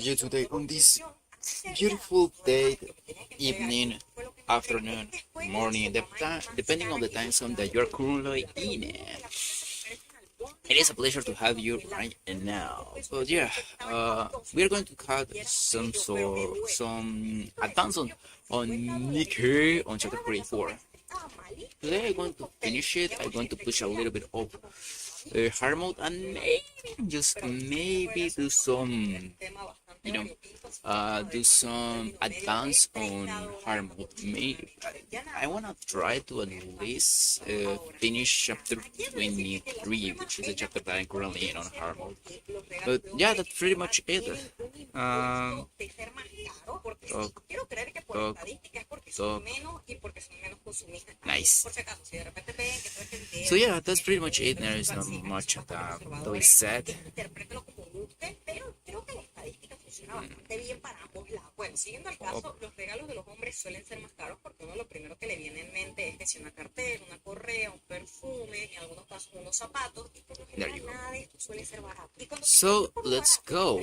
you today on this beautiful day, evening, afternoon, morning, depending on the time zone that you're currently in. It is a pleasure to have you right now. But yeah, we're going to have some advance on Nikkei on chapter 44. Today I'm going to finish it. I'm going to push a little bit of hard mode and maybe just maybe do some you know do some advance on hard mode. Maybe I wanna try to at least finish chapter 23, which is the chapter that I'm currently in on hard mode. But yeah, that's pretty much it. Um, talk, talk, talk. Nice. So yeah, that's pretty much it. There is not much that we said. Siguiendo el caso, los regalos de los hombres suelen ser más caros porque uno lo primero que le viene en mente es que si una cartera, una correa, un perfume, en algunos casos unos zapatos, y por lo general nada de esto suele ser barato. So let's go,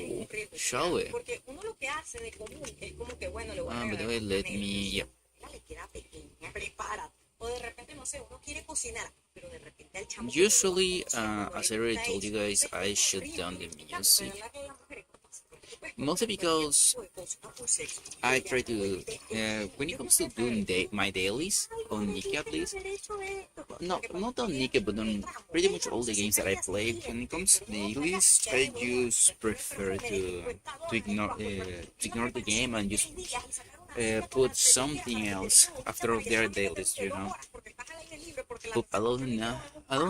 shall we? Porque uno lo que hace de común es como que bueno, le voy a regalar let me, yeah. Le queda pequeña, prepara. O de repente no sé, uno quiere cocinar, pero de repente el chamo. Usually, as I already told you guys, I shut down the music. Mostly because I try to, when it comes to doing my dailies on Nikkei at least, not on Nikkei but on pretty much all the games that I play, when it comes to dailies, I just prefer to ignore the game and just put something else after their dailies, you know. But I don't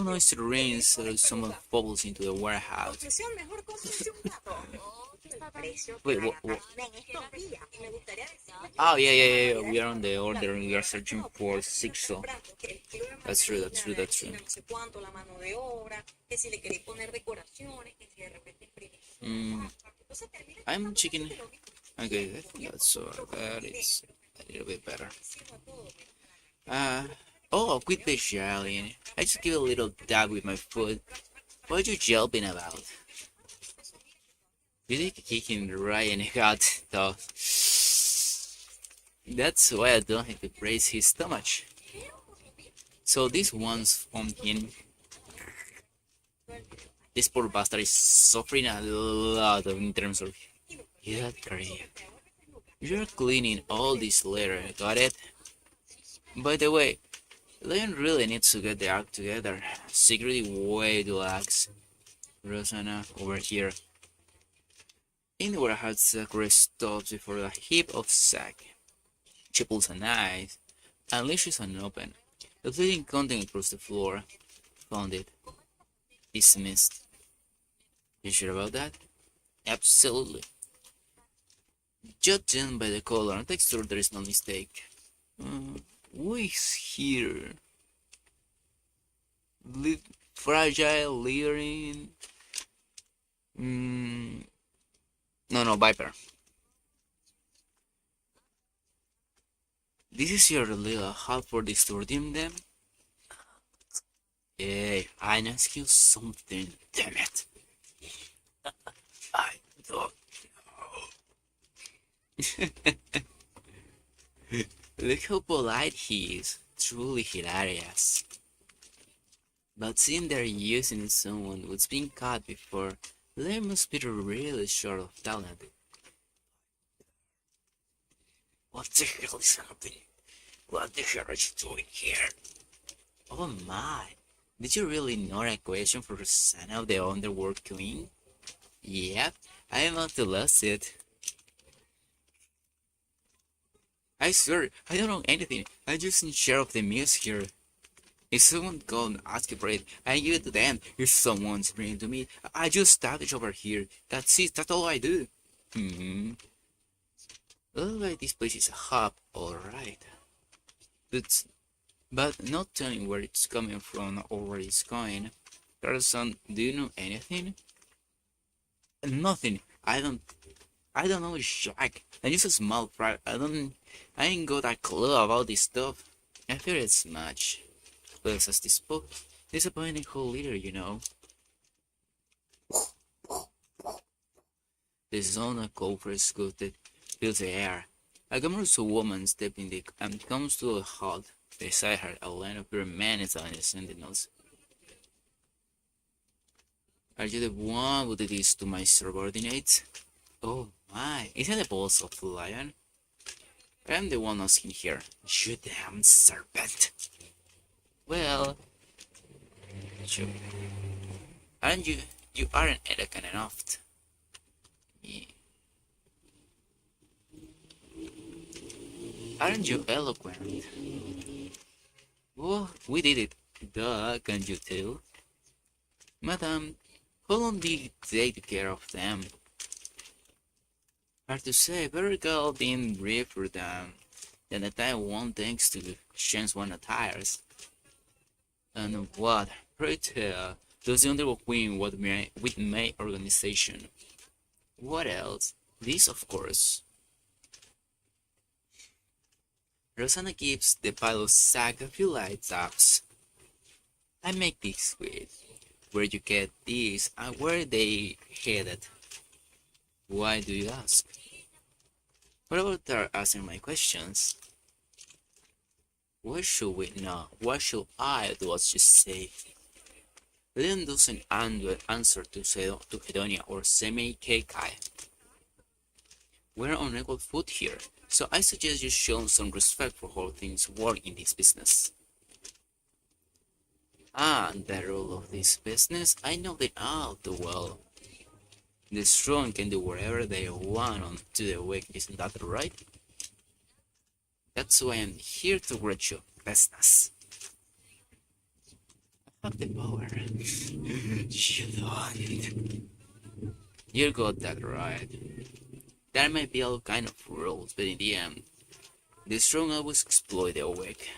know if it rains some bubbles into the warehouse. Wait, what? Oh, yeah. We are on the order and we are searching for 6, so that's true. I'm checking. Okay, I think that is a little bit better. Quit the yelling. I just give a little dab with my foot. What are you yelping about? You think kicking right in the gut, though. That's why I don't have to praise his stomach. So this one's pumpkin. This poor bastard is suffering a lot in terms of heat career. You're cleaning all this litter, got it? By the way, Leon really needs to get the act together. Secretly way too lax. Rosanna, over here. In the warehouse, Zachary stops before a heap of sack. She pulls a knife, and unleashes an open. The bleeding content across the floor. Found it. Dismissed. You sure about that? Absolutely. Judging by the color and texture, there is no mistake. Who is here? Fragile, leering. No, Viper. This is your little help for distorting them? Hey, I ask you something, damn it. I don't know. Look how polite he is. Truly hilarious. But seeing they're using someone who's been caught before, they must be really short of talent. What the hell is happening? What the hell are you doing here? Oh my, did you really know a question for Rosanna of the Underworld Queen? Yep, I am about to lose it. I swear, I don't know anything. I'm just in charge of the music here. If someone go and ask for it, I give it to them. If someone's bringing it to me, I just stab it over here. That's it, that's all I do. Looks like this place is a hub, alright. But not telling where it's coming from or where it's going. Carlson, do you know anything? Nothing. I don't know Jack. I'm just a small fry. I ain't got a clue about this stuff. I fear it's much. Well, as this book, disappointing whole leader, you know. The sauna cover scooted fills the air. A glamorous woman stepped in and comes to a halt. Beside her, a line of permanent sentinels. Are you the one who did this to my subordinates? Oh my, isn't the boss of the lion? I am the one asking here. You damn serpent. Well, you aren't you? You aren't elegant enough. Aren't you eloquent? Oh, we did it. Duh, can't you tell? Madam, how long did it take to care of them? Hard to say, better go being briefer than the time one thanks to chance one attires. And what, pray tell, does the underworld queen with my organization? What else? This, of course. Rosanna gives the pilot sack a few light taps. I make this with. Where you get these and where they headed? Why do you ask? What about her answering my questions? What should we know? What should I do as you say? Leon doesn't answer to Hedonia or Semi-Kekai. We're on equal foot here, so I suggest you show some respect for how things work in this business. Ah, the rule of this business, I know it all too well. The strong can do whatever they want on to the weak, isn't that right? That's why I'm here to greet your business. I have the power. You don't. You got that right. There might be all kind of rules, but in the end, the strong always exploit the weak.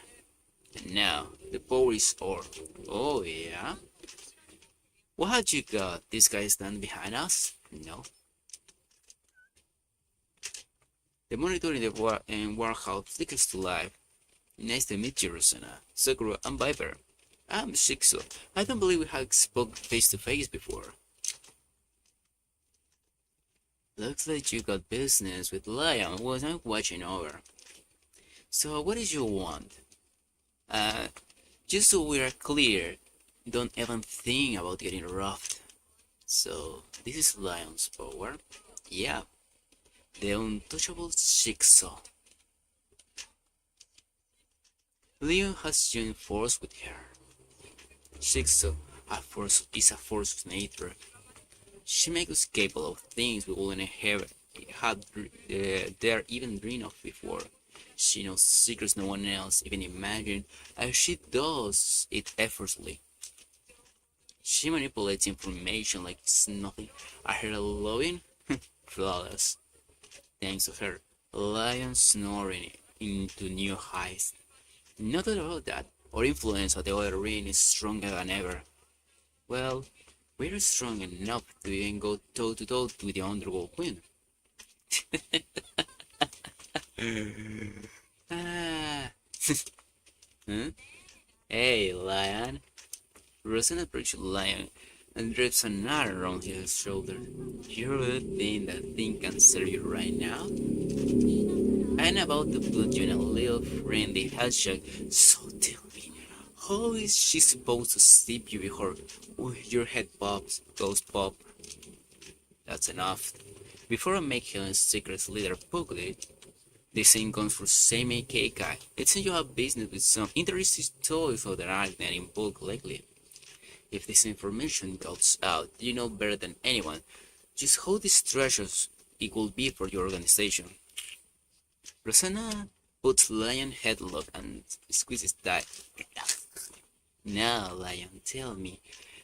And now, the power is all. Oh yeah? What had you got? This guy stand behind us? No. The monitor in the warehouse flickers to life. Nice to meet you, Rosanna, Sakura, and Viper. I'm Shikso. I don't believe we have spoken face to face before. Looks like you got business with Lion was I'm watching over. So what is your want? Just so we're clear, don't even think about getting robbed. So, this is Lion's power. Yeah, the untouchable Jigsaw. Leon has joined force with her. Jigsaw is a force of nature. She makes us capable of things we wouldn't have had dare even dream of before. She knows secrets no one else even imagined, and she does it effortlessly. She manipulates information like it's nothing. I heard a loving, flawless. Thanks to her, Lion snoring into new heights. Not doubt about that. Our influence at the other ring is stronger than ever. Well, we're strong enough to even go toe to toe with the Underworld Queen. Ah. Huh? Hey, Lion. Rosanna approached Lion and drapes an arm around his shoulder. You really think that thing can serve you right now? I'm about to put you in a little friendly handshake, so tell me, how is she supposed to sleep you before your head goes pop? That's enough. Before I make him a secret leader publicly, the same comes for Semi Keikai. It seems you have business with some interesting toys for the Arcnet in bulk lately. If this information goes out, you know better than anyone just how disastrous it will be for your organization. Rosanna puts Lion headlock and squeezes tight. Now, Lion, tell me,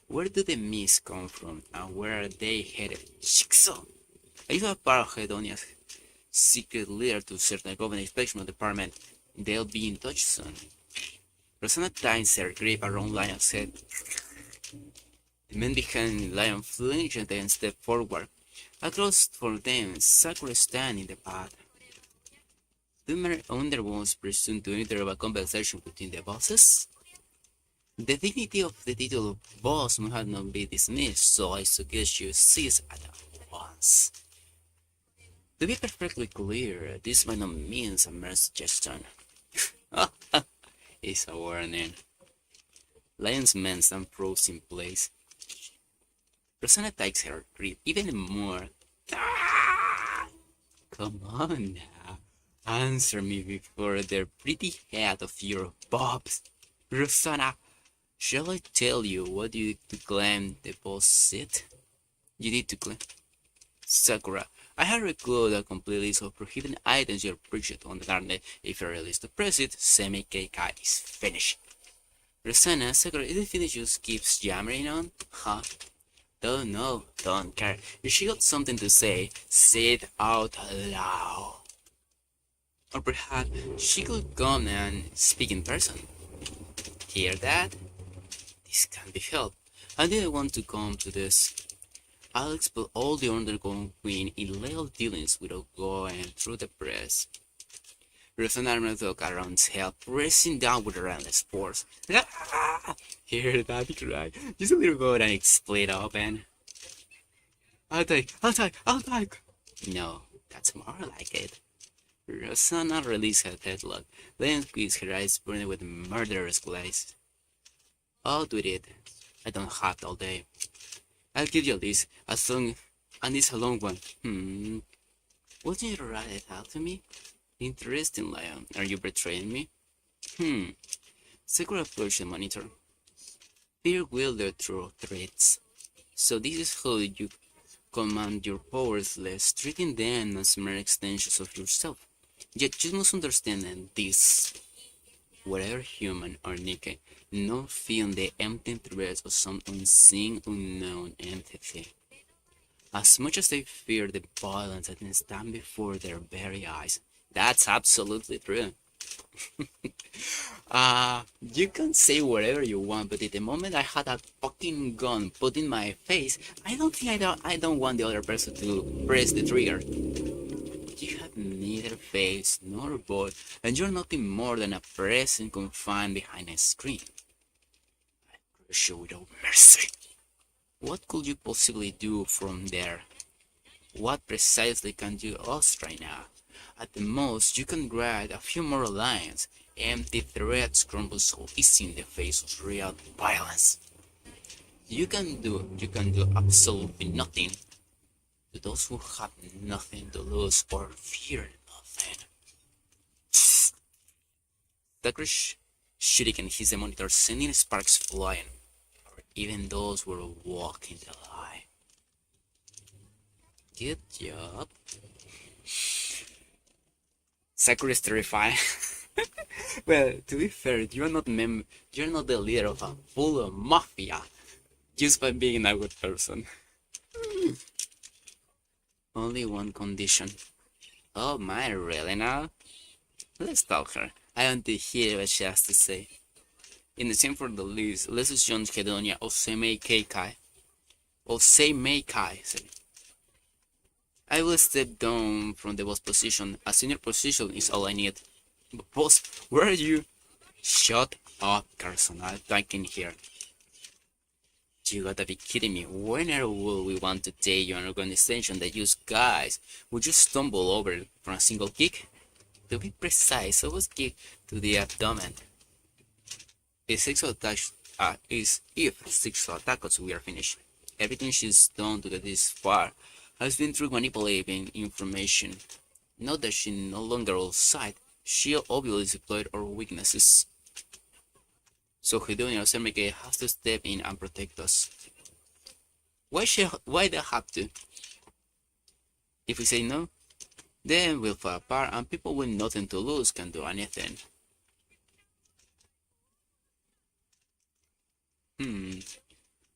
where do the mists come from and where are they headed? Jigsaw! Are you a part of Hedonia's secret leader to certain government inspection department? They'll be in touch soon. Rosanna tightens her grip around Lion's head. The men behind Lion flinch and then step forward. Across from them, Sakura stands in the path. Do mere underones presume to enter a conversation between the bosses? The dignity of the title of boss might not be dismissed, so I suggest you cease at once. To be perfectly clear, this by no means a mere suggestion. It's a warning. Lion's men stand froze in place. Rosanna takes her grip even more. Come on now. Answer me before the pretty head of your bobs. Rosanna, shall I tell you what you did to claim the boss seat? You did to claim. Sakura, I have recorded a complete list of prohibited items you're purchased on the internet. If you release to press it, Semi-Keikai is finished. Rosanna, Sakura, is it finished just keeps jammering on? Huh? Don't know, don't care. If she got something to say it out loud. Or perhaps she could come and speak in person. Hear that? This can't be helped. I didn't want to come to this. I'll expel all the undergoing queen illegal dealings without going through the press. Rosanna took around his head, pressing down with relentless force. Hear that cry? Just a little bit and it split open. I'll take. No, that's more like it. Rosanna released her headlock, then squeezed her eyes burning with murderous glaze. Out with it. I don't have all day. I'll give you this, a song, and it's a long one. Wouldn't you write it out to me? Interesting, Lion. Are you betraying me? Sakura approached the monitor. Fear wielded through threats. So this is how you command your powers, less treating them as mere extensions of yourself. Yet you must understand this. Whatever human or Nikkei, not feeling the empty threats of some unseen, unknown entity. As much as they fear the violence that can stand before their very eyes. That's absolutely true. You can say whatever you want, but at the moment I had a fucking gun put in my face, I don't want the other person to press the trigger. You have neither face nor voice, and you're nothing more than a present confined behind a screen. I crush you without mercy. What could you possibly do from there? What precisely can you us right now? At the most, you can grant a few more lines. Empty threats crumble so easy in the face of real violence. You can do absolutely nothing. To those who have nothing to lose or fear nothing. Sakura shuriken hits the monitor, sending sparks flying. Or even those who are walking the line. Good job. Sakura is terrifying. Well, to be fair, you're not the leader of a full mafia just by being a good person. Only one condition. Oh my, really now? Let's talk her. I want to hear what she has to say. In the same for the list, let's use John Hedonia or Semi-Keikai. I will step down from the boss position. A senior position is all I need. But boss, where are you? Shut up, Carson. I'm talking here. You gotta be kidding me. Whenever will we want to take you an organization that use guys would you stumble over from a single kick? To be precise, I was kicked to the abdomen. If sexual attacks we are finished. Everything she's done to get this far has been through manipulating information. Not that she no longer outside, she obviously deployed our weaknesses. So Hidonia Semike has to step in and protect us. Why they have to? If we say no, then we'll fall apart and people with nothing to lose can do anything.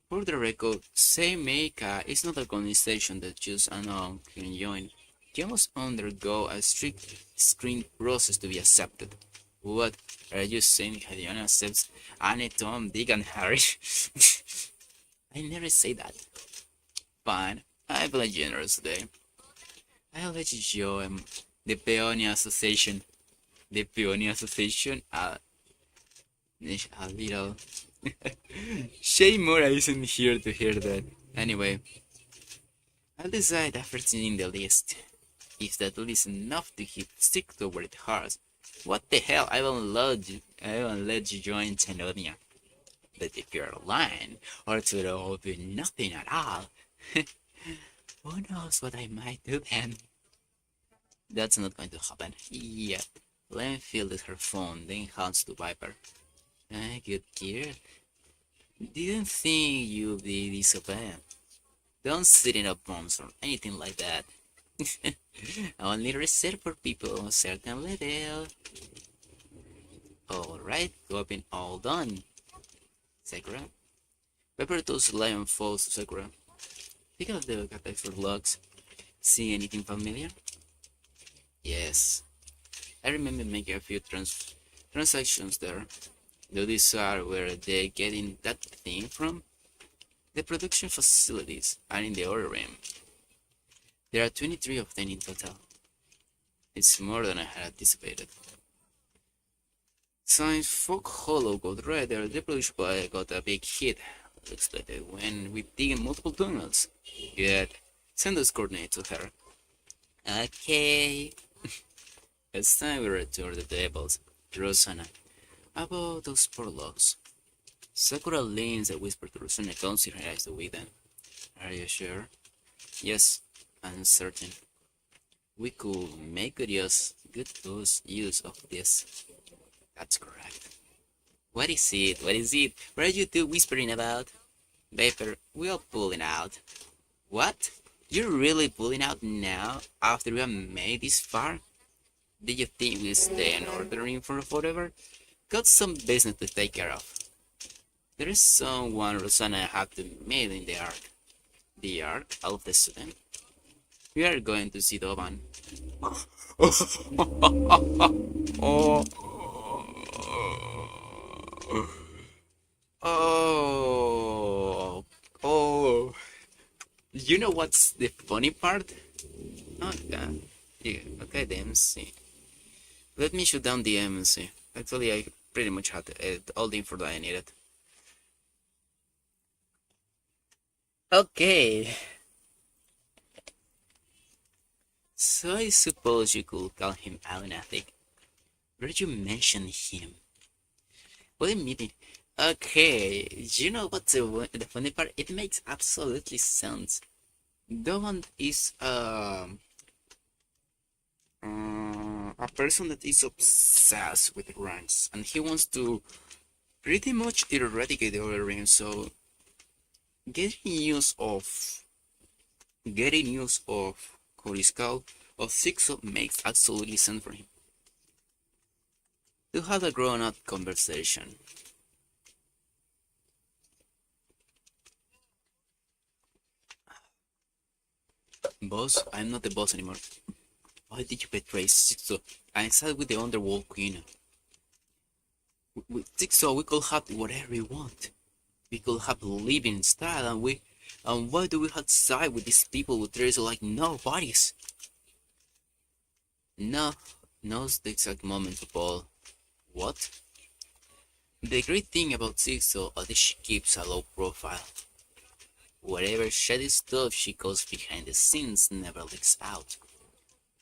For the record, Seimeka is not an organization that just anyone can join. You must undergo a strict screening process to be accepted. What are you saying? Hadiana accepts Annie, Tom, Dick, and Harry? I never say that. Fine, I feel generous today. I'll let you join the Peonia Association. The Peonia Association, a little. Shay Mora isn't here to hear that. Anyway, I'll decide after seeing the list. If that is enough to hit stick toward it hard, what the hell? I won't let you join Tenonia. But if you're lying, or to do nothing at all, who knows what I might do then? That's not going to happen. Yet. Len fielded her phone, then hands to Viper. Good kid. Didn't think you'd be disobedient. Don't sit in up bombs or anything like that. Only reserved for people on a certain level. Alright, weapon all done. Sakura. Pepper toss lion falls to Sakura. Pick up the cahpter for logs. See anything familiar? Yes. I remember making a few transactions there. Though these are where they're getting that thing from. The production facilities are in the other room. There are 23 of them in total. It's more than I had anticipated. Since Fog Hollow got red, the production supply got a big hit. Looks like they went with digging multiple tunnels. Good. Send those coordinates to her. Okay. It's time we return the tables. Rosanna. About those poor logs. Sakura leans and whispers to Rosanna, closing her eyes to with them. Are you sure? Yes, I'm certain. We could make good use of this. That's correct. What is it? What is it? What are you two whispering about? Vapor, we are pulling out. What? You're really pulling out now, after we have made this far? Did you think we'd stay and ordering for forever? Got some business to take care of. There is someone Rosanna had to meet in the Ark. The Ark? All of the sudden. We are going to see Doban. Oh. You know what's the funny part? Okay. Yeah, okay, the MC. Let me shoot down the MC. Actually, I pretty much had all the info that I needed. Okay. So I suppose you could call him lunatic. Where did you mention him? What a meeting. Okay, you know what's the funny part? It makes absolutely sense. Dovan is a person that is obsessed with ranks, and he wants to pretty much eradicate the other ring. So getting use of Koriscal of Sixo makes absolutely sense for him. To have a grown-up conversation. Boss, I'm not the boss anymore. Why did you betray Sixo? I sat with the Underworld Queen. With Sixo, we could have whatever we want. We could have living style, and why do we have to side with these people who treat us like nobodies? No, now's the exact moment to Paul. What? The great thing about Sixo is that she keeps a low profile. Whatever shady stuff she goes behind the scenes never leaks out.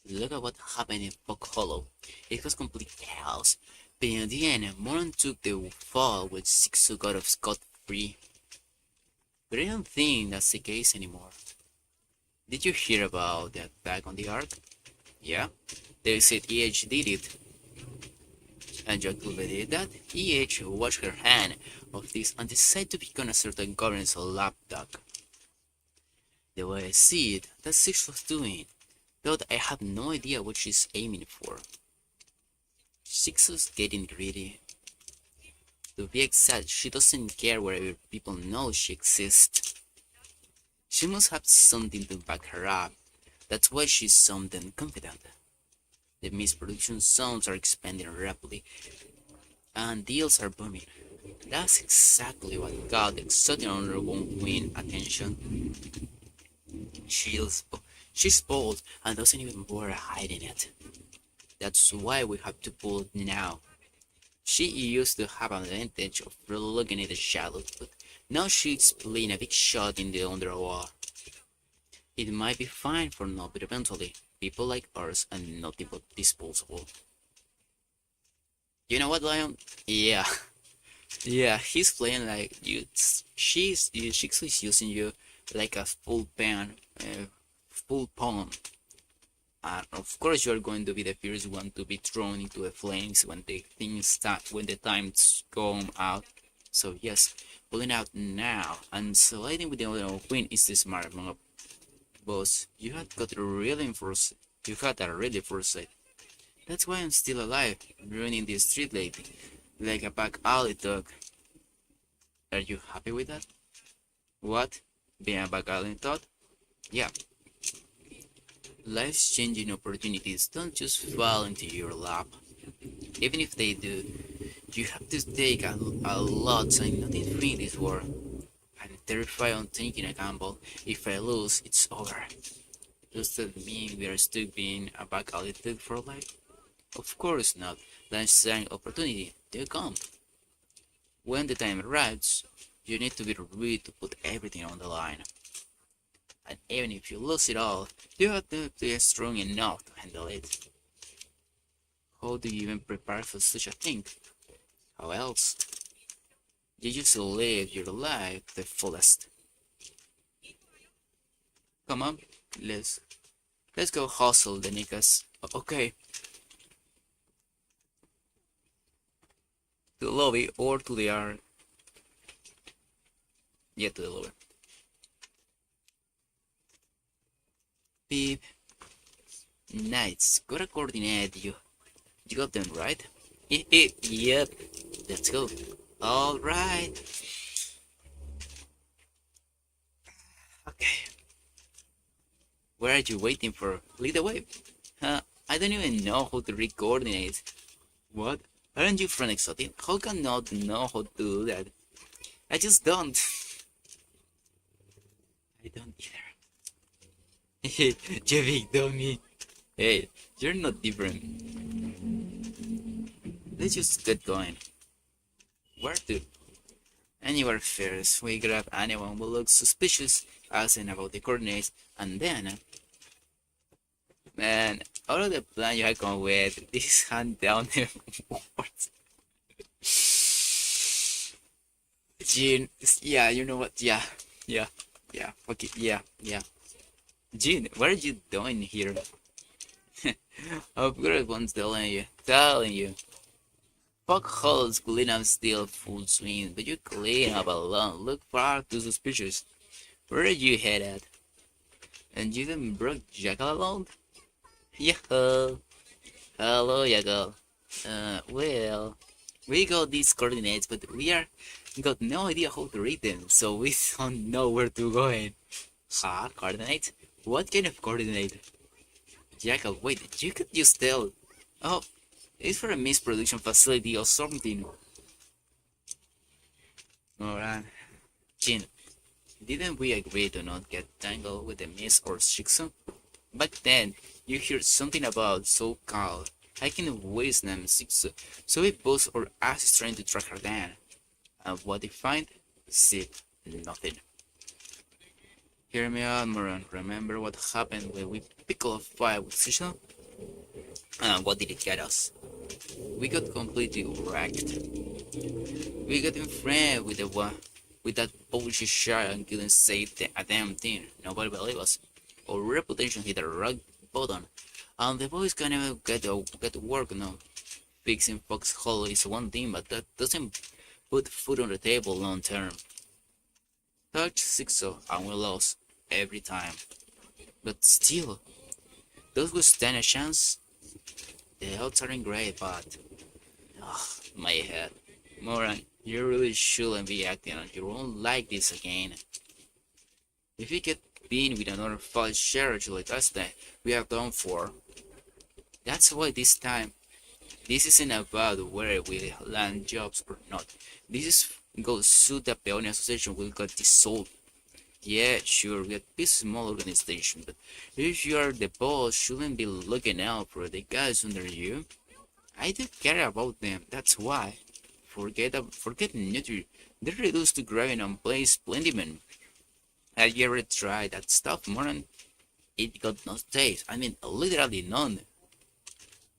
Look at what happened in Fog Hollow. It was complete chaos, but in the end, Moran took the fall with Sixo got off scot-free. But I don't think that's the case anymore. Did you hear about the attack on the Ark? Yeah, they said EH did it. And Jacoba did that. EH washed her hand of this and decided to become a certain governance lapdog. The way I see it, that's Six was doing, though I have no idea what she's aiming for. Six was getting greedy. To be exact, she doesn't care wherever people know she exists. She must have something to back her up. That's why she's something confident. The misproduction zones are expanding rapidly, and deals are booming. That's exactly what got the exotic Underworld Queen attention. She's bold and doesn't even bother hiding it. That's why we have to pull it now. She used to have an advantage of looking at the shadows, but now she's playing a big shot in the underworld. It might be fine for now, but eventually people like ours are not disposable. You know what, Lion? Yeah, yeah, he's playing like you. She's using you like a full pan, full pawn. And of course, you are going to be the first one to be thrown into the flames when when the times come out. So yes, pulling out now and sliding with the other queen is the smart move. Boss, you had a really foresight. That's why I'm still alive, running the street lately, like a back alley dog. Are you happy with that? What? Being a back alley dog? Yeah. Life's changing opportunities don't just fall into your lap. Even if they do, you have to take a lot and nothing free this war. I'm terrified on taking a gamble. If I lose, it's over. Does that mean we are stuck being a back alley dog for life? Of course not. Life's an opportunity. They come. When the time arrives, you need to be ready to put everything on the line. And even if you lose it all, you have to be strong enough to handle it. How do you even prepare for such a thing? How else? You just live your life to the fullest. Come on, let's go hustle the niggas. Okay. To the lobby or to the art. Yeah, to the lobby. Beep. Nice. Gotta coordinate you. You got them right? Yep. Let's go. Alright. Okay. Where are you waiting for? Lead the way. I don't even know how to recoordinate. What? Aren't you from Exotic? How can not know how to do that? I just don't. I don't either. You big dummy. Hey, you're not different. Let's just get going. Where to? Anywhere first. We grab anyone who looks suspicious, asking about the coordinates, and then... Man, all of the plan you had come with, this hand down the boards. Jean, yeah, you know what? Yeah, fuck it, yeah. Jean, what are you doing here? Of course, one's telling you. Fuck holes clean up still full swing, but you clean up alone. Look far too suspicious. Where are you headed? And you then broke Jackal alone? Yahoo! Hello, Jackal. Well, we got these coordinates, but got no idea how to read them, so we don't know where to go in. Huh? Coordinate? What kind of coordinate? Jackal, wait, you could just tell. Oh, it's for a mist production facility or something. Alright. Jin, didn't we agree to not get tangled with the mist or Shiksu? Back then, you heard something about so-called. I can waste them Shiksu, so we both our asses trying to track her down. And what they find? Zip. Nothing. Hear me out, Moran. Remember what happened when we picked a fight with Shiksu? And what did it get us? We got completely wrecked. We got in frame with that bullshit shot and couldn't say a damn thing. Nobody believed us. Our reputation hit a rock bottom, and the boys can't even get to work now. Fixing Foxhole is one thing, but that doesn't put food on the table long term. Touch 6-0 and we lost every time. But still, those who stand a chance. The odds aren't great, but... my head. Moran, you really shouldn't be acting on your own like this again. If you get beaten with another false charge like last time, we are done for. That's why this time, this isn't about whether we land jobs or not. This is go suit the Peony Association will get dissolved. Yeah, sure, we're a small organization, but if you are the boss, shouldn't be looking out for the guys under you. I do care about them, that's why. Forget neutral. They're reduced to grabbing and play Splendiman. Have you ever tried that stuff, Moran? It got no taste. I mean, literally none.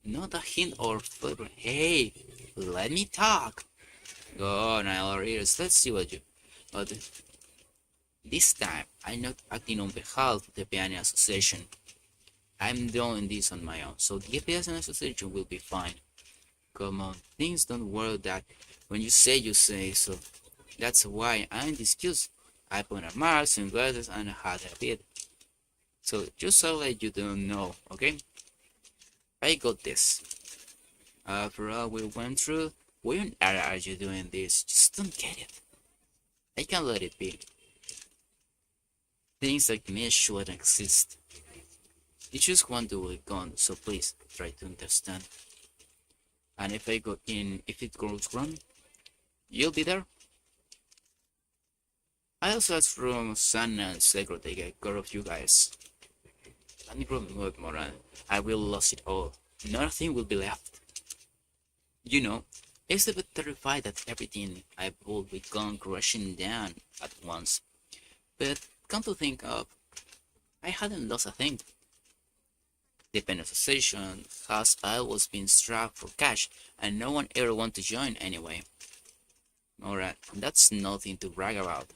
Not a hint or flavor. Hey, let me talk. Go on, our ears. Let's see what you. But this time, I'm not acting on behalf of the Piano Association. I'm doing this on my own, so the Piano Association will be fine. Come on, things don't work that when you say so. That's why I'm discussed. I put on marks, sunglasses, and a hat a bit. So just so that you don't know, okay? I got this. After all we went through, why on earth are you doing this? Just don't get it. I can't let it be. Things like me shouldn't exist. You just want to be gone, so please try to understand. And if it goes wrong, you'll be there. I also asked from Sana and Segro to take care of you guys. And remove Moran, I will lose it all. Nothing will be left. You know, I used to be terrified that everything I would become crashing down at once. But come to think of, I hadn't lost a thing. The Pen Association has always been strapped for cash, and no one ever wanted to join anyway. Alright, that's nothing to brag about.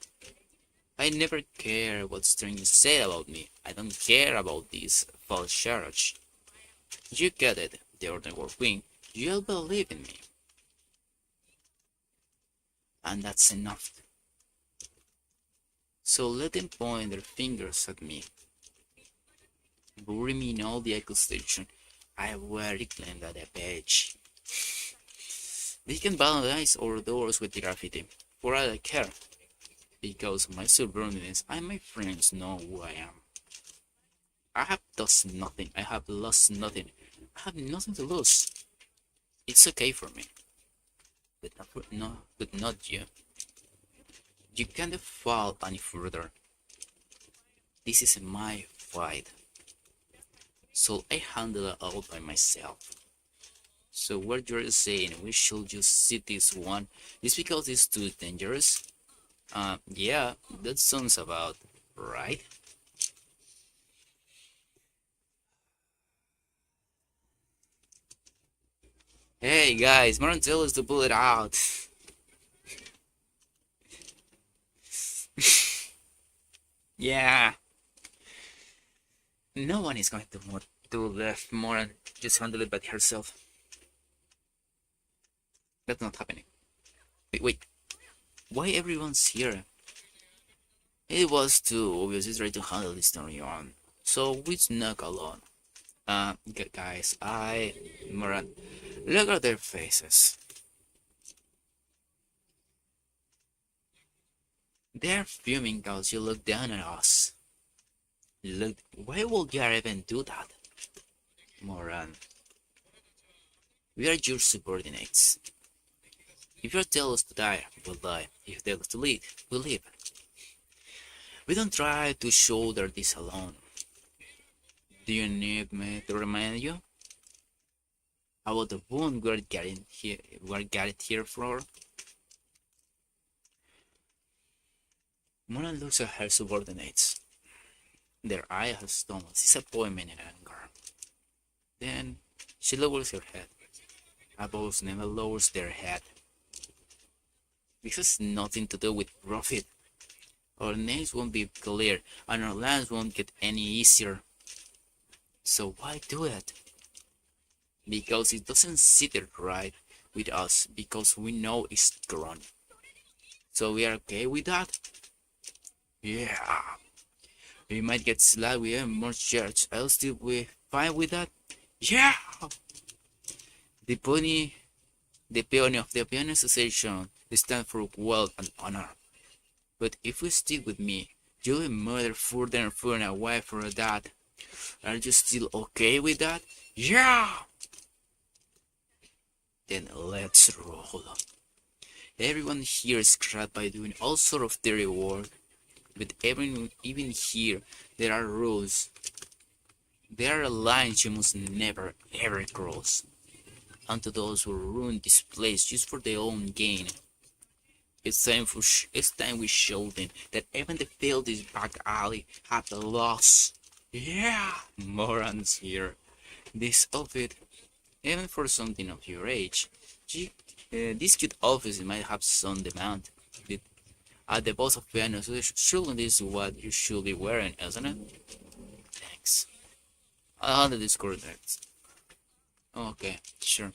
I never care what strangers say about me. I don't care about this false charge. You get it, the Ordinary Queen. You'll believe in me. And that's enough. So let them point their fingers at me. Bury me in all the accusation. I will reclaim that page. They can vandalize our doors with the graffiti, for all I care. Because my subordinates and my friends know who I am. I have lost nothing. I have lost nothing. I have nothing to lose. It's okay for me. But not you. You can't fall any further. This is my fight. So I handle it all by myself. So what you're saying, we should just see this one, is because it's too dangerous? Yeah, that sounds about right. Hey guys, Martin tell us to pull it out. Yeah. No one is going to left Moran just handle it by herself. That's not happening. Wait. Why everyone's here? It was too obvious to try to handle this on your own. So we snuck alone. Guys, Moran, look at their faces. They're fuming cause you look down at us. Look, why would you even do that? Moran, we are your subordinates. If you tell us to die, we'll die. If you tell us to leave, we'll leave. We don't try to shoulder this alone. Do you need me to remind you about the wound we're getting here for? Mona looks at her subordinates. Their eyes have stone of disappointment and anger. Then she lowers her head. Abos never lowers their head. This has nothing to do with profit. Our names won't be clear, and our lands won't get any easier. So why do it? Because it doesn't sit right with us, because we know it's gone. So we are okay with that? Yeah. We might get slapped with even more church. I'll still be fine with that? Yeah! The peony of the Piano Association stand for wealth and honor. But if you stick with me, you'll be murdered further and further away from that. Are you still okay with that? Yeah! Then let's roll. Everyone here is scrapped by doing all sort of dirty work. But even here, there are rules. There are lines you must never ever cross. And to those who ruin this place just for their own gain, it's time we show them that even the filthiest back alley have a loss. Yeah, Moran's here. This outfit, even for something of your age, you, this cute outfit might have some demand. But at the boss of pianos, surely this is what you should be wearing, isn't it? Thanks. I'll handle this correct. Okay, sure.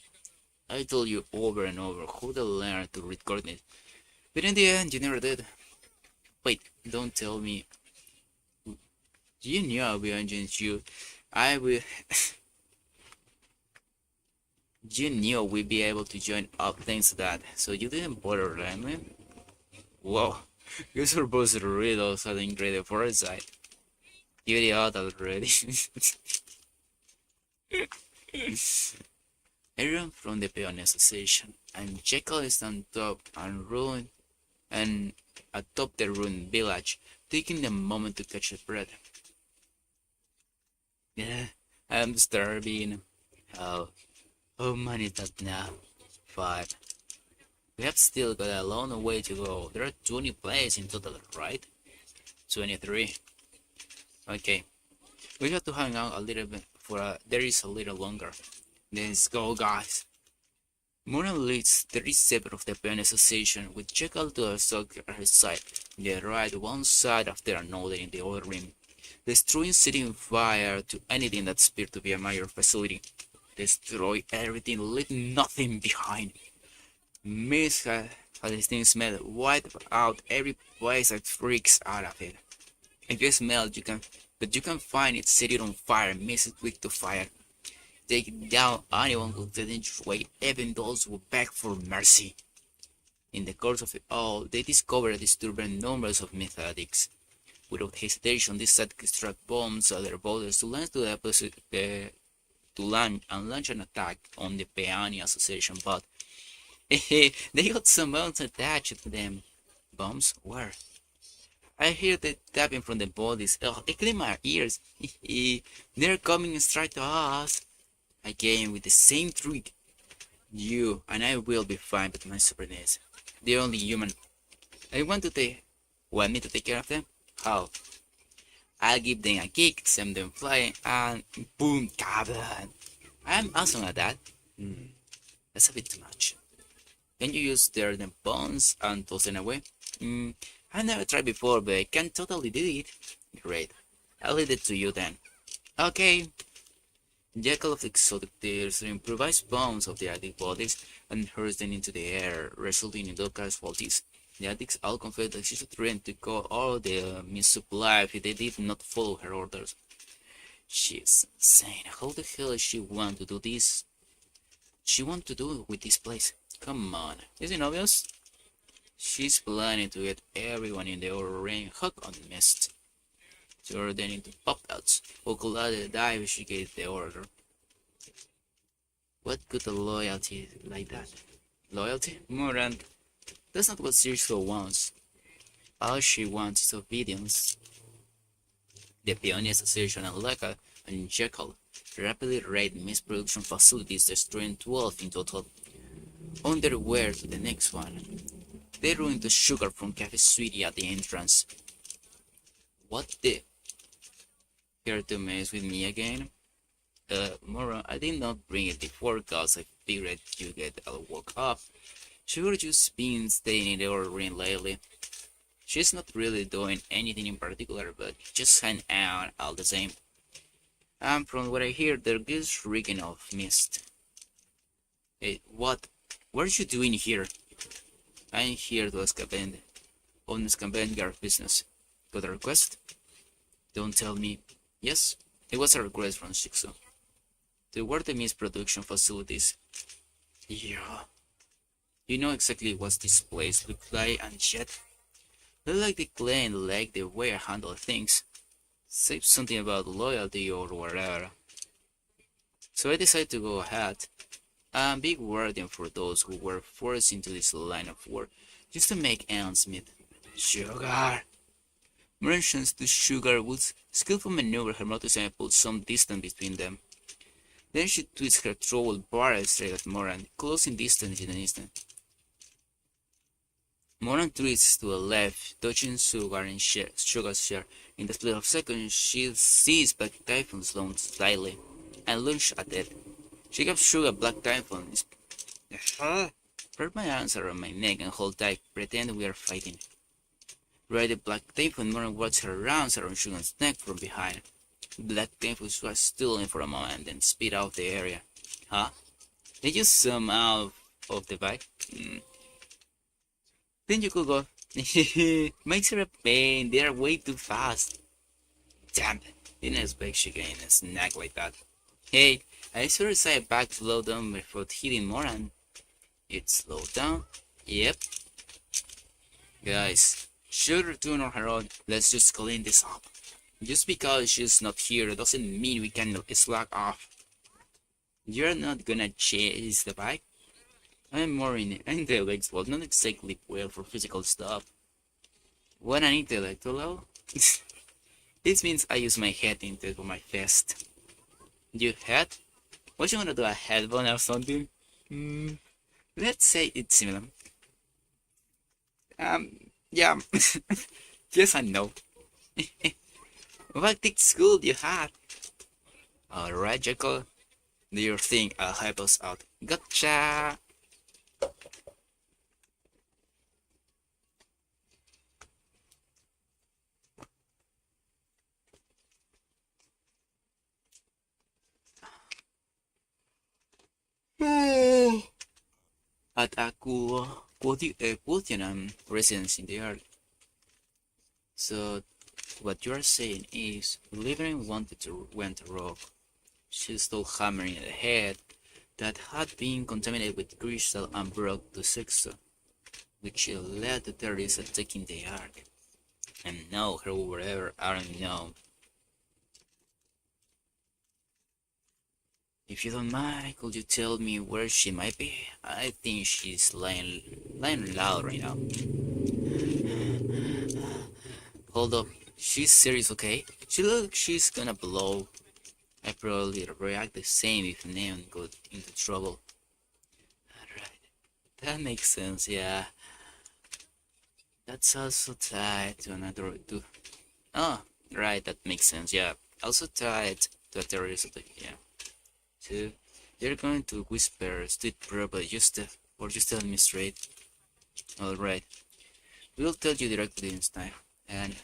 I told you over and over how to learn to read coordinates, but in the end, you never did. Wait, don't tell me. You knew I'd be against you. I will. You knew we'd be able to join up thanks to that, so you didn't bother learning? Whoa, you're supposed to read those in grade 4 side. You're the out already. Everyone from the Peon Association, and Jekyll is on top and ruin and atop the ruined village, taking the moment to catch a breath. Yeah, I'm starving. How many is that now? 5. We have still got a long way to go. There are 20 players in total, right? 23. Okay, we have to hang out a little bit there is a little longer. Let's go, guys. Moran leads 37 of the Pen Association with Jekyll to her side. They ride one side after another in the other rim, destroying setting fire to anything that appeared to be a major facility. Destroy everything, leave nothing behind. Miss has this thing smell, wipe out every place that freaks out of it. If you smell, but you can find it set it on fire, miss it quick to fire. Take down anyone who didn't way, even those who beg for mercy. In the course of it all, they discovered disturbing numbers of methods. Without hesitation, they set struck bombs at their borders to launch launch an attack on the Peony Association, but they got some bombs attached to them. Bombs? Where? I hear the tapping from the bodies. Oh, they clean my ears. They're coming straight to us. Again with the same trick. You and I will be fine, but my surprise. They're only human. I want me to take care of them? How? I'll give them a kick, send them flying, and boom, kablan. I'm awesome at that. That's a bit too much. Can you use their bones and toss them away? I've never tried before, but I can totally do it. Great. I'll leave it to you then. Okay. Jekyll of the exotic tears improvised bombs of the addict bodies and hurls them into the air, resulting in dark casualties. The addicts all confessed that she should rent to call all the missupply if they did not follow her orders. She's insane. How the hell does she want to do this? She want to do it with this place? Come on, isn't it obvious? She's planning to get everyone in the outer ring hooked on mist. Turn them into pop-outs, who could either die if she gave the order. What good a loyalty like that? Loyalty? Moran, that's not what Circe wants. All she wants is obedience. The Peony Association and Leka and Jekyll rapidly raid mist production facilities, destroying 12 in total. On their way to the next one, they ruined the sugar from Vai-suil at the entrance. What the? Here to mess with me again? Moran, I did not bring it before cause I figured you get all woke up. Sure, just been staying in the old ring lately. She's not really doing anything in particular, but just hang out all the same. And from what I hear, there is reeking of mist. Hey, what? What are you doing here? I'm here to escapade. On escapade business. Got a request? Don't tell me. Yes, it was a request from Shiksu. To work the mist production facilities. Yeah. You know exactly what this place looks like and shit. Look like the clan like the way I handle things. Say something about loyalty or whatever. So I decided to go ahead and be guardian for those who were forced into this line of work just to make ends meet. Sugar! Mentions to Sugar Woods skillful maneuver her motorcycle put some distance between them. Then she twists her troubled barrel straight at Moran, closing distance in an instant. Moran twists to the left, touching Sugar's share. In the split of seconds, she sees Black Typhoon slow slightly and looks at it. She gives Sugar Black Typhoon. Put my arms around my neck and hold tight, pretend we are fighting. Right, the Black Typhoon Moran watches her arms around Sugar's neck from behind. Black Typhoon was still in for a moment, then spit out the area. Huh? Did you zoom out of the bike? Then you could go. Makes her a pain. They are way too fast. Damn it. Didn't expect she getting a snack like that. Hey, I saw her side back slow down before hitting Moran. It slowed down. Yep. Guys, she'll return on her own. Let's just clean this up. Just because she's not here doesn't mean we can slack off. You're not gonna chase the bike? I'm more intellectual, not exactly well for physical stuff. What an intellectual? This means I use my head instead of my fist. You head? What you wanna do, a headbone or something? Let's say it's similar. Yeah. Yes and no. What thick school do you have? Alright, Jekyll. Do your thing, I'll help us out. Gotcha! At a quotidian residence in the earth. So, what you are saying is, Livering went rogue. She stole hammer in the head that had been contaminated with crystal and broke the sexto, which led the terrorists attacking the Ark. And now her wherever are unknown. If you don't mind, could you tell me where she might be? I think she's lying loud right now. Hold up, she's serious, okay? She looks she's gonna blow. I probably react the same if Neon got into trouble. Alright, that makes sense, yeah. That's also tied to another too. Oh, right, that makes sense, yeah. Also tied to a terrorist attack, yeah. So, they're going to whisper, state probably or just tell me straight. Alright, we'll tell you directly this time. And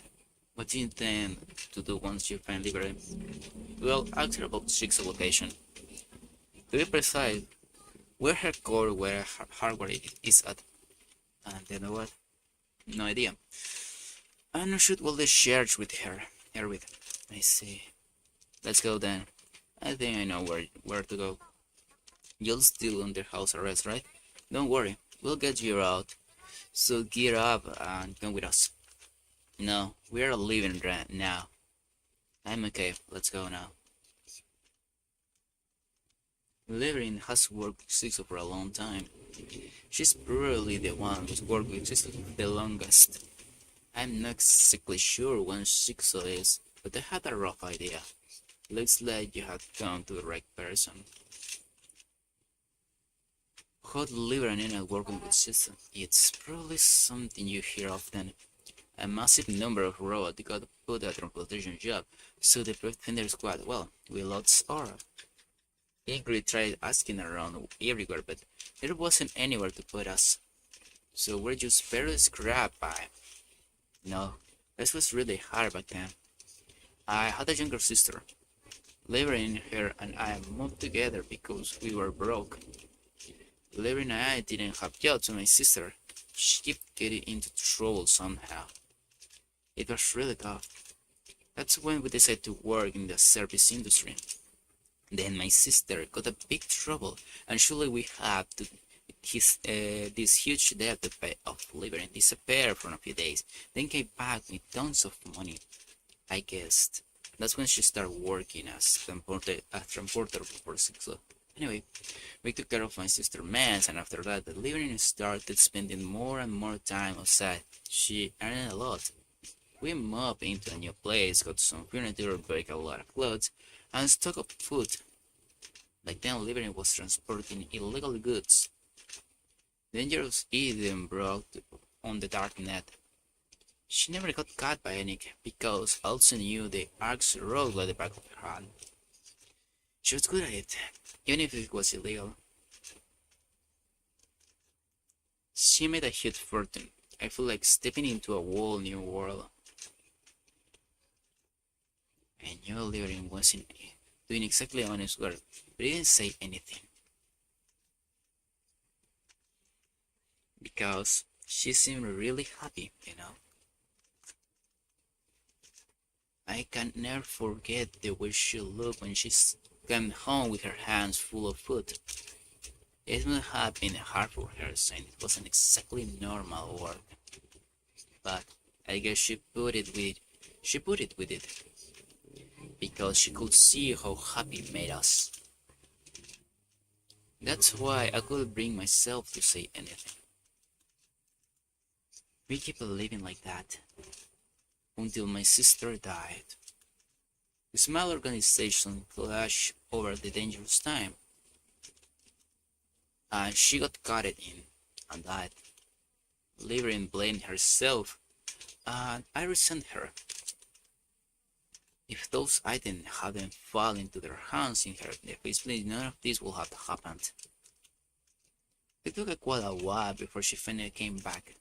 what do you intend to do once you find Liberty? Well, ask her about Shig's location. To be precise, where her core, where her hardware is at. And you know what? No idea. I'm not sure what they shared with her with. I see. Let's go then. I think I know where to go. You're still under house arrest, right? Don't worry, we'll get you out. So gear up and come with us. No, we're leaving right now. I'm okay, let's go now. Living has worked with Sixo for a long time. She's probably the one who's worked with Sixo the longest. I'm not exactly sure when Sixo is, but I had a rough idea. Looks like you have come to the right person. How to live and working with Sixo? It's probably something you hear often. A massive number of robots got put at transportation job, so the Defender Squad, well, we lost Aura. Ingrid tried asking around everywhere, but there wasn't anywhere to put us. So we're just barely scrapped by. No, this was really hard back then. I had a younger sister. Livering, her and I moved together because we were broke. Livering and I didn't have jobs, so my sister, she kept getting into trouble somehow. It was really tough. That's when we decided to work in the service industry. Then my sister got a big trouble, and surely we had to this huge debt to pay off. Living disappeared for a few days, then came back with tons of money. I guessed. That's when she started working as a transporter for Sixo. Anyway, we took care of my sister's mess, and after that, the Living started spending more and more time outside. She earned a lot. We moved into a new place, got some furniture, bought a lot of clothes, and stock of food. Back then, Living was transporting illegal goods. Dangerous even brought on the dark net. She never got caught by any because also knew the arcs rolled like the back of her hand. She was good at it, even if it was illegal. She made a huge fortune. I feel like stepping into a whole new world. I knew Lyrin wasn't doing exactly honest work, but he didn't say anything. Because she seemed really happy, you know. I can never forget the way she looked when she came home with her hands full of food. It must have been hard for her since it wasn't exactly normal work. But I guess she put it with it. Because she could see how happy it made us. That's why I couldn't bring myself to say anything. We kept living like that until my sister died. The small organization clashed over the dangerous time, and she got caught in and died. Lyrin blamed herself, and I resent her. If those items hadn't fallen into their hands in her defense, none of this would have happened. It took quite a while before she finally came back.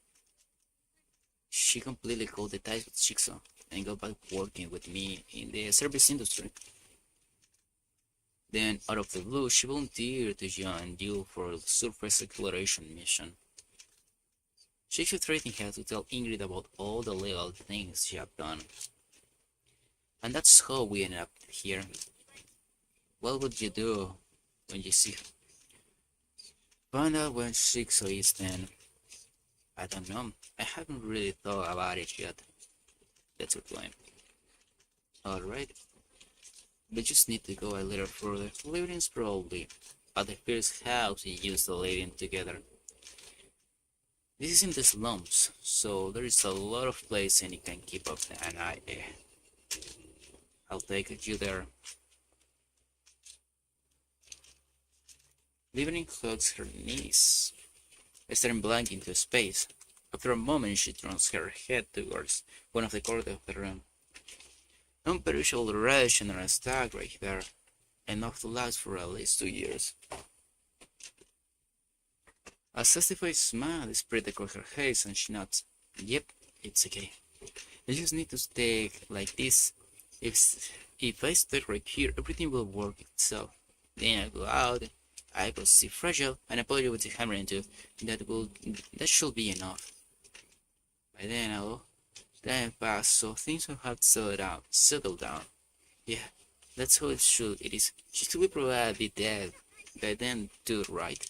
She completely cut the ties with Jigsaw and got back working with me in the service industry. Then, out of the blue, she volunteered to join you for the surface exploration mission. She kept threatening her to tell Ingrid about all the legal things she had done. And that's how we ended up here. What would you do when you see her? Find out when Jigsaw is then. I don't know. I haven't really thought about it yet. That's your plan. Alright. We just need to go a little further. Lyrin's probably at the first house we used to live in together. This is in the slums, so there is a lot of place and you can keep up an eye. I'll take you there. Lyrin hugs her knees, staring blank into space. After a moment, she turns her head towards one of the corners of the room. Non-perishable ration are stacked right there, enough to last for at least 2 years. A satisfied smile spread across her face and she nods. Yep, it's okay. I just need to stay like this. If I stay right here, everything will work itself. Then I go out, I go see Fragile, and I put you with the hammer into. That should be enough. By then time passed, so things will have settled down. Yeah, that's how it is. She should be probably dead by then too, right?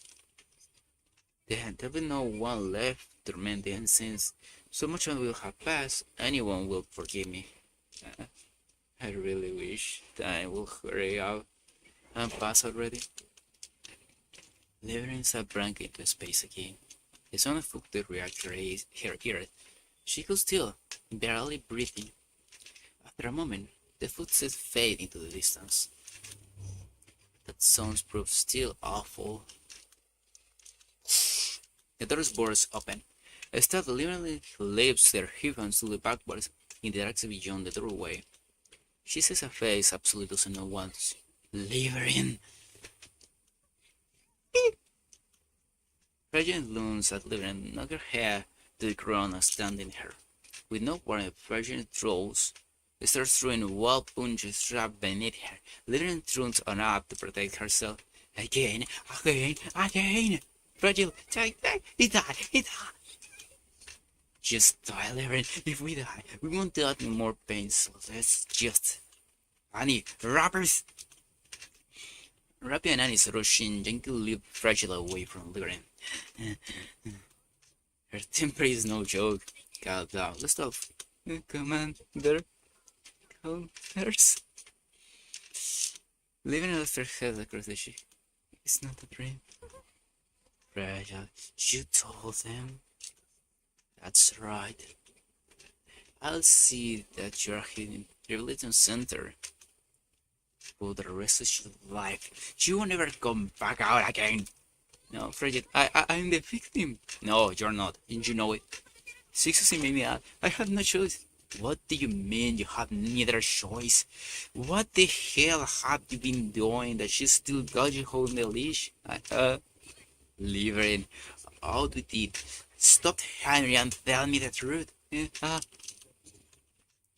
Then there will be no one left to torment the since so much time will have passed, anyone will forgive me. I really wish time will hurry up and pass already. Lyrin sat blank into space again. The sound of the reactor is her ear. She could still, barely breathing. After a moment, the footsteps fade into the distance. That sound proved still awful. The doors burst open. A staff deliberately lifts their heavens to the backwards in the direction beyond the doorway. She sees a face absolutely doesn't know what. Lyrin! Regent looms at Lyrin, knock her head to the ground and standing her. With no warning, Regent throws, starts throwing wild punches right beneath her. Lyrin throws on up to protect herself. Again! Fragile, he died! Just die, Lyrin. If we die, we won't die in more pain, so let's just... Annie, rappers! Rappy and Annie rushing gently lead Fragile away from Lyrin. Her temper is no joke. Calm down. Let's stop. Commander. Counters. Lyrin left her head across the ship. It's not a dream. Fragile, you told them. That's right. I'll see that you're hidden Rehabilitation Center for the rest of your life. You will never come back out again. No, Frigid, I'm the victim. No, you're not, and you know it. Six made me out. I have no choice. What do you mean you have neither choice? What the hell have you been doing that she still got you holding the leash? Leave her in. Out with it. Stop Henry and tell me the truth.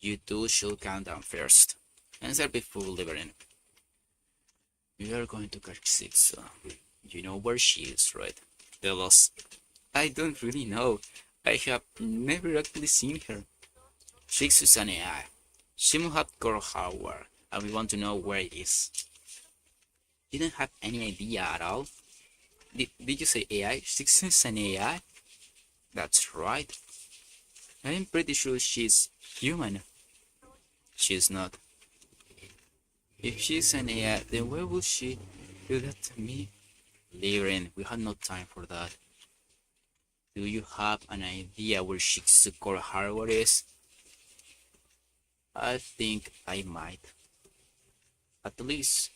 You two should count down first. Answer before leaving. We are going to catch Six. You know where she is, right? Tell us. I don't really know. I have never actually seen her. Six is an AI. She must have got hardware, and we want to know where it is. You don't have any idea at all? Did you say AI? Six is an AI? That's right. I'm pretty sure she's human. She's not. If she's an AI, then why would she do that to me? Liren, we have no time for that. Do you have an idea where Shik's core hardware is? I think I might. At least,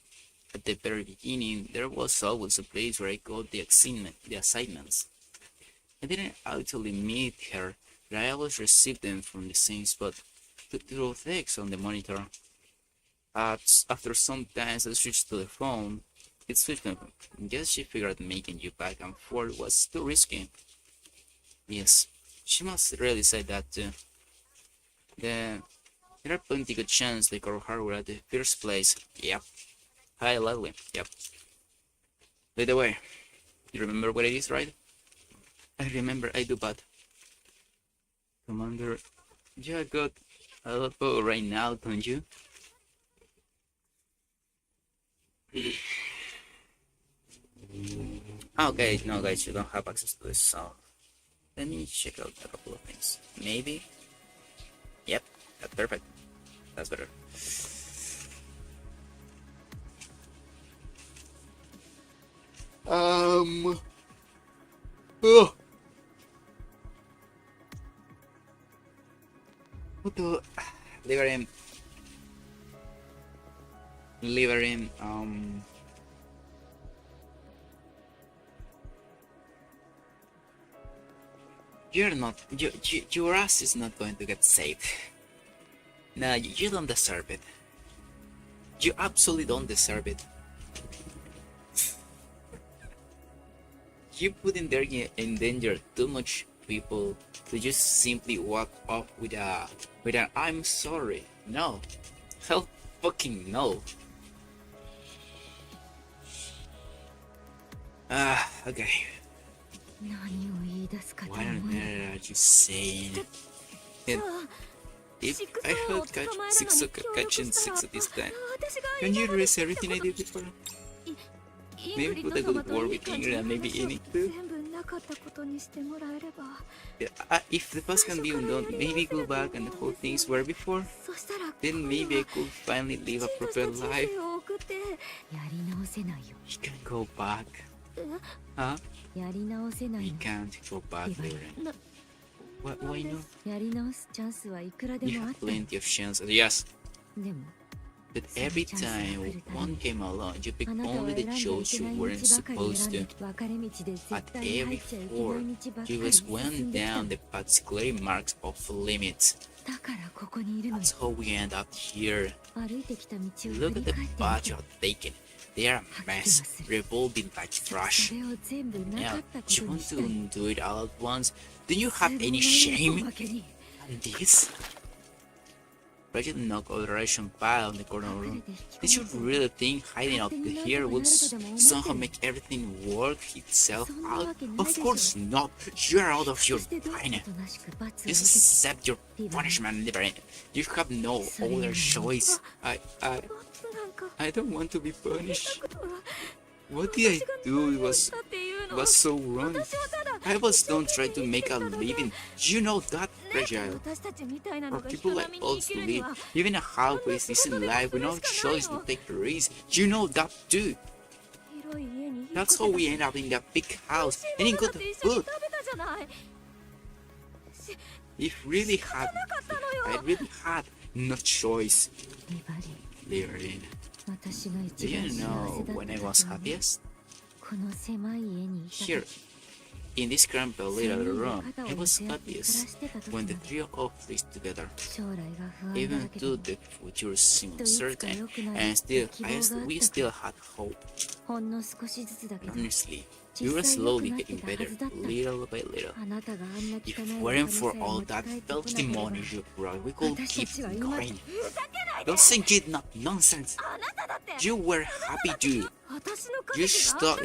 at the very beginning, there was always a place where I got the assignments. I didn't actually meet her, but I always received them from the same spot, through text on the monitor. After some time I switched to the phone. It switched me. Guess she figured making you back and forth was too risky. Yes, she must really say that too. There are plenty good chance they got hardware at the first place. Yep. Hi, lovely. Yep. By the way, you remember what it is, right? I remember, I do, but Commander, you got a lot of right now, don't you? Okay, no guys, you don't have access to this, so let me check out a couple of things. Maybe? Yep, that's perfect. That's better. Oh. What the? Leave her in, You're not, your ass is not going to get saved. Nah, you don't deserve it. You absolutely don't deserve it. You put in danger too much people to just simply walk off with an I'm sorry. No. Hell fucking no. Okay. What on earth are you saying? And if I heard catching six at this time, can you erase everything I did before? Maybe put a good word with Ingrid and maybe Innie too? If the past can be undone, maybe go back and the whole things were before. Then maybe I could finally live a proper life. He can go back. Huh? We can't go back there. Why not? You have plenty of chances, yes. But every time one came along, you picked only the choice you weren't supposed to. At every four, you just went down the path's clear marks of limits. That's how we end up here. Look at the path you have taken. They are a mess, revolving like trash. Yeah, you want to do it all at once? Do you have any shame? And this? Project knock alteration pile in the corner room. Did you really think hiding out here would somehow make everything work itself out? Of course not. You're out of your mind. Just accept your punishment, Liberin. You have no other choice. I don't want to be punished. What did I do? It was so wrong. I was don't try to make a living. You know that, fragile. For people like us to live, even a halfway decent life with no choice to take the risk. You know that too. That's how we end up in that big house and in good food. I really had no choice. Lirin. Do you know when I was happiest? Here, In this cramped little room, it was obvious when the trio all faced together. Even though the future seemed uncertain, and we still had hope. Honestly, we were slowly getting better, little by little. If it weren't for all that filthy money you brought, we could keep going. Don't think it not nonsense. You were happy too. You stuck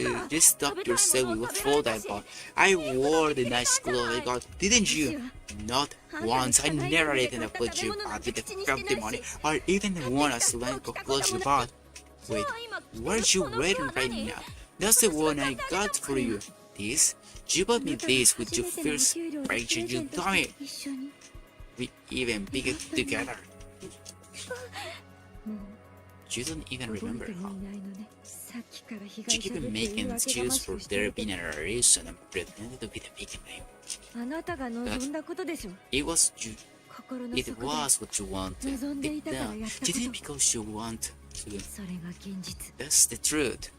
yourself with all that bought. I wore the nice clothes I got, didn't you? Not once. I never even put you bought with the filthy money, or even the one as length of clothes you bought. Wait, what are you wearing right now? That's the one I got for you. This? You bought me this with your first paycheck, you dummy. We even picked it together. You don't even remember how. You keep making excuses for there being a reason and pretended to be the big name. But it was you. It was what you wanted. Deep down, you did it because you want to. That's the truth.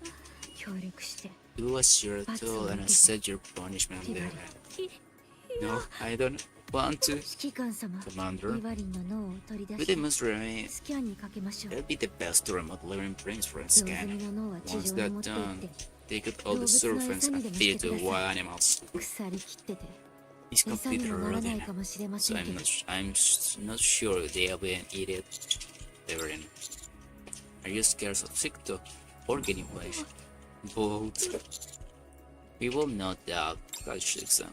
It was your toll and I said your punishment on the head. No, I don't want to. Commander, we demonstrate that'll be the best to remote learning brains for a scan. Once that's done, take out all the servants and feed the wild animals. It's completely rotten, so I'm not sure they'll be eat it. Everything. Are you scared of sick dog or getting wet? Both. We will not doubt Shiksa.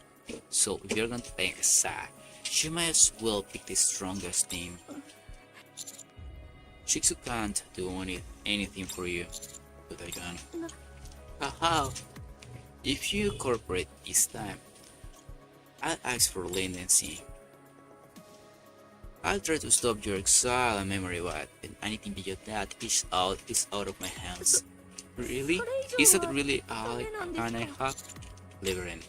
So if you're going to pick a side, you might as well pick the strongest team. Shiksu can't do anything for you, but I can. Haha! If you cooperate this time, I'll ask for leniency. I'll try to stop your exile and memory wipe, and anything beyond that is out of my hands. Really? Is that really all I have? Liberin,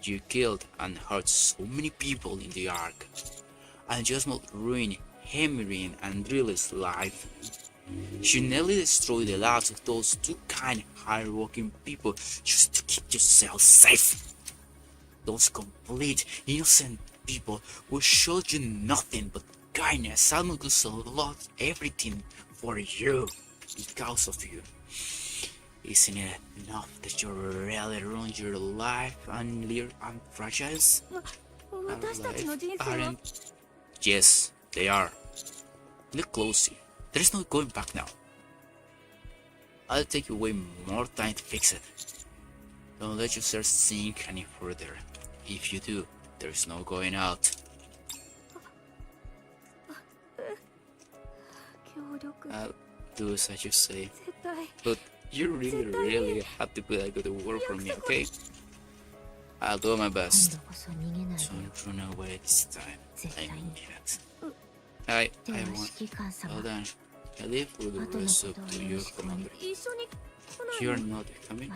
you killed and hurt so many people in the Ark, and just not ruin Hemirin and Drill's life. You nearly destroyed the lives of those two kind, hard-working people just to keep yourself safe. Those complete, innocent people who showed you nothing but kindness almost lost everything for you because of you. Isn't it enough that you really ruined your life and live on fragiles? Aren't? Yes, they are. Look closely. There's no going back now. I'll take you way more time to fix it. Don't let yourself sink any further. If you do, there's no going out. I'll do as you say. But you really have to put a good word for me, okay? I'll do my best. Don't run away this time. I mean it. I want. Hold on. I leave for the rest of your commander. You're not coming?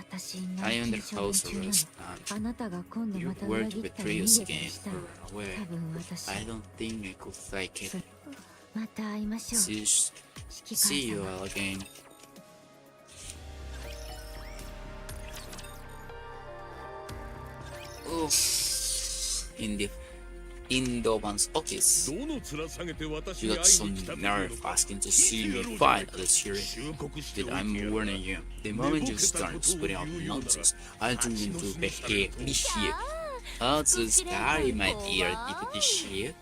I am under house arrest and you were to betray us again or run away. I don't think I could take it. See you all again. Oof. In Doban's office, you got some nerve asking to see me fight at the hearing. But I'm warning you, the moment you start spitting out nonsense, I'll turn you into be here. I'll just carry my ear into this here.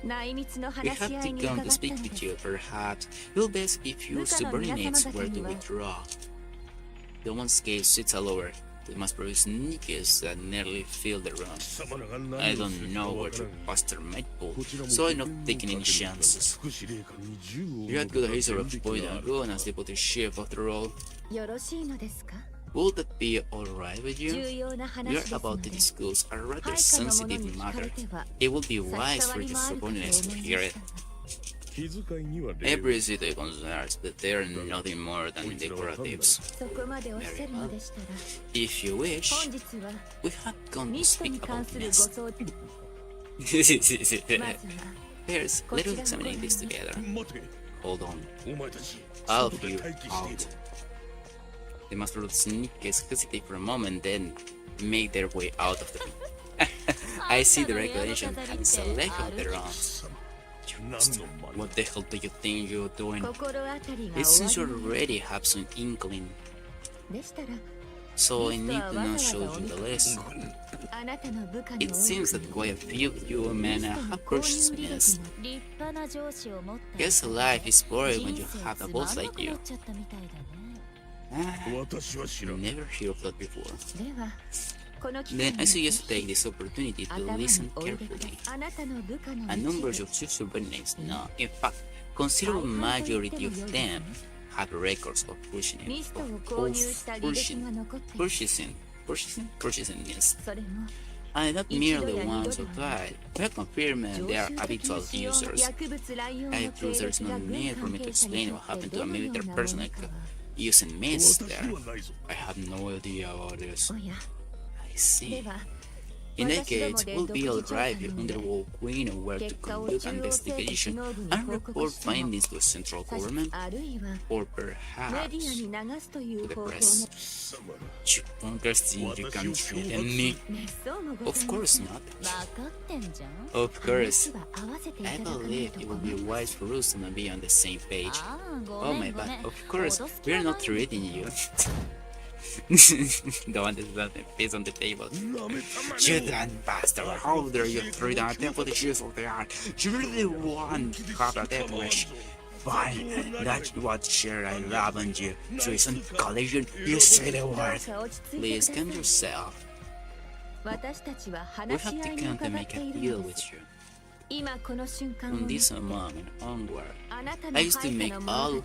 We have to come to speak with you, perhaps. You'll best if your subordinates were to withdraw. The one's case sits all over. They must produce sneakers that nearly fill the room. I don't know what your pastor might pull, so I'm not taking any chances. You had good history of point and gun as deputy chief after all. Would that be alright with you? We are about to discuss a rather sensitive matter. It would be wise for your subordinates to hear it. I appreciate the concerns, but they are nothing more than decoratives. Very well. If you wish, we have come to speak about next. First, let us examine this together. Hold on. I'll help you out. The master of the sneakers hesitate for a moment, then make their way out of the room. I see the regulation has a leg of their own. What the hell do you think you're doing? It seems you already have some inkling, so I need to not show you the lesson. It seems that quite a few of you men have consciousness. Guess life is boring when you have a boss like you. Never heard of that before. Then I suggest you take this opportunity to listen carefully. A number of your subordinates, no, in fact, considerable majority of them have records of purchasing yes. And not merely ones or twice. We have confirmed they are habitual users. I trust there is no need for me to explain what happened to a military personnel using mist there. I have no idea about this. I see. In that case, it will be alright if you undergo Queen or where to conduct an investigation and report findings to the central government, or perhaps to the press. You understand you can threaten me? Of course not. Of course. I believe it would be wise for us to not be on the same page. Oh my bad, of course, we are not threatening you. The one that doesn't piss on the table. You damn bastard, how dare you throw down temple the shoes of the art? You really want to have a death wish? Fine, that's what share I love on you. Treason, collision, you say the word. Please calm yourself. We have taken to make a deal with you. From this moment onward, I used to make all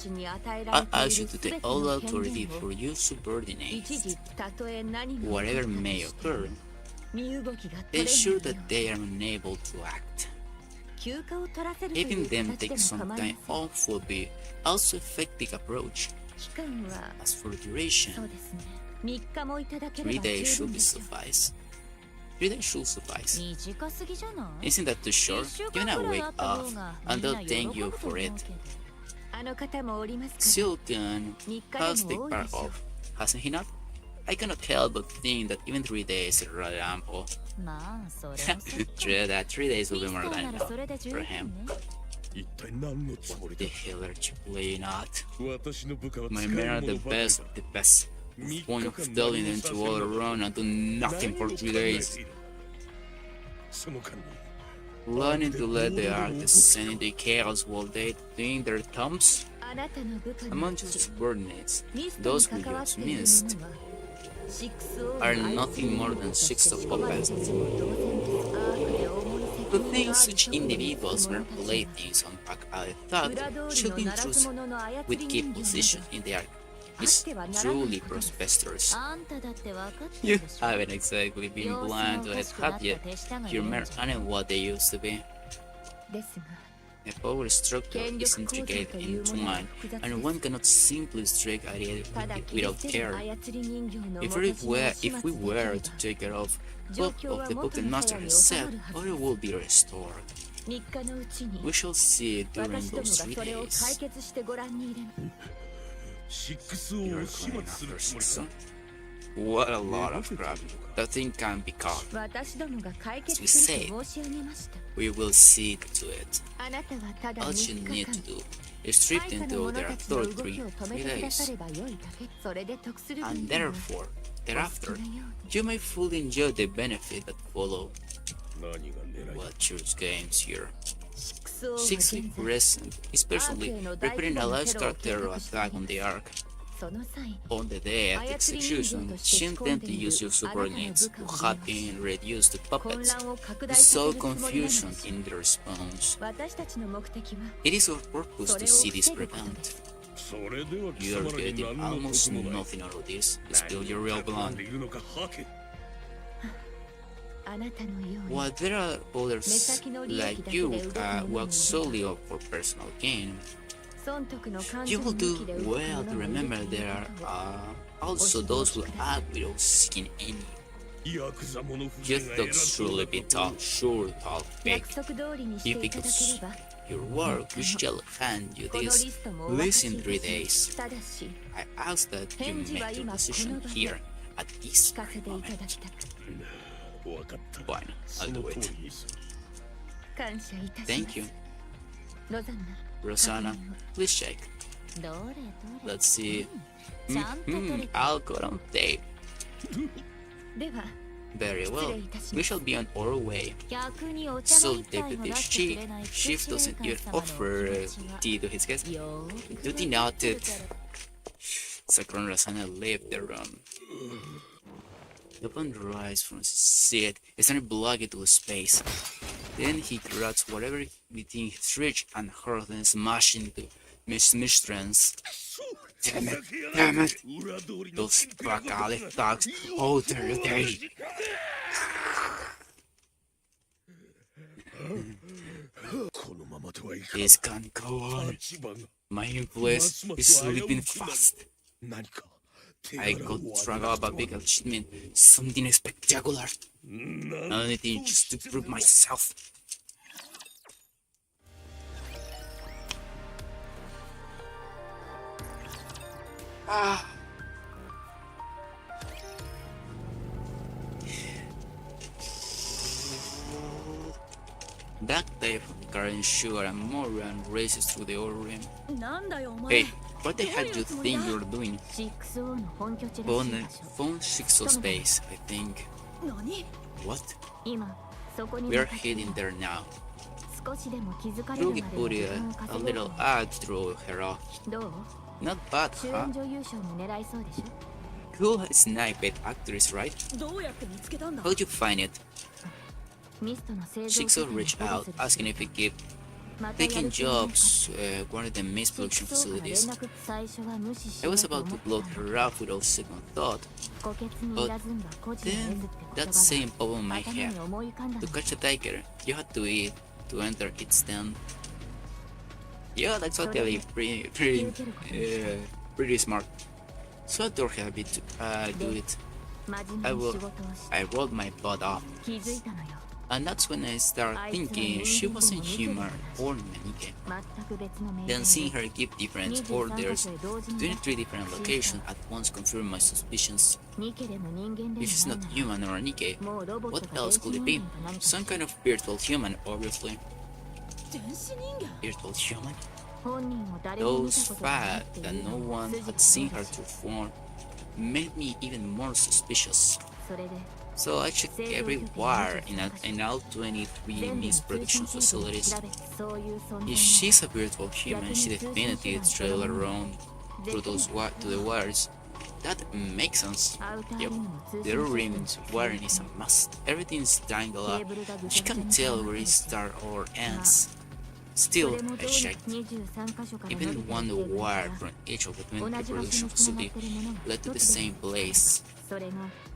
I ask you to take all authority for your subordinates. Whatever may occur, ensure that they are unable to act. Having them take some time off will be also effective approach. As for duration, 3 days should be suffice. 3 days should suffice. Isn't that too short? You're not wake up, and they'll thank you for it. Silken has the part off, hasn't he not? I cannot help but think that even 3 days is rather ample. True that 3 days will be more than enough for him. What the hell are you playing at? My men are the best of the best. Point of telling them to all around and do nothing for 3 days. Learning to let the ark descend into chaos while they think their thumbs. Among your subordinates, those who use mist are nothing more than 6 of puppets. To think such individuals manipulate things on pack I thought should be entrusted with key position in the ark. Is truly preposterous. You haven't exactly been blind to it, have you? Your men aren't what they used to be. The power structure is intricate and twined, and one cannot simply strike at it without care. If we were to take care of both of the book the master has said, order will be restored. We shall see during those 3 days. You're going after 6? What a lot of crap. That thing can't be caught. As we said, we will see to it. All you need to do is strip them to their authority 3 days. And thereafter, you may fully enjoy the benefit that follow. What choose games here? 6-week rest is personally preparing a large-scale terror attack on the Ark. On the day of the execution, she intended to use your subordinates who had been reduced to puppets to sow confusion in the response. It is our purpose to see this prevent. You are getting almost nothing out of this. Spill your real blood. While there are others like you who work solely for personal gain, you will do well to remember there are also those who act without seeking any. Your dogs surely be tough, sure, tough, big. You pick up Your work we shall hand you this list in 3 days. I ask that you make your decision here at this very moment. Fine, I'll do it. Thank you. Rosanna, please check. Let's see. I'll go on tape. Very well. We shall be on our way. So Deputy Chief doesn't even offer tea to his guests. Duty noted. Sakura and Rosanna left the room. Upon rise from his seat, he started blocking to space. Then he grabs whatever within his reach and hurls and smashed into Miss Mistress. Damn it! Damn it! Those back-alley thugs! How dare they! This can't go on. My influence is slipping fast. I got drunk up a big achievement, something spectacular. Anything just to prove myself. That type of current sugar and Morian races through the old rim. Hey, what the hell do you think you're doing? Phone 6 space, I think. What? We are heading there now. Rugi put a little ad through her off. Not bad, huh? Cool sniped actress, right? How'd you find it? Shikso reached out, asking if he kept taking jobs one of the main production facilities. I was about to blow her off without second thought, but then that same pop in my head. To catch a tiger, you had to eat to enter its den. Yeah, that's totally pretty smart. So I told her to do it. I rolled my butt off. And that's when I started thinking she wasn't human or Nanike. Then seeing her give different orders to 23 different locations at once confirmed my suspicions. If she's not human or Nanike, what else could it be? Some kind of virtual human, obviously. Virtual human? Those fact that no one had seen her to form made me even more suspicious. So I checked every wire in all 23 Miss production facilities. If she's a virtual human, she definitely traveled around through those to the wires. That makes sense. Yep, the rim's wiring is a mess. Everything's tangled up. She can't tell where it starts or ends. Still, I checked. Even one wire from each of the 20 production facilities led to the same place.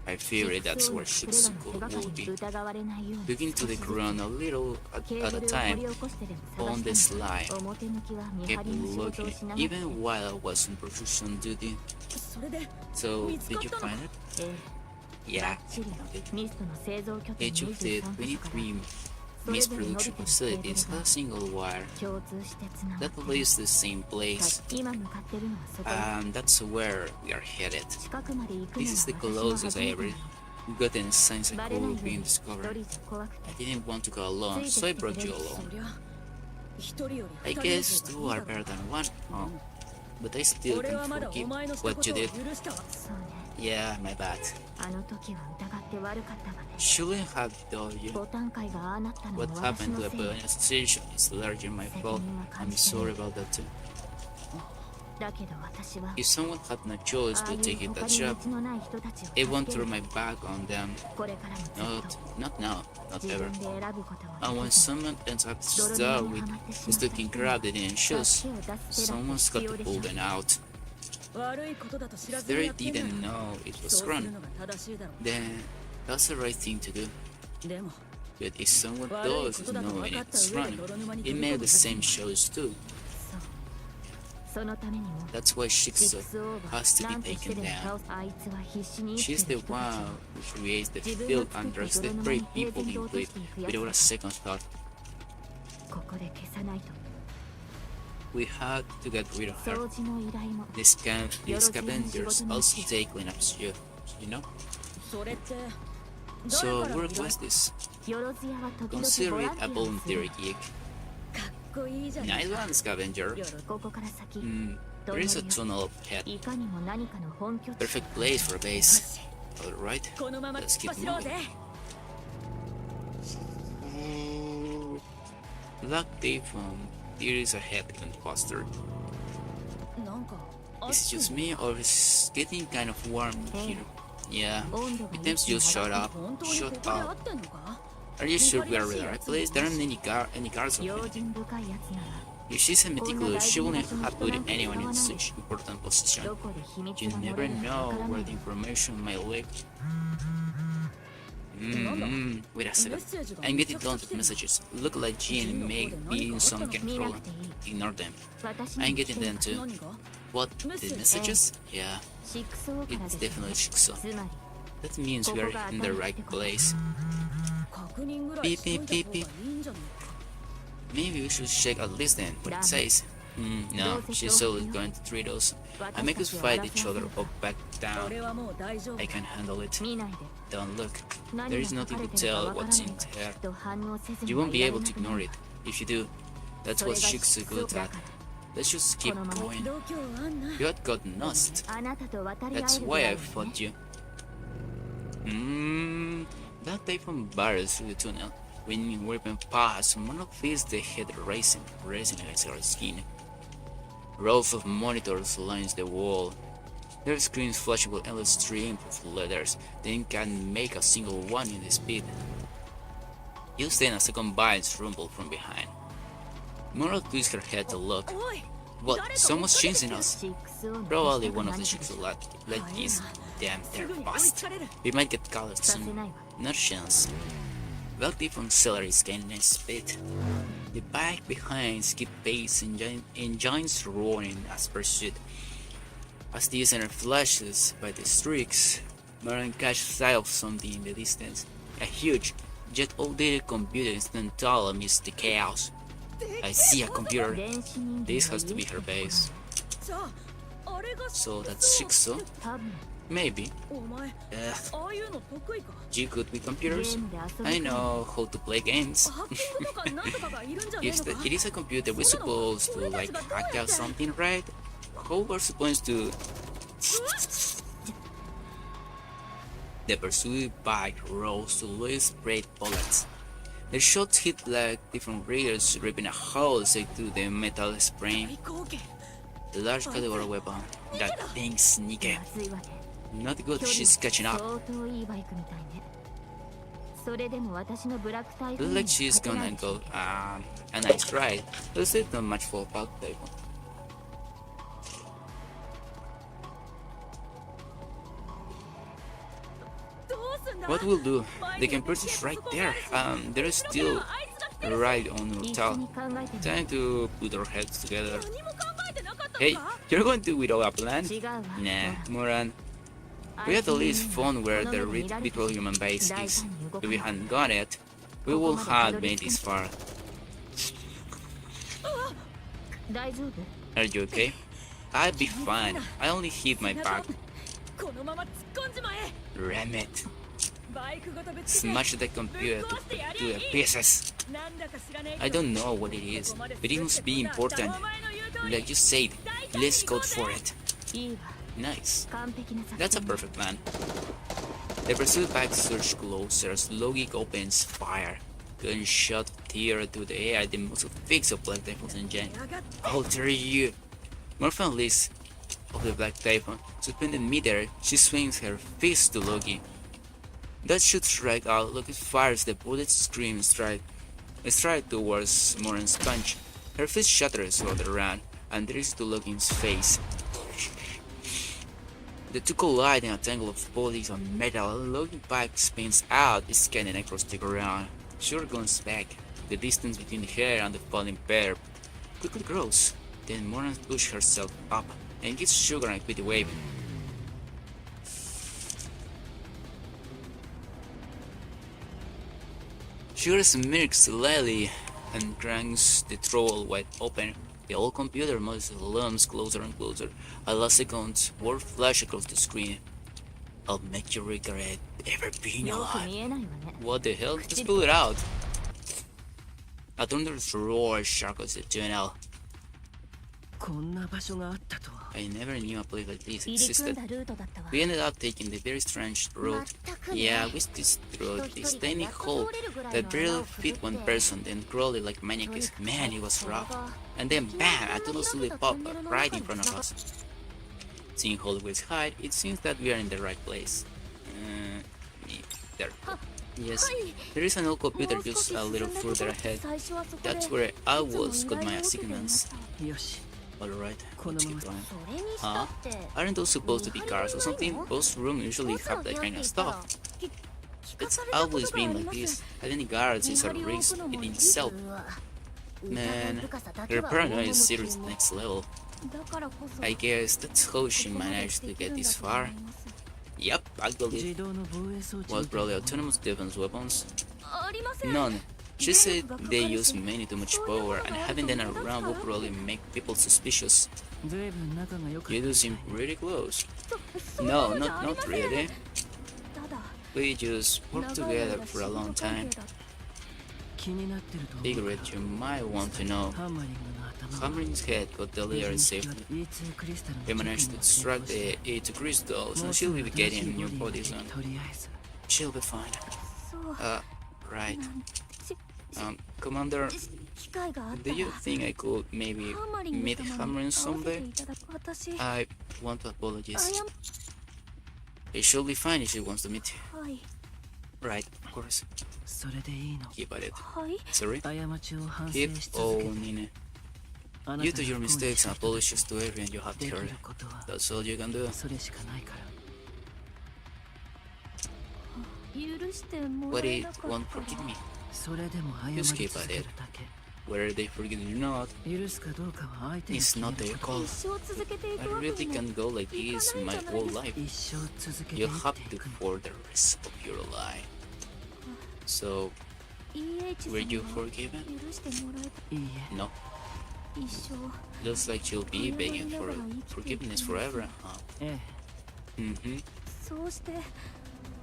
I feared that's where Shitsuko would be. Looking to the ground a little at a time on the slide, kept looking even while I was on production duty. So, did you find it? Yeah, each of the 23 Miss production facilities has a single wire that leads to the same place, and that's where we are headed. This is the closest I ever gotten since I could be discovered. I didn't want to go alone, so I brought you along. I guess two are better than one, huh? But I still can't forgive what you did. Yeah, my bad. Shouldn't have told you. What happened to the Pioneer Association is largely my fault. I'm sorry about that too. If someone had no choice but taking that job, I won't turn my back on them. Not now, not ever. And when someone ends up to start with sticking crap they didn't choose, someone's got to pull them out. If they didn't know it was wrong, then that's the right thing to do. But if someone does know it's wrong, it made the same choice too. That's why Shikso has to be taken down. She's the one who creates the field and drags the very people into it without a second thought. We had to get rid of her. 掃除の依頼も The scavengers also take cleanups too, you know? それって So we request this. よろずやは時々 Consider ボラ it ンティ a アをする voluntary gig. かっこいいじゃない Nice one, scavenger. ここから先 There is a tunnel up ahead. いかにも何かの本拠地 Perfect place for a base. Alright, このまま let's 突っ keep 走ろうぜ moving. Luck day from here is ahead and faster. なんか Is it just me or is it getting kind of warm here? Yeah, 温度が it seems just shut up. 本当にこ Shut こで合 up. ってんのか Are you sure we are in the right place? There aren't any guards用 open. 心深いやつなら If she's a meticulous, she wouldn't have put anyone in such important position. どこで秘密 You が漏 never れるかわ know からな where い the information might leak. Wait a メッ second. セージが I'm め getting ちゃくちゃ tons 来 of てる messages. Look like Jean may be in some kind of 見な trouble. くていい Ignore them. 私 I'm に getting them too. 何が What? The messages? Yeah, シックスオーから it's です definitely Shikso. つまり That means we are in the right place. 確認ぐらいしといた方がいいんじゃないか Maybe we should check at least then what it says. No, she's solely going to treat us. I make us fight each other up, back, 俺 down. はもう大丈夫 I can handle it. 見ないで Don't look. 何 There が is 書か nothing れ to てるか tell わから what's ない in か there. らと反応せずに You は won't い be られ able な to くな ignore る it. If you do, that's それ what が Shiksu 必要 good だ at. から Let's just こ keep のまま going. 度胸あんな You had gotten lost. あなたと渡り合え That's るぐら why い I ね fought you. That typhoon barrels through the tunnel. When we're past, one of these the head racing against our skin. Rows of monitors lines the wall. Their screens flashing with endless streams of letters. They can't make a single one in the speed. You stand a second bites rumble from behind. Moral twists her head to look. おい What? Someone's chasing us. シックスオーの Probably 手下 one が of the 何か ships でしょ like this. Damn, す they're ぐに追い fast. つかれる We might get caught させ soon. ないわ Not a chance. Wealthy from Celery is gaining a speed. The bike behind skip pace and engines roaring as pursued. As the center flashes by the streaks, Maran catches sight of something in the distance. A huge, jet outdated computer stands tall amidst the chaos. I see a computer. 電子人間 This が has to be her base. じゃああれが So that's Shikso? 多分 Maybe. お前 ああいうの得意か You good with ゲ computers? ームで遊ぶ I know how to play games. ハッキングとかなんとかがいるんじゃねえ If のか it is a computer, we're supposed to like hack out something, right? How we're supposed to? The pursued bike rose to loose sprayed bullets. The shots hit like different rails, ripping a hole through the metal frame. 最高剣 The large caliber weapon. That thing's sneaky. まずいわね Not good. She's catching up. 相当いいバイクみたいねそれでも私のブラックタイプ Looks に like she's 勝てな gonna いでしょ go. A nice ride. Let's say not much for about that one. What we'll do? They can purchase right there. There is still a ride on 一緒 Urtal. に考えてみ Time to put our heads together. 何も考えてなかったの Hey, か you're going to without a plan? 違うわ Nah, Moran. We had at least found where the virtual human base is. If we hadn't got it, we would have made this far. 大丈夫 Are you okay? I'll be fine. I only hit my back. このまま突っ込んじまえ Ram it. バイクごとぶつけて Smash the computer to the pieces. なんだか知らねえ I don't know what it is, but it must be important. お前の言う通り Like you said, let's go for it. いいわ Nice. 完璧な作 That's a 戦 perfect plan. The pursuit bike surges closer as Logic opens fire. Gunshot tear through the air, the muzzle fix of Black Typhoon's engine. やがって How dare you! Morphin leaps of the Black Typhoon. Suspended midair, she swings her fist to Loki. That shoots right out. Loki fires the bullet scream strike towards Moran's punch. Her fist shatters all around and drifts to Loki's face. The two collide in a tangle of bodies on metal. Loki bike spins out, scanning across the ground. Sugar guns back. The distance between her and the falling pair quickly grows. Then Moran pushes herself up and gives Sugar a quick wave. Sugar smirks slyly and cranks the throttle wide open. The old computer moves the looms closer and closer. A last second, word flash across the screen. I'll make you regret ever being よく alive. 見えないわね What the hell? Just pull it out. A thunderous roar shackles the tunnel. こんな場所があったとは。 I never knew a place like this 入り組ん existed. だルートだったわ We ended up taking the very strange road. 全くね Yeah, we just through this tiny hole that barely fit one person, then crawled like maniacs. Man, it was rough. And then bam, a tunnel slowly popped up right in front of us. Seeing hallways hide, it seems that we are in the right place. There. Yes, there is an old computer just a little further ahead. That's where I was got my assignments. よし。 Alright, let's keep going. それにしたって Aren't those supposed to be cars or something? Those rooms usually have that kind of stuff. It's always been like this. Having guards is a risk in itself. Man, her paranoia is serious next level. だからこそ I guess that's how she managed to get this far. Yep, I believe. 自動の防衛装置 Was probably autonomous defense weapons? ありません None. She said they use many too much power, and having them around will probably make people suspicious. ずいぶん仲が良かっ You do seem pretty close. No, not really. ただ We just worked together for a long time. た。気になってると思う。 Secret you might want to know. ハンマリングの頭。 Hammering's head got delivered safely. E2 クリスタルの We managed to extract the E2 crystals, and she'll be getting a new body soon. とりあえず。 She'll be fine. そう Right. し Commander, 機会があった do you think I could maybe ハンマリング meet 様 Hammering に会わせ someday? ていただく私 I want to apologize. 謝 It should be fine if she wants to meet you. はい Right, of course. それでいいの。 Keep at it. はい Sorry? 過ちを反省 Keep し続け owning it. あなた You が do your 不幸に mistakes した and 人たち apologies to everyone you have でき hurt. ることは That's all you can do. それしかないから 許しても But らえ it なかっ won't た forgive me. それでも謝り Just 続 keep at ける it. だけ Whether they forgive you or not, 許すかどうかは相手に it's 決め not る their こと call. 一生続けてい I くわけ really にも can't go like this my whole life. 一生続けて You 生 have きて to いくの for the rest of your life. So, EH were you 様は forgiven? 許してもらえいいえ No. た一生 Looks like you'll be begging for forgiveness forever, huh? え Mm-hmm. そうして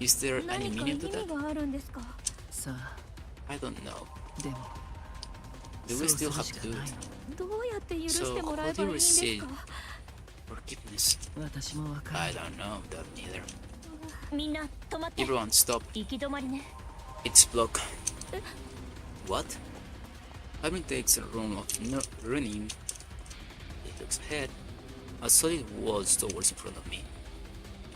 Is there any 何か meaning 意 to 味 that? があるんですかえさあ I don't know. でも Do そ we うす still る have し to か do ない it? のどうやって許してもらえ So, ばいいん how do で you す receive か forgiveness? 私もわか I る don't know that neither. みんな止まって Everyone stop. 行き止まりね It's blocked. What? Having takes a room of running. It looks ahead. A solid wall towers in front of me.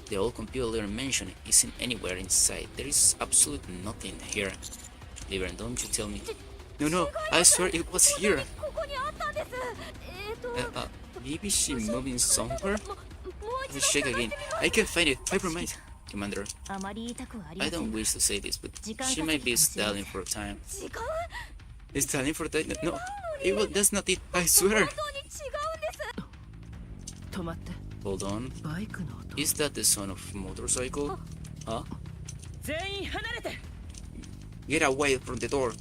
The old computer mentioned isn't anywhere inside. There is absolutely nothing here. Liver, don't you tell me. No, I swear it was here. ここにあったんですMaybe she moving somewhere? もう一 Let's check again. I can't find it. I promise. Commander, 度あまり言いたくはありま I せん don't wish to say this, but she might be stalling for time. 違う Stalling for time? No, that's not it. I swear. 本当に違うんです止まって Hold on. バイクの音 Is that the sound of motorcycle? Huh? 全員離れて Get away from the door.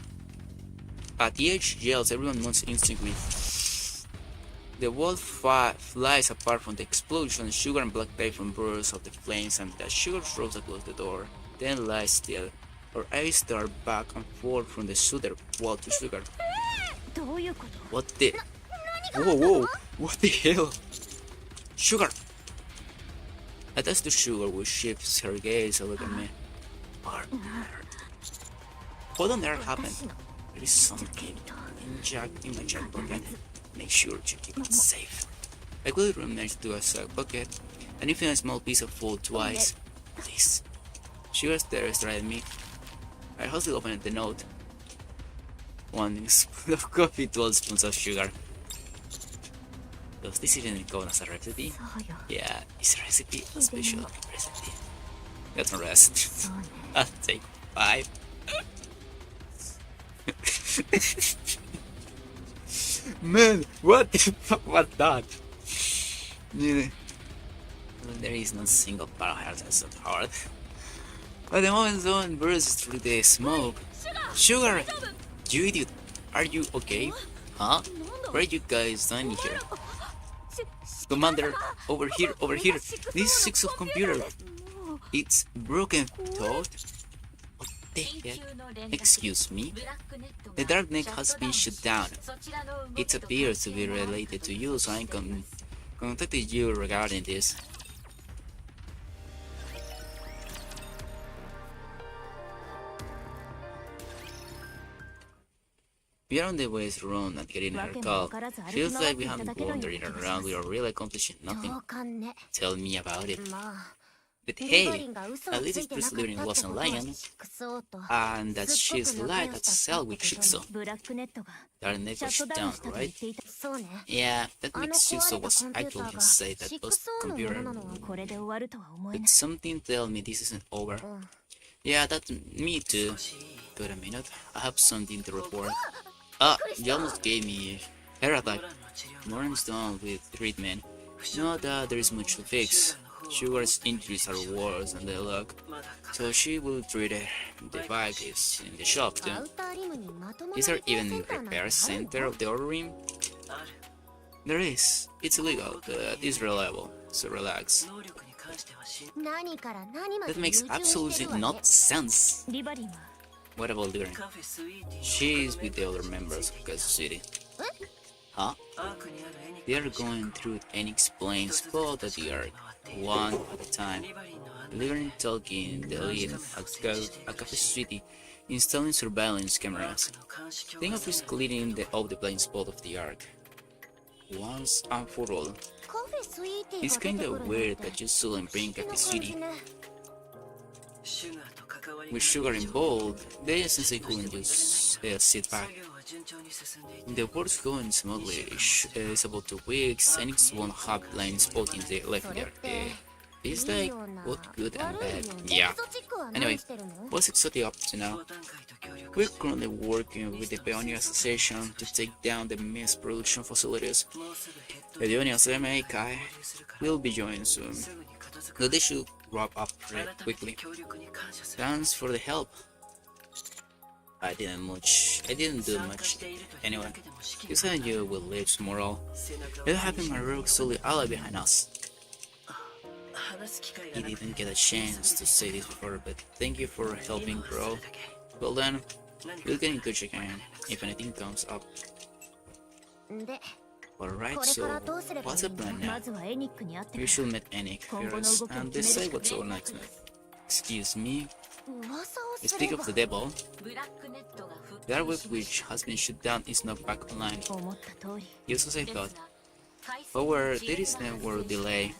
At the edge yells, everyone moves instantly. The wall flies apart from the explosion. Sugar and black from bursts of the flames, and the sugar throws across the door. Then lies still. Her eyes start back and forth from the soother wall to Sugar. どういうこと What the? Whoa! What the hell? Sugar! Attached to Sugar, which shifts her gaze a look at me. Partner. What on earth happened? There is something in my jacket pocket. Make sure to keep it safe. I quickly rummaged to a sack pocket, and even a small piece of food twice. Please. Sugar stares right at me. I hastily opened the note. 1 spoon of coffee, 12 spoons of sugar. Does this even count as a recipe? そうよ Yeah, is a recipe a special recipe? That's a rest. そうね I'll take 5. Man, what the fuck was that? Yeah. There is no single powerhouse that's so hard. But the moment zone bursts through the smoke. Sugar! You idiot! Are you okay? Huh? What are you guys doing here? Commander, over here, over here. This is 6 of computer. It's broken, Toad. What the heck? Excuse me? The darknet has been shut down. It appears to be related to you, so I contacted you regarding this. We are on the way to Rome not getting her call. Feels like we have been wandering around, we are really accomplishing nothing. Tell me about it. But hey, at least it's Bruce living wasn't lying. And that she's lied at cell with Jigsaw. That neck was shut down, right? Yeah, that makes Jigsaw was actually inside that post-computer. But something tells me this isn't over. Yeah, that's me too. Wait a minute, I have something to report. You almost gave me hair attack. Lauren's done with treatment. Not that there is much to fix. Sugar's injuries are worse than they look, so she will treat it. The bike is in the shop too. Is there even a repair center of the order room? There is. It's illegal, but it's reliable, so relax. That makes absolutely no sense. What about Liren? She's with the other members of Kansas City. Huh? They are going through an explained spot at the Ark, one at a time. Liren talking the lead at Cafe City, installing surveillance cameras. Think of risk cleaning the blind spot of the Ark. Once and for all. It's kinda weird that you shouldn't bring Cafe City. With Sugar involved, the sensei couldn't just sit back. The work's going smoothly. It's about 2 weeks, and it won't have blind spotting left there. It's like both good and bad. Yeah. Anyway, what's Exotic up to now? We're currently working with the Pioneer Association to take down the mass production facilities. The Pioneer Kai will be joining soon, so they should wrap up quickly. Thanks for the help. I didn't do much. Anyway, you said you will leave tomorrow. It happened my rogue solid ally behind us. He didn't get a chance to say this before, but thank you for helping, bro. Well then, we'll get in touch again if anything comes up. Alright, so what's the plan now? We should meet Ennick first and decide what's our next move. Excuse me? Speak of the devil, the artwork which has been shut down is not back online. Just as I thought. However, there is network delay,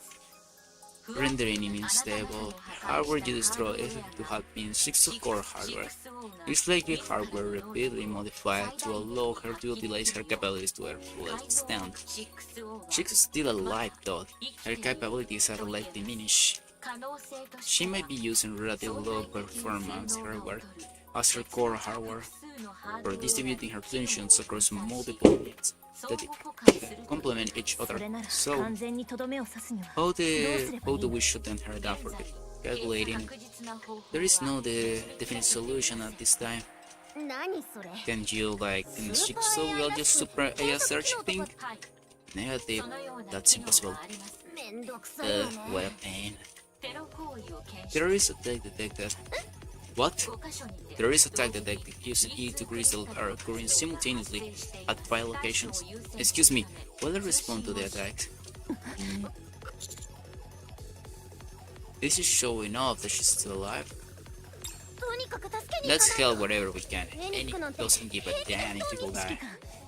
rendering it unstable. Hardware you destroyed to have been 6 core hardware. It's likely hardware repeatedly modified to allow her to utilize her capabilities to her full extent. She's still alive though, her capabilities are likely diminished. She might be using relatively low performance hardware as her core hardware, for distributing her functions across multiple units that complement each other. So, how do we shut down her down for calculating? There is no definite solution at this time. Can you, like, in Jigsaw, will just super AI search thing? Negative, that's impossible. What a pain. Terrorist attack detected. What? Terrorist attack detected using E2 crystals are occurring simultaneously at 5 locations. Excuse me, will I respond to the attack? This is showing off that she's still alive. Let's help wherever we can. Ennick doesn't give a damn if people die.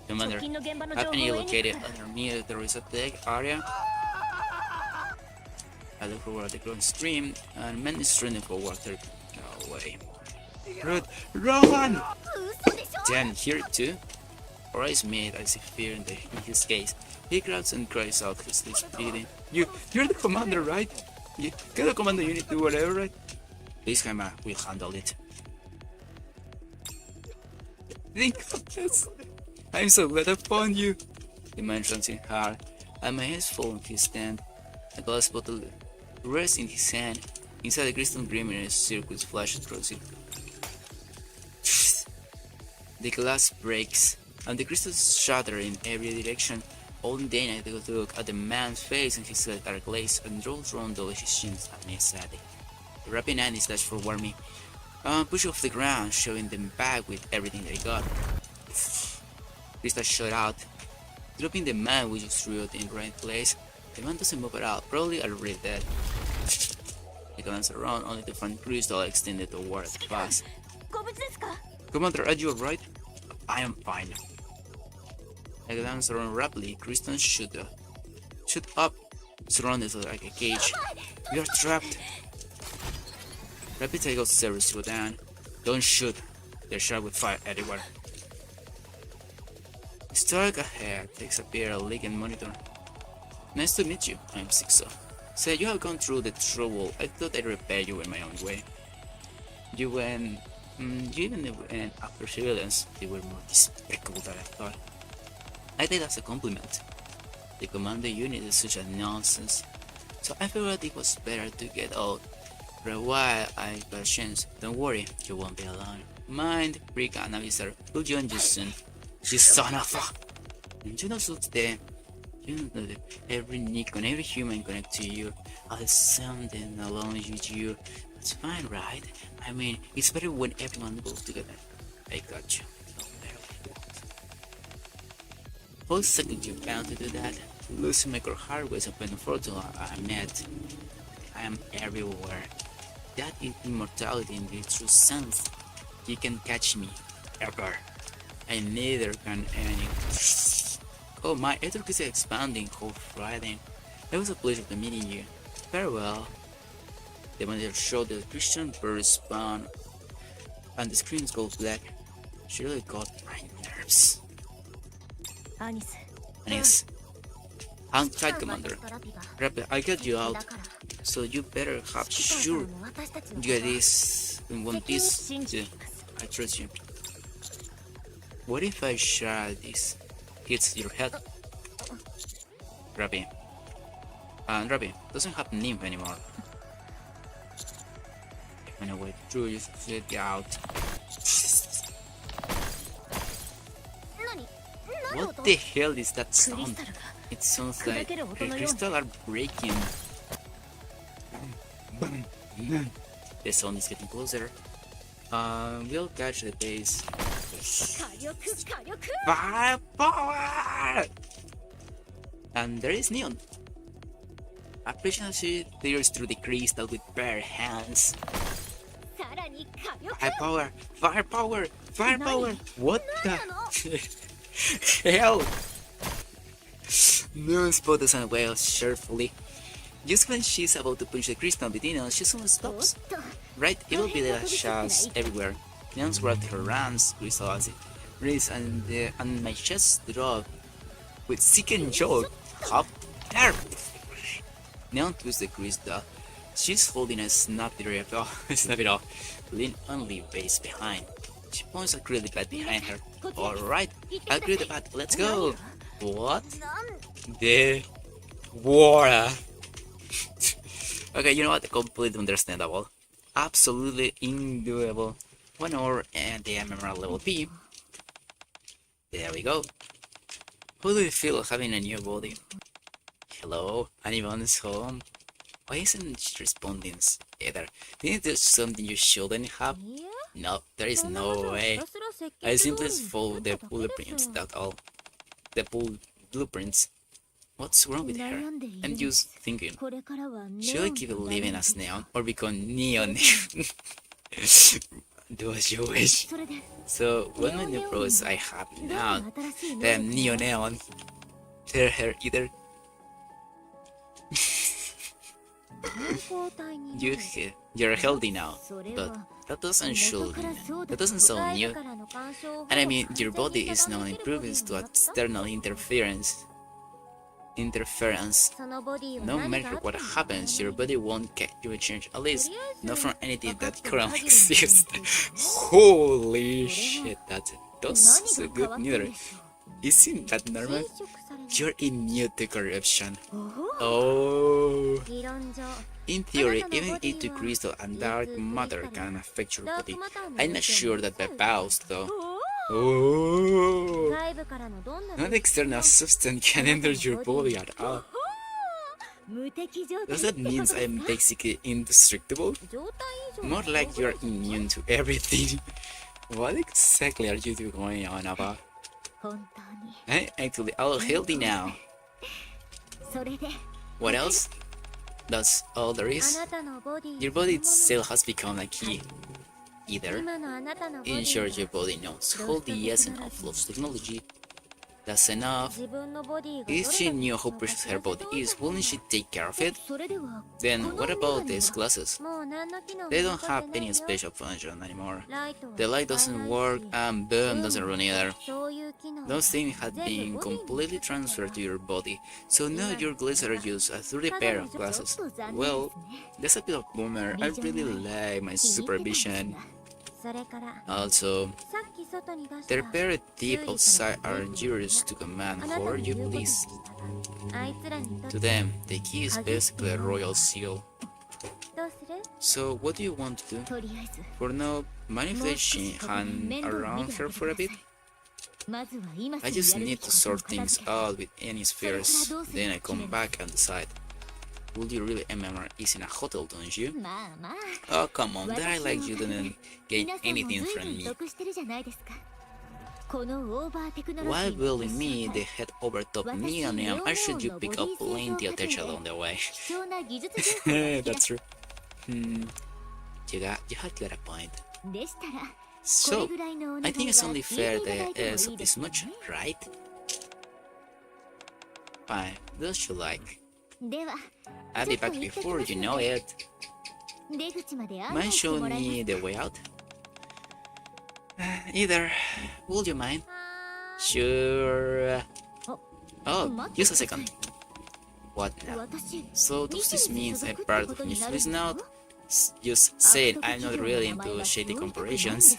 Commander, have any located under near the terrorist attack area? I look forward at the growing stream, and men is running forward 30 away. Run! Dan here too? Or is made as if fear in his case. He grabs and cries out his lips bleeding. You're the commander, right? You're the commander, you need to do whatever, right? This camera will handle it. Think of this. I'm so glad I found you. The man runs in hard, and my hands fall on his stand. A glass bottle rests in his hand. Inside the crystal glimmer, circles flash across it. The glass breaks, and the crystals shatter in every direction. Only then I take a look at the man's face and his eyes are glazed and rolls around the shins at me sadly. The rapid hand is dashed forward me, push off the ground, showing them back with everything they got. Crystal shot out, dropping the man which is threw in the right place. The man doesn't move at all, probably already dead. He glanced around only to find Crystal extended toward the pass. Commander, are you alright? I am fine. I glanced around rapidly. Crystal shoot up, surrounded like a cage. We are trapped. Rapid takes service to down. Don't shoot. They're shot with fire everywhere. Stark ahead takes a pair of leak and monitor. Nice to meet you. I'm Sixo. So you have gone through the trouble. I thought I'd repair you in my own way. You even went after civilians. They were more despicable than I thought. I take that as a compliment. The commander unit is such a nonsense. So I figured it was better to get out. For a while I got a chance. Don't worry, you won't be alone. Mind, Rika and Avisar will join you soon. You son of a... And you know that every Nikon, every human connect to you. There's something along with you. It's fine, right? I mean, it's better when everyone goes together. I got you. No matter what. For a second you're bound to do that. Losing my core hardware and unfortunately I met. I am everywhere. That is immortality in the true sense. You can catch me. Ever. And neither can any. Oh, my network is expanding. How frightening. It was a pleasure to meeting you. Farewell. The manager showed the Christian bird spawn, and the screens go black. She really got my nerves. Anis. Hang tight, Commander. Rapid, I got you out. So you better have sure you get this and want this. Yeah, I trust you. What if I share this? Hits your head. Rabbi. And Rabbi doesn't have nymph anymore. When I went through, you get out. What the hell is that sound? It sounds like the crystals are breaking. The sound is getting closer. We'll catch the pace. Firepower! And there is Neon. Appreciate she tears through the crystal with bare hands. Firepower! Firepower! Firepower! What the hell? Neon spots and wails cheerfully. Just when she's about to punch the crystal between us, she suddenly stops. Right, it will be the shots everywhere. Neon grabbed her arms, crystal as it raised, and my chest dropped with second jaw. Cahpter! Neon twists the crystal. She's holding a snap it off, lean only base behind. She points a really bad behind her. Alright, I'll agree the bat, let's go! What? The water. Okay, you know what? Completely understandable. Absolutely indoable. 1 hour and the MMR level P. There we go. How do you feel having a new body? Hello, anyone's home? Why isn't she responding either? Didn't do something you shouldn't have? No, there is no way. I simply followed the blueprints, that's all. The blueprints. What's wrong with her? I'm just thinking, should I keep living as Neon or become Neon? Do as you wish. So, what my new pros I have now? Damn Neon. They're her either. You're healthy now, but that doesn't sound new. And I mean, your body is now improving to external interference. No matter what happens, your body won't get you a change, at least not from anything that currently exists. Holy shit, that's so good neither. Isn't that normal? You're immune to corruption. Oh. In theory, even if the crystal and dark matter can affect your body, I'm not sure that by vows though. Oh, 外部からのどんな not external substance can enter your body at all. 無敵状態 Does that mean I'm basically indestructible? 状態以上 More like you're immune to everything. What exactly are you two going on about? 本当に Actually, all healthy now. それで What else? That's all there あ is. なたのボディ Your body itself has become a key. Either 今のあなたのボディ ensure your body knows all the essence of lost technology. That's enough. 自分のボディが If she knew how precious her body is, wouldn't she take care of it? それでは Then what about these glasses? もう何の機能も They don't 残って have ない any よ special function anymore. ライトは The light 使え doesn't ない work し and boom doesn't run either. そういう機能 Those things had 全 been 部ボディに completely transferred to your body, so now your glasses are used as 3D た pair だの of ちょっ glasses. と残念 Well, ですね that's a bit of bummer. I really like my 気に入ってたんです supervision. がそれから Also, さっき外に出した they're very deep outside are yours to command あなたの where 言 you うことに please. したらあいつらにとっ To て them, the key is basically a royal seal. どうする So, what do you want to do? とりあえず For now, もう manipulation 少しここで hang 面倒を見 around て her あげて for a くだ bit? さいまずは今す I ぐ just やるべ need き to ことを sort 片 things 付けて out with any spheres, then I come back and decide. Would you really MMR is in a hotel, don't you? まあまあ Oh, come on, that I like you didn't get 皆さんも anything 随 from 分 me. 得してるじゃないですかこのオーバーテクノロジ While ーの building me, the head overtop me and I should you pick up plenty of attention along the way. 貴重な技術情報が引き出 That's true. You had got a point. でしたらこれ So, ぐらいのお I 願い think は it's only 聞いて fair いただい that てもいい as of で this すね much, right? Fine, does you like? では I'll be back before you know it. 出口まで案 Mind 内して showing もらえ me ます the way out? Either. Would you mind? か Sure. あ Oh, just a second. What now? 私 So does this ミ mean シェル I'm に所属って part こ of とに Miss なるんです Liz か now? Just said I'm not really into shady corporations.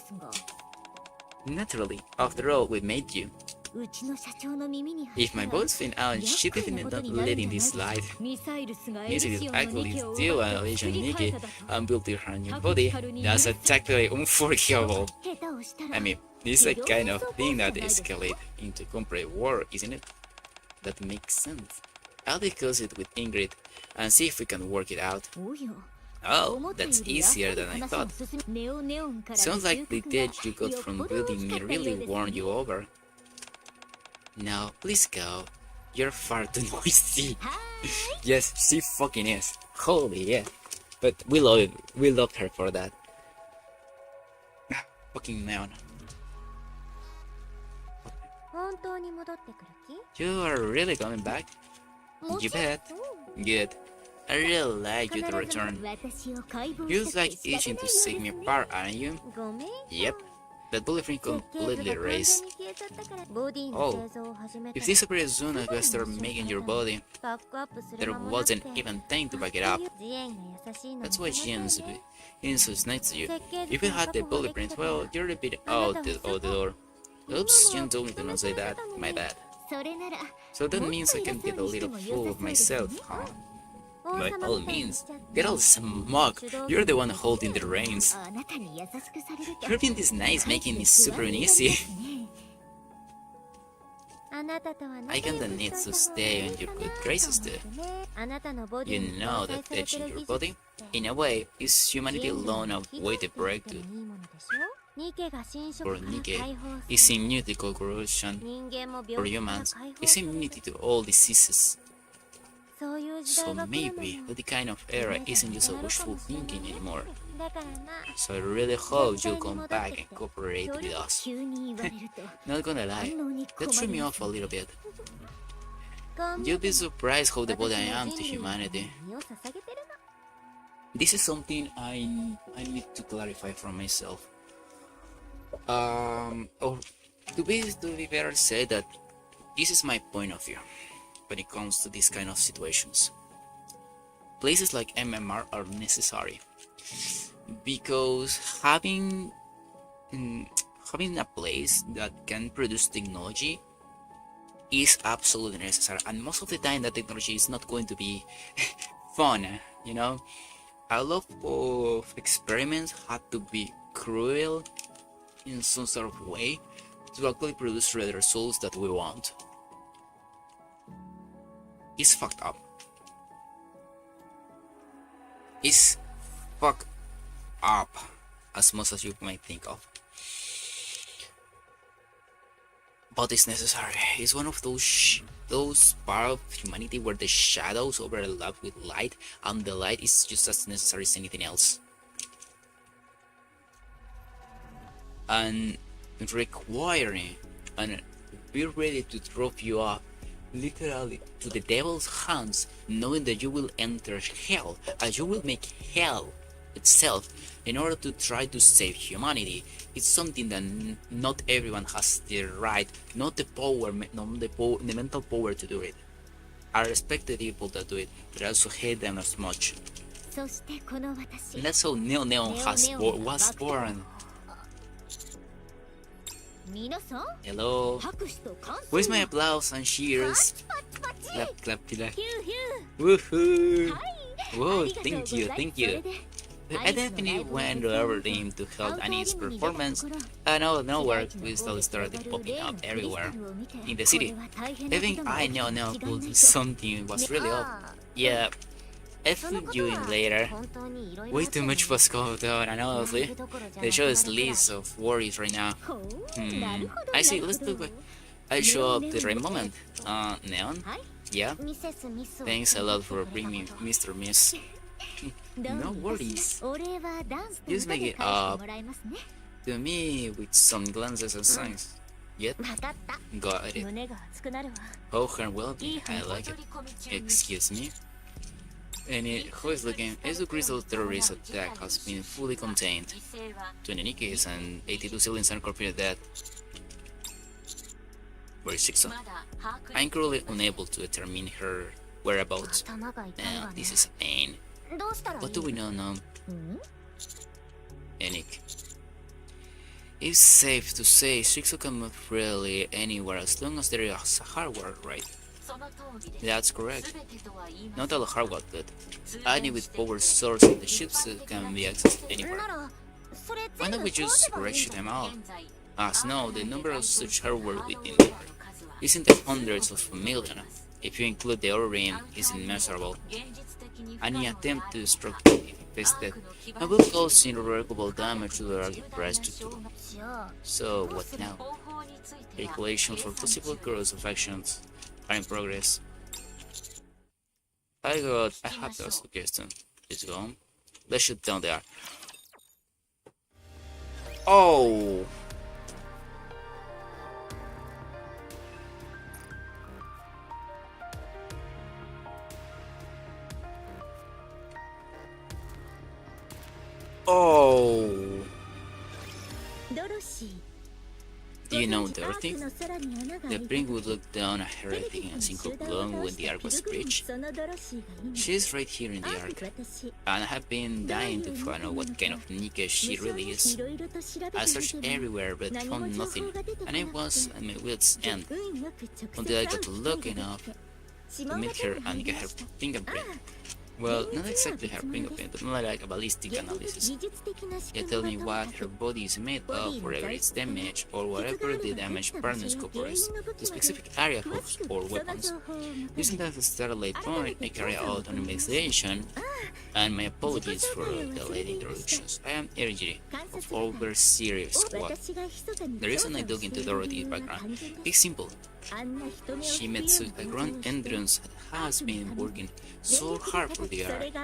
Naturally, after all, we made you. うちの社長の耳に入っ If た my ら boss find out, she 厄介な definitely こと not になるん letting じ this ゃない slide. ミサイルスがエ Music リ is シオンの actually ニケを still 奪 an って Asian 作り Nikki 変えただと and built her new body. That's exactly unforgivable. 下手をしたら I mean, this is a kind of thing that escalates into complete war, isn't it? That makes sense. I'll discuss it with Ingrid and see if we can work it out. およ Oh, 思ったよ that's りあっさ easier り than I 話 thought. も進みネオネオンから Sounds like the 収穫が debt you got よっ from ぽど building 大き me かったよう really です won you over. Now, please go. You're far too noisy. は Yes, she fucking is. Holy yeah. But we love it. We love her for that. Fucking man. 本当に戻ってくる You are really coming back? 気も You ちろん bet. Good. I really like you to 必ず return. 私を解剖 You'd した like くて仕 itching 方 to ないよ take う me ですね apart, aren't you? ごめん Yep. That bullet frame 設計図 completely が完 erased. 全に消えちゃったからボディ Oh. の製造を始めた If this appears as soon as we start making your body, バックアップする there 間もなくて wasn't even time to back it up. ジエンが優しいのも That's why その Jian's せいで being so nice to you. 設計図 If you の had the 確保 bullet できて print, たから well, you're a bit out the door. Oops, Jian told me to not say that. My bad. それなら So that means I can get a little full of myself, huh? By all means, get all smug. You're the one holding the reins. あなたに優しくされると You're being this nice, making it super easy. あなたとは I 仲良 kinda く need し to といた方が stay い on い your か good な graces と too. 思ってねあなたのボデ You ィに know 搭載 that されて touching る your 技術 body, in a way, is humanity alone a way to break to. ニケが侵食 For から Nike, 解放す is immunity to corrosion. 人間も For 病気から humans, 解放 is する immunity to all diseases. そういう時 So 代が来るの maybe よ that the kind of era isn't just a wishful thinking anymore. だからな So I really hope you'll come back and cooperate それ with を us. 急に言われると Not gonna lie, 反応に that 困 threw り me ま off す a little bit. 頑張 You'll って be surprised how devoted I 私 am の to 人類のため humanity. に身を捧げてる This is something I need to clarify from myself. Or to be better said that this is my point of view when it comes to this kind of situations. Places like MMR are necessary because having a place that can produce technology is absolutely necessary, and most of the time that technology is not going to be fun, you know. A lot of experiments had to be cruel in some sort of way to actually produce the results that we want. It's fucked up. It's fucked up as much as you might think of. But it's necessary. It's one of those part of humanity where the shadows overlap with light, and the light is just as necessary as anything else. And requiring and be ready to drop you up literally to the devil's hands, knowing that you will enter hell, and you will make hell itself in order to try to save humanity. It's something that not everyone has the right, not the power, the mental power to do it. I respect the people that do it, but I also hate them as much. And that's how Neon was born. Hello. Where's my applause and cheers? Clap, clap, clap. Woohoo! Whoa, thank you, thank you. I definitely went over him to help Annie's performance, and out of nowhere, crystals started popping up everywhere in the city. I think I know now something was really up. Yeah, I filmed you in later. Way too much was going on, and honestly, the show is list of worries right now. I see, let's do it. I show up the right moment. Neon? Yeah? Thanks a lot for bringing me Mr. Miss. No worries. Just make it up to me with some glances and signs. Yet, got it. Oh, her well-being, I like it. Excuse me? And who is looking? As the crystal terrorist attack has been fully contained. 20 Nikis and 82 civilians are confirmed dead. Where is Shiksa? I'm currently unable to determine her whereabouts. This is a pain. What do we know now? Enik. It's safe to say Shiksa can move freely anywhere as long as there is hardware, right? That's correct. Not all hardware, but any with power source in the ships can be accessed anywhere. Why don't we just ratchet them out? As now, the number of such hardware within there is in the hundreds of millions. If you include the Ore-Rim, it's immeasurable. Any attempt to destruct it infested and will cause irreparable damage to the archipelago too. So what now? Calculations for possible course of actions are in progress. I have a suggestion. Let's go. Let's shoot down there. Oh! Oh! Do you know Dorothy? The prince would look down at her taking a single blow when the arc was breached. She's right here in the arc, and I have been dying to find out what kind of Nika she really is. I searched everywhere but found nothing, and I was at my wit's end until I got lucky enough to meet her and get her fingerprint. Well, not exactly her fingerprint, but more like a ballistic analysis. You tell me what her body is made of, wherever it's damaged, or whatever the damage partners corporates, the specific area or weapons. Using that as a starlight point, I carry out an investigation, and my apologies for the late introductions. I am Erigiri, of Overseer Squad. The reason I dug into Dorothy's background is simple. She met such a grand entrance and has been working so hard for the art.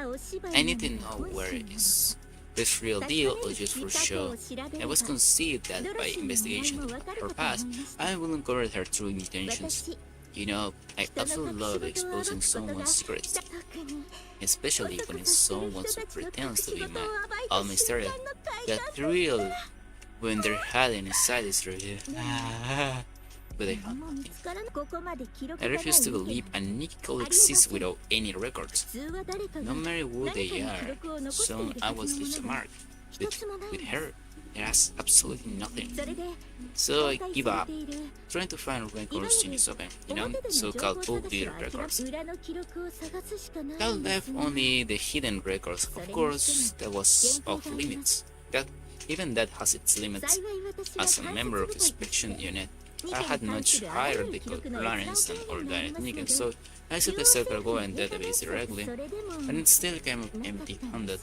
I need to know where it is. This real deal or just for show. I was conceived that by investigation of her past, I will uncover her true intentions. You know, I absolutely love exposing someone's secrets, especially when it's someone who pretends to be all mysterious. The thrill when they're hiding inside is real. But I found nothing. I refuse to believe a nickel exists without any records. No matter who they are, so I was left a mark. But with her, there's absolutely nothing. So I give up. Trying to find records in its open, so-called public records. I left only the hidden records. Of course, that was off limits. even that has its limits. As a member of the inspection unit, I had much higher clearance than ordinary technicians, so I set the server going database directly, and it still came empty-handed.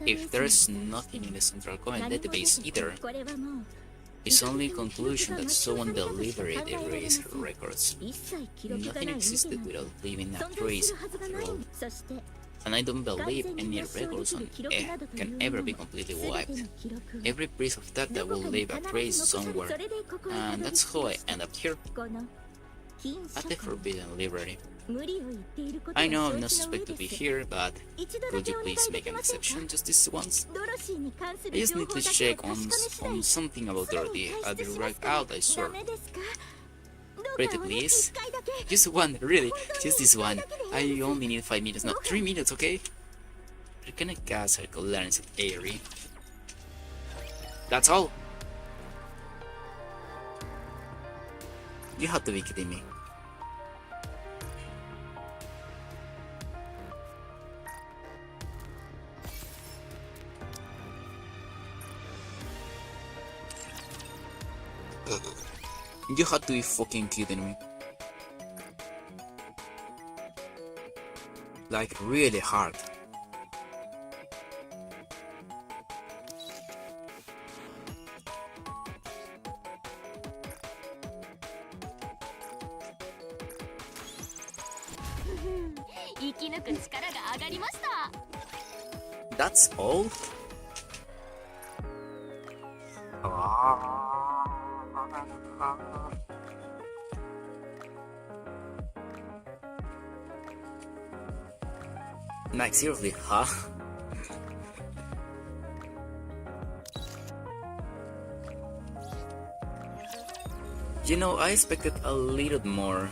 If there's nothing in the central comment database either, it's only conclusion that someone deliberately erased records. Nothing existed without leaving a trace after all. And I don't believe any records on E can ever be completely wiped. Every piece of data will leave a trace somewhere, and that's how I end up here, at the Forbidden Library. I know I'm not supposed to be here, but could you please make an exception just this once? I just need to check on something about Dorothy. I'll be right out, I swear. Pretty please? Just one, really, just this one. I only need 5 minutes, not 3 minutes, okay? I can cast Circle Lens at Airy. That's all. You have to be kidding me. You had to be fucking kidding me. Like, really hard. That's all? Like, seriously, huh? You know, I expected a little more.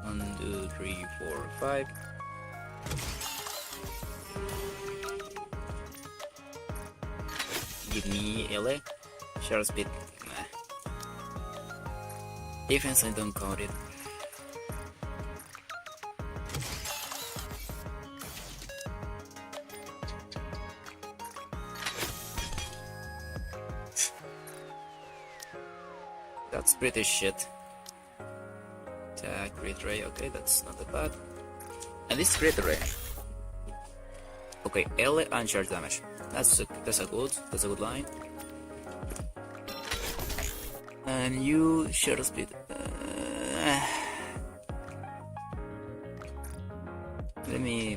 One, two, three, four, five. Give me LA. Share speed. Defense, I don't count it. That's pretty shit. Attack, crit ray, okay, that's not that bad. And this crit ray. Okay, L and charge damage. That's a good line. And you share speed. Let me.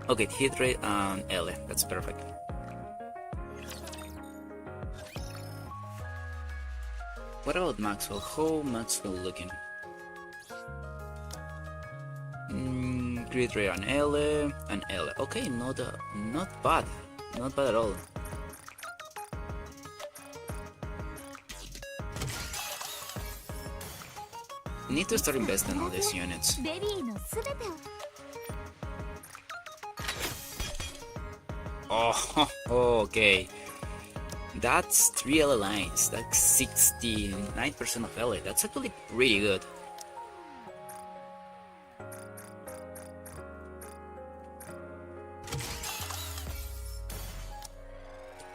Okay, hit rate and L. That's perfect. What about Maxwell? How Maxwell looking? Crit rate on L and L. Okay, not bad, not bad at all. Need to start investing on these units. Oh, okay. That's 3 L lines. That's 69% of L. That's actually pretty good.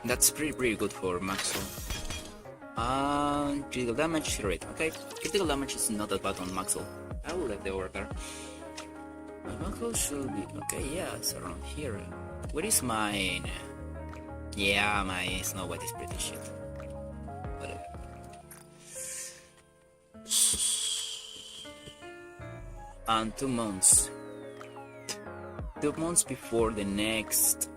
That's pretty good for Maxwell. Critical damage rate. Okay, critical damage is not that bad on Maxwell. I will let the order. Maxwell should be okay. Yeah, it's around here. Where is mine? Yeah, my Snow White is pretty shit. Whatever. And 2 months. 2 months before the next.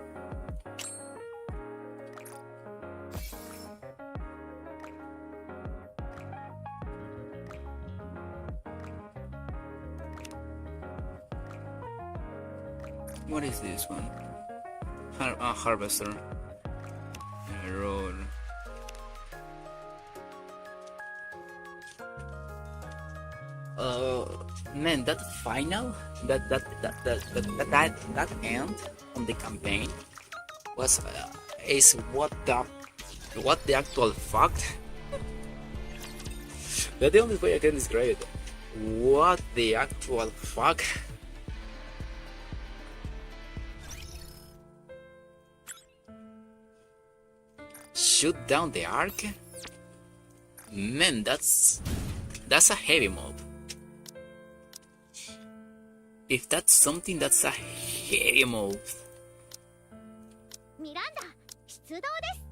What is this one? Harvester. Roll. Man, that final, that end on the campaign was is what the actual fuck. That's the only way I can describe it. What the actual fuck? Shoot down the arc? Man, that's a heavy mob. If that's something, that's a heavy mob. ミランダ、出動です。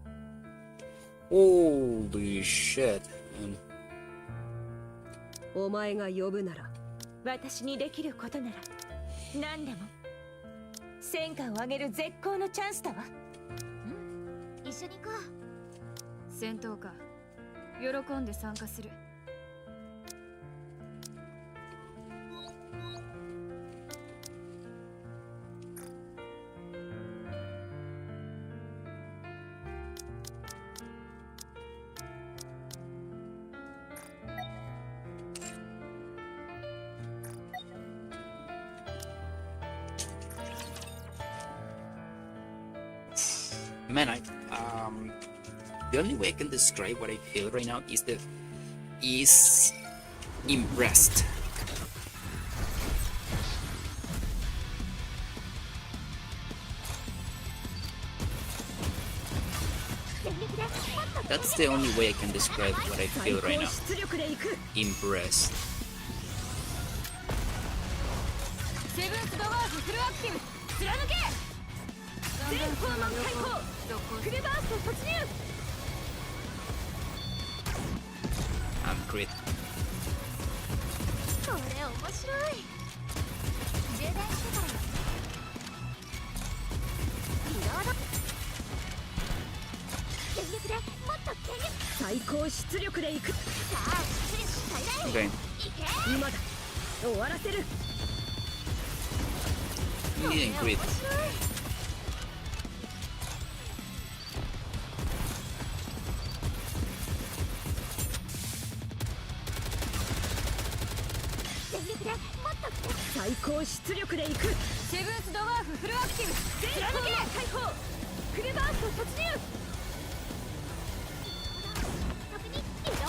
Holy shit. お前が呼ぶなら、私にできることなら何でも。戦果を上げる絶好のチャンスだわ。一緒に行こう。戦闘か。喜んで参加する。Man, the only way I can describe what I feel right now is impressed. That's the only way I can describe what I feel right now. Impressed. セブンスドワーフフルアクティブ貫け。全方面開放クレバースト突入。 I'm crit. これ面白い。充電してからリロード。全力でもっと全力。最高出力でいく。さあ出力最大。 Okay. いけ。今だ。終わらせる。 You didn't crit. 最高出力でいく。セブンスドワーフフルアクティブ全方面開放クレバースト突入。特にリロード。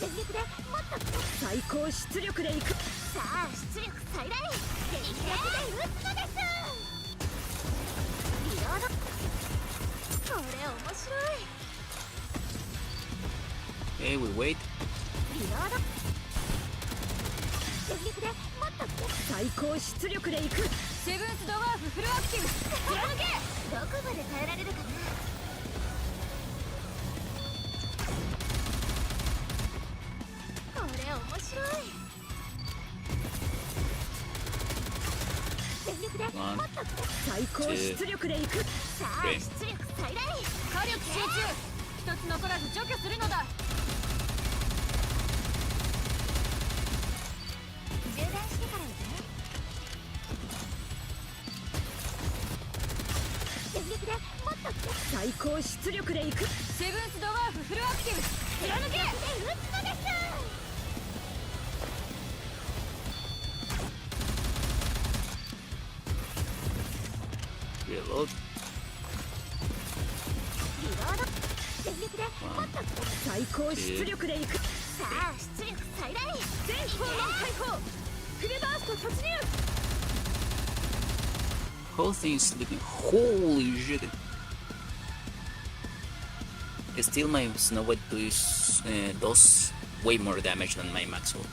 全力でもっと最高出力でいく。さあ出力最大。全力で撃つのです。リロード。これ面白い。 Okay, we wait. リロード。全力でもっと最高出力でいく。セブンスドワーフフルアクティブ貫け。どこまで耐えられるかな。これ面白い。全力でもっと最高出力でいく。さあ出力最大。火力集中。一つ残らず除去するのだ。 充電してから行くね。全力でもっと最高出力でいく。セブンスドワーフフルアクティブ貫け。で撃つのです。 Reload. リロード。全力でもっと最高出力でいく。さあ出力最大。全方面開放クレバースト突入。 Whole thing's looking. Holy shit! Still, my Snow White does way more damage than my Maxwell.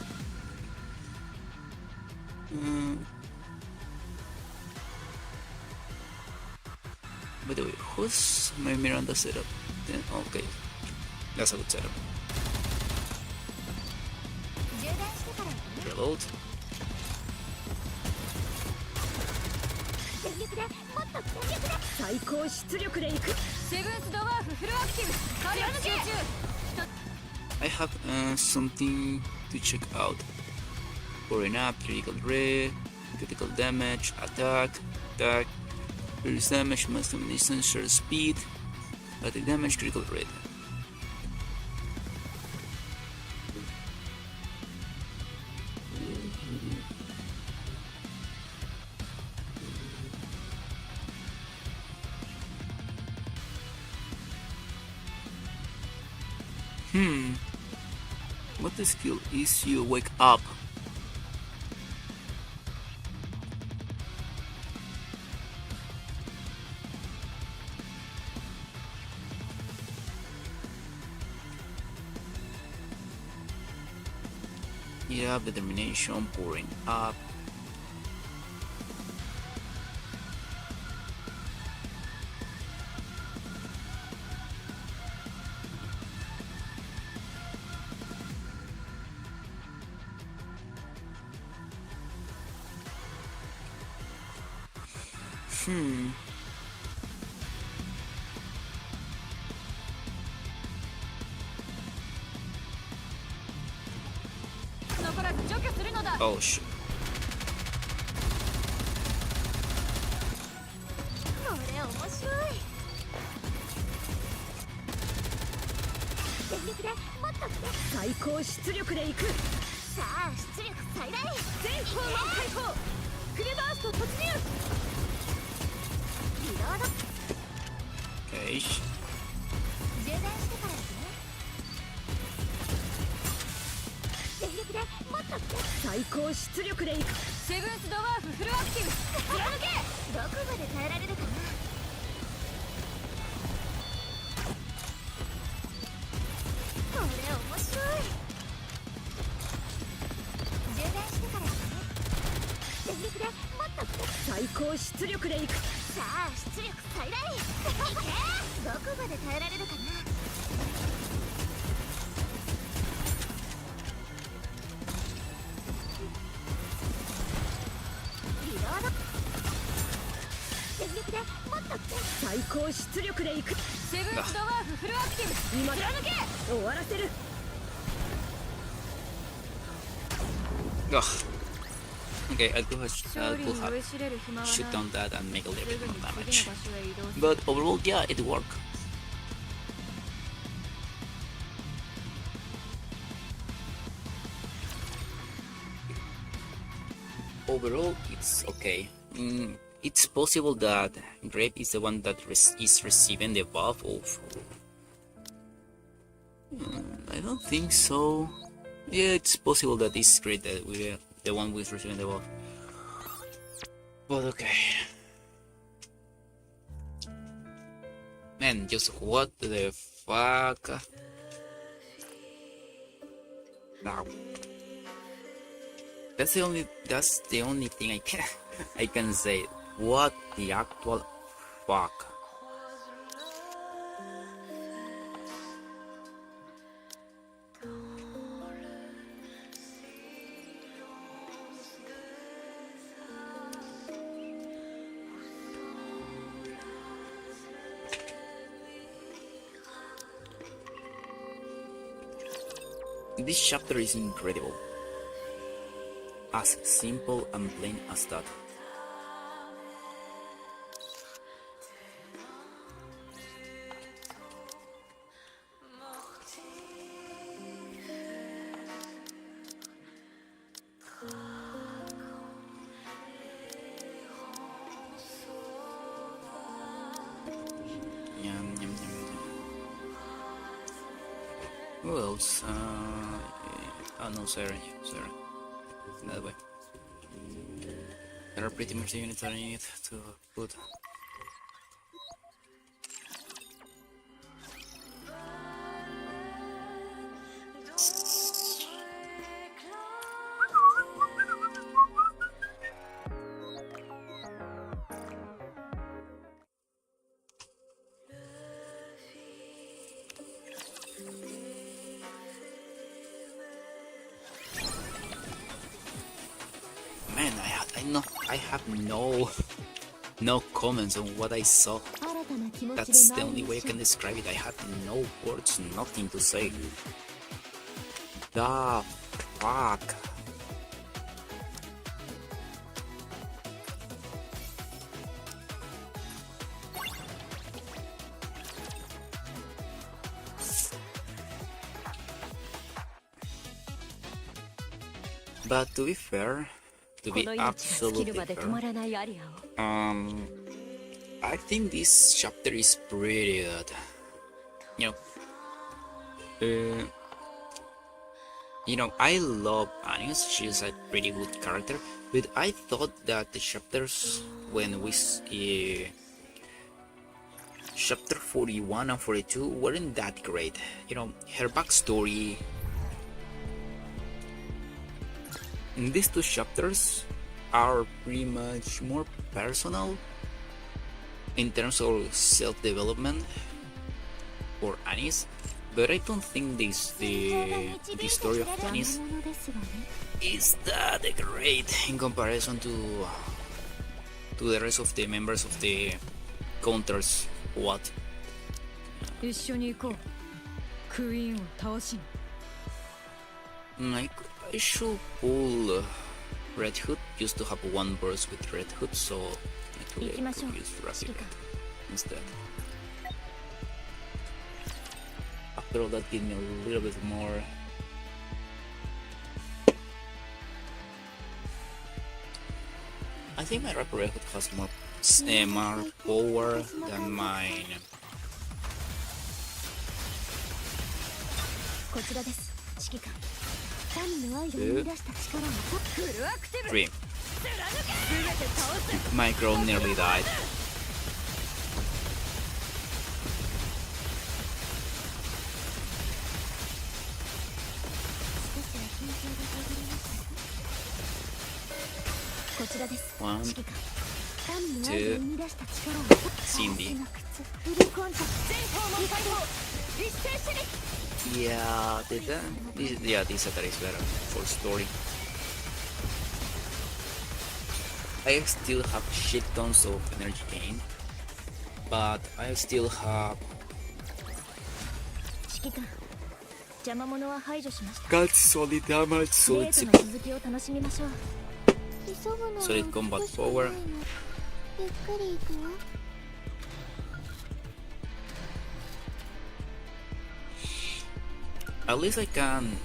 By the way, who's my Miranda setup? Then okay, that's a good setup. 充電してから行くね。 Reload. 全力でもっと全力で。最高出力でいく。セブンスドワーフフルアクティブ火力集中。 I have something to check out. Pouring up, critical damage, attack, reduce damage, maximum distance, short speed, attack damage, critical rate. What the skill is you wake up? You have determination, pouring up. Hmm. 残らず除去するのだ。 Oh shit. これ面白い。全力でもっと最高出力でいく。さあ出力最大。全方面解放。フルバースト突入。リロード。 Okay. 充電してからですね。全力でもっと最高出力でいく。セブンスドワーフフルアクティブ。貫け。どこまで耐えられるかな。これ面白い。充電してからですね。全力でもっと最高出力でいく。さあ出力最大。どこまで耐えられるかな。リロード。全力でもっと最高出力でいく。セブンスドワーフフルアクティブ。今貫け。終わらせる。 Ugh. Okay, I'll go勝利に飢え知れる暇はない。 shoot down that and make a little す bit ぐ more に damage. 次の場所へ移動する。 But overall, yeah, it worked. Overall, it's okay. It's possible that Grape is the one that is receiving the buff of. I don't think so. Yeah, it's possible that it's Grape that we're the one who's receiving the buff. But okay. Man, just what the fuck? Now. That's the only thing I can say. What the actual fuck? This chapter is incredible. As simple and plain as that. Yum, yum, yum, yum. Who else? Oh no, Sarah. That way. There are pretty much the units that I need to put. Man, I have no comments on what I saw. 新たな気持ち That's で the 参 only り way I ましょ can う。 describe it. I have no words, nothing to say. The fuck? But to be fair, to こ be の命が尽き absolutely るまで止 fair, まらないアリアを。 I think this chapter is pretty good. You know, You know, I love Anis. She's a pretty good character, but I thought that the chapters when we chapter 41 and 42 weren't that great. You know, her backstory in these two chapters are pretty much more personal in terms of self-development for Anis, but I don't think the story of Anis is that great in comparison to the rest of the members of the counters. What? 一緒に行こう。クイーンを倒しに。 Like, I should pull Red Hood. Used to have one burst with Red Hood, so actually I could use Rapid instead. After all, that gave me a little bit more. I think my Rapid Red Hood has more power than mine. こちらです。指揮官。神の愛が生み出した力をフルアクティブ。 3. My girl nearly died. こちらです。 1, 指揮官。神の愛が生み出した力を Cindy. フルコンタクト。全方門解放。一斉射撃。 Yeah, this attack is better for story. I still have shit tons of energy gain, but I still have 指揮官。邪魔者は排除しました。 got solid damage, デ solid ートの CP, 続きを楽しみましょう。急ぐのは solid combat power. ゆっくり行くわ。 At least I can.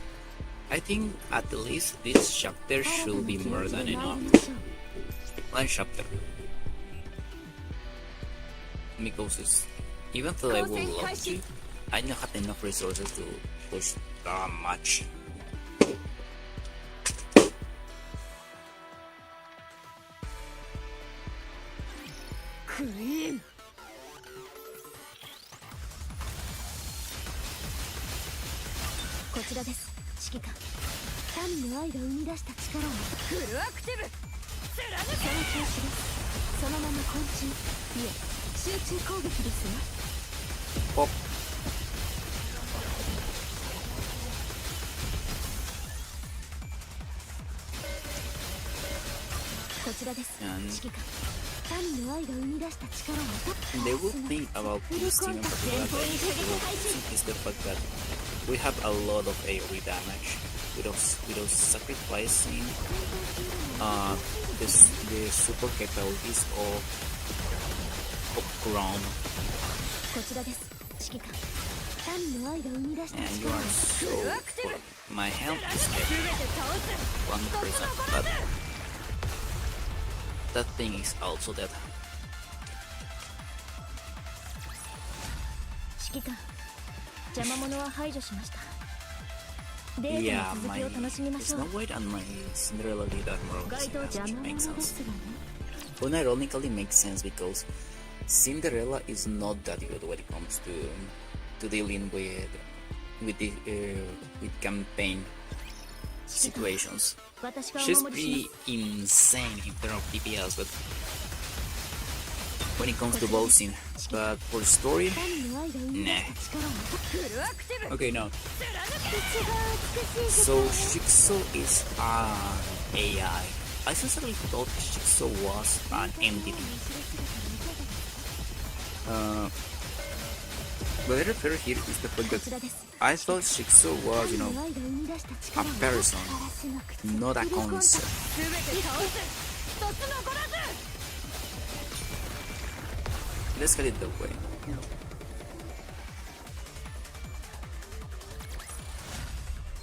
I think at least this chapter should be more than enough. One chapter. Because it's, even though I would love to, I don't have enough resources to push that much. クイーン。こちらです。指揮官。神の愛が生み出した力をフルアクティブ。その調子です。そのまま昆虫、いえ、集中攻撃ですわ。 Pop. こちらです。 And 指揮官。神の愛が生み出した力を the good thing about this team in particular is the fact that we have a lot of AoE damage without sacrificing the super capabilities of ground. こちらです。指揮官。神の愛が生み出した And you 力を are so full. My health is at 1%, but that thing is also dead. 指揮官。邪魔者は排除しました。デー Yeah, トの続 my きを楽しみましょう。 Snow White and my Cinderella did that more 該当邪魔 which 者 makes で sense. すがね。 Well, ironically makes sense because Cinderella is not that good when it comes to dealing with campaign situations. 私がお She's 守りし pretty insane in terms of DPS, but when it comes to bossing, but for story, ます。神の愛が生み出した力を フルアクティブ。 okay, no. 口が美しい So Shikso is an AI. I sincerely thought Shikso was an entity. What I refer here is the fact こち that らです。 I thought Shikso was, 神の愛が生み出した力を a person, ガラスの靴 not a フルコンタクト concept. すべて倒す。一つ残らず。 Let's get it that way.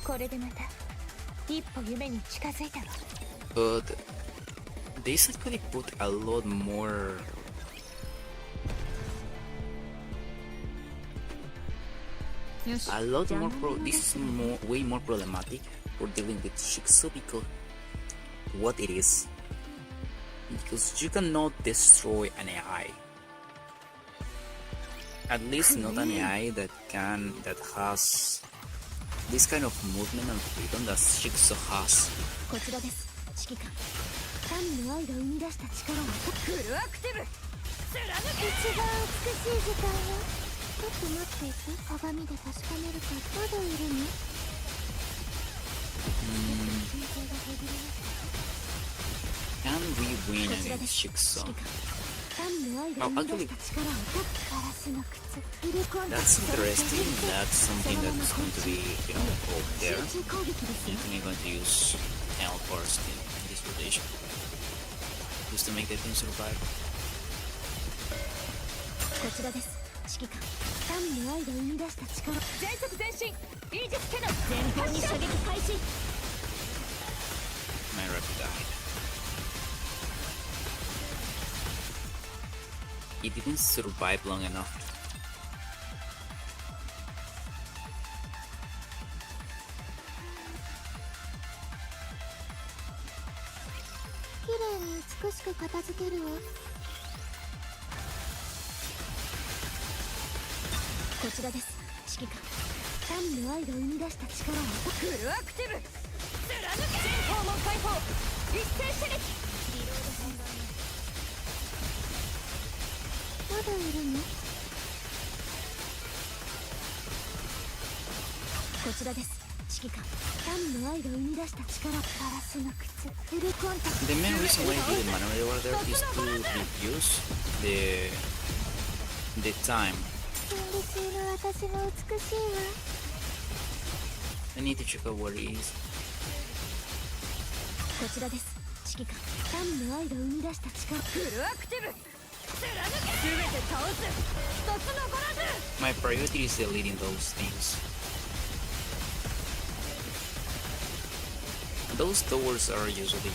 これでまた一歩夢に近づいたわ。 But this actually put a lot more. よし a lot more this is way more problematic for dealing with Shiksu because what it is, because you cannot destroy an AI, at least not an AI that has this kind of movement and freedom that Shiksu has. こちらです指揮官。神の愛が生み出した力をフルアクティブ貫け。一番美しい時間よ。ちょっと待っていて。鏡で確かめるか。まだいるの？Can we win against Shiksu? 神の愛が生み出した力をガラスの靴。フルコンタクト。 That's interesting. That's something that's going to be, over there. 集中攻撃ですよ。 Definitely going to use teleports in this rotation just to make the team survive. こちらです指揮官。神の愛が生み出した力。全速前進イージスキャノン前方に射撃開始。 My rapid died. He didn't survive long enough. 綺麗に美しく片付けるわ。こちらです指揮官。神の愛が生み出した力をフルアクティブ貫け。全訪問解放一斉射撃。まだいるの？こちらです指揮官。神の愛が生み出した力。ガラスの靴。フルコンタクト。 The main reason why I did the manual order is to reduce the time. 戦利中の私も美しいわ。 I need to check out what it is. こちらです指揮官。神の愛が生み出した力。フルアクティブ貫け。全て倒す一つ残らず。 My priority is deleting those things. Those towers are usually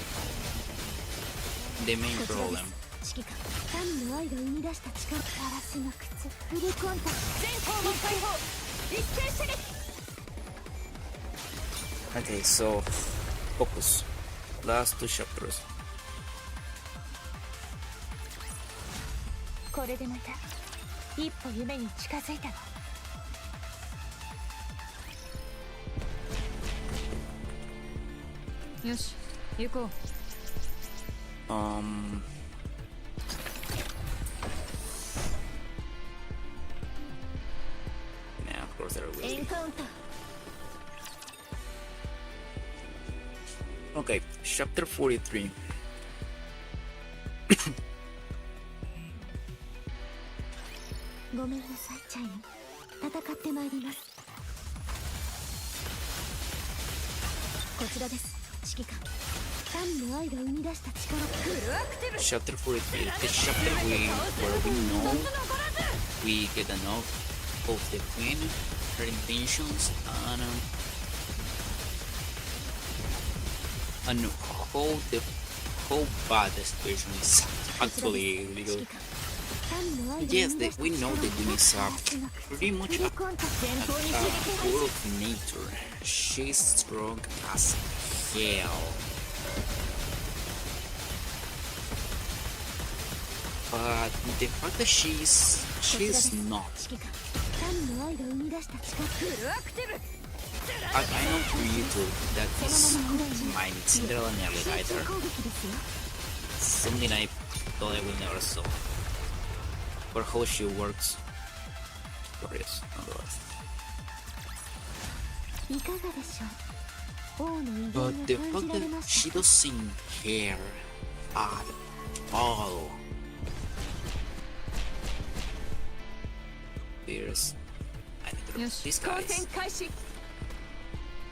the main こちらで problem. す指揮官。神の愛が生み出した力。ガラスの靴。フルコンタクト。全訪問解放一斉射撃。 Okay, so focus. Last two chapters. これでまた一歩夢に近づいたわ。よし行こう。Yeah, of course there will エ be. ンカウンター。 Okay, chapter 43. ごめんなさいチャイム。戦ってまいります。こちらです指揮官。神の愛が生み出した力。フルアクティブ Chapter 43. The chapter where we know we get enough of the queen, her intentions, and how bad the situation is actually, because 指揮官。神の愛が yes, 生み出した we know the queen is ガラスの靴。 pretty much フルコンタクト。前方に射撃開 full 始。 of nature. She's strong as hell. But the fact that she's こちらです not. 指揮官。神の愛が生み出した力。フルアクティブ I know for you too, that is my Cinderella nearly 集 either. 中攻撃ですよ。 Something I thought I would never saw. For how she works. Glorious, nonetheless. いかがでしょう。王の威 But the 厳を感 fact じられ that まし she た。 doesn't care at all. There's. I need to よ remove し these 交 guys. 戦開始。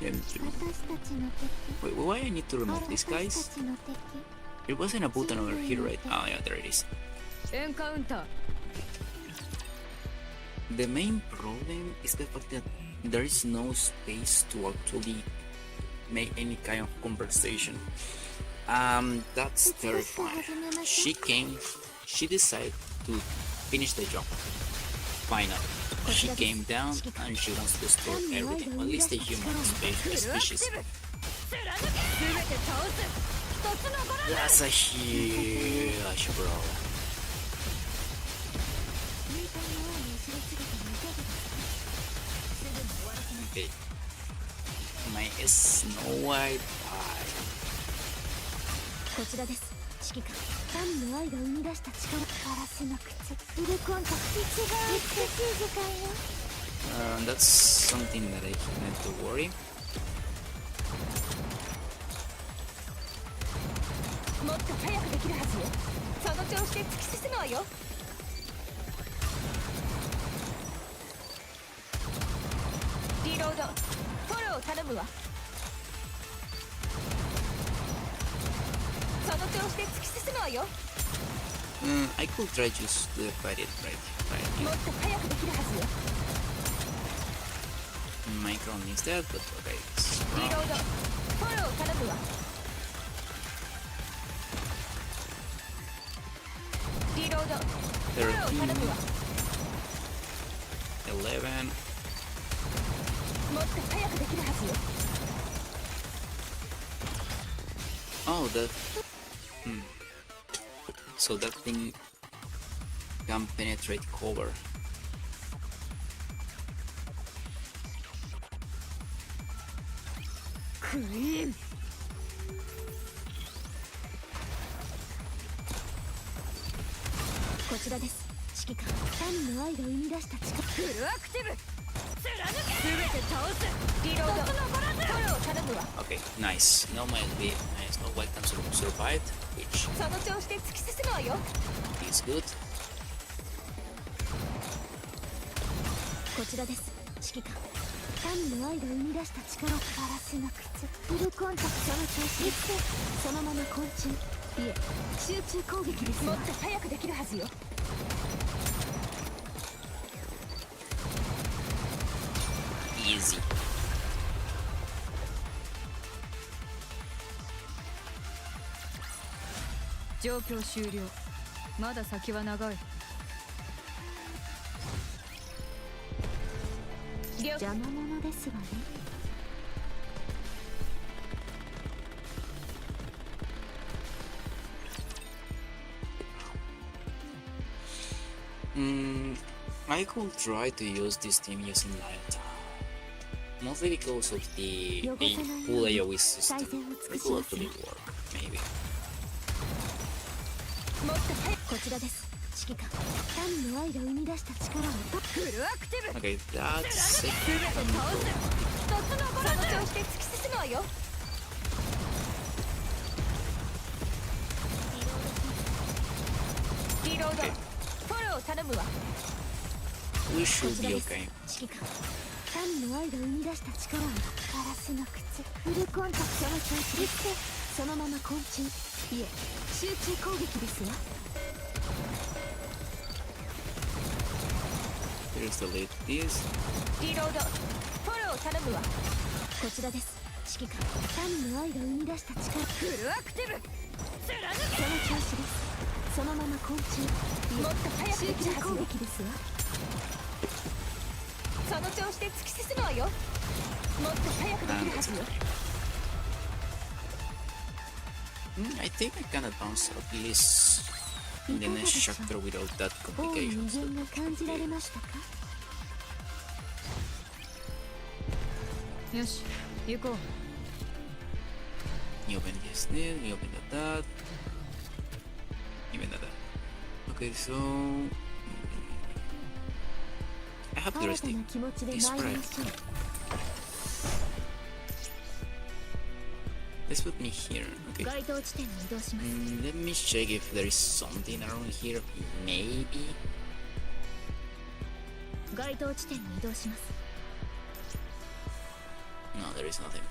I need to remove- 私たちの敵。 Wait, why I need to あら remove these 私 guys? たちの敵。 It wasn't a button over here, right? Ah, yeah, there it is. エンカウンター The main problem is the fact that there is no space to actually make any kind of conversation. That's terrifying. She decided to finish the job. Finally. She came down and she wants to destroy everything. At least the human species. That's a huge brawl. Okay. My Snow White pie. こちらです。指揮官。神の愛が生み出した力。ガラスの靴。フルコンタクト。一番美しい時間よ。That's something that I need to worry. もっと早くできるはずよ。その調子で突き進むわよ。リロード、フォロー頼むわ。その調子で突き進むわよ。I could try just to fight it right もっ here. と早くできるはずよ。My crown is dead, but okay. It's リロー wrong. ド、フォロー頼むわ。リロード、フォロー頼むわ。 11. もっと早くできるはずよ。 Oh, that. So that thing can penetrate cover. Cream. こちらです。指揮官。神の愛が生み出した力。フルアクティブ。貫け。すべて倒す。リロード。フォロー頼むわ。 Okay, nice. Now my Snow White can survive, which その調子で突き進むわよ。 is good. こちらです。指揮官。神の愛が生み出した力。ガラスの靴。フルコンタクト。その調子でそのまま昆虫。いえ、集中攻撃ですわ。もっと早くできるはずよ。 Easy. 状況終了。まだ先は長い。邪魔者ですわね。I could try to use this team using light. Mostly because of the full AoE system. It could actually work, maybe. もっと早く。こちらです。指揮官。神の愛が生み出した力をフルアクティブ。 Okay, that's it. すべて倒す。一つ残らず。その調子で突き進むわよ。リロード。フォロー頼むわ。 We こ should ちら be です。 okay. 指揮官。神の愛が生み出した力をガラスの靴。フルコンタクトの調子でそのまま昆虫。いえ、集中攻撃ですわ。 Here's the lead. This. リロード。フォロー頼むわ。こちらです。指揮官。神の愛が生み出した力。フルアクティブ。貫その調子です。そのまま昆虫。け。もっと早く集できるはずよ。中攻撃ですわ。その調子で突き進むわよ。もっと早くできるはずよ。 I think I can advance at least in the next chapter without that 大いに complications. 威厳が感じられましたか。よし、行こう。 New open this, new open that. Even that. Okay, so I have the 新 rest たな気持ちで参りましょう。 Let's put me here. Okay. 該当地点に移動します。 Let me check if there is something around here. Maybe. 該当地点に移動します。 No, there is nothing.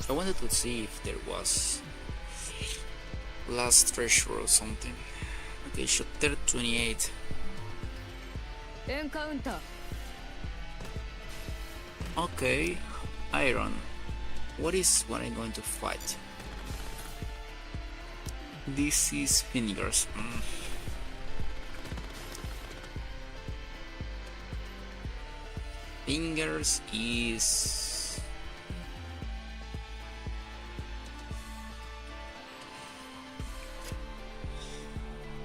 I wanted to see if there was last treasure or something. Okay, chapter 28. エンカウンター。 Okay, iron. What is what I'm going to fight? This is fingers. Fingers is...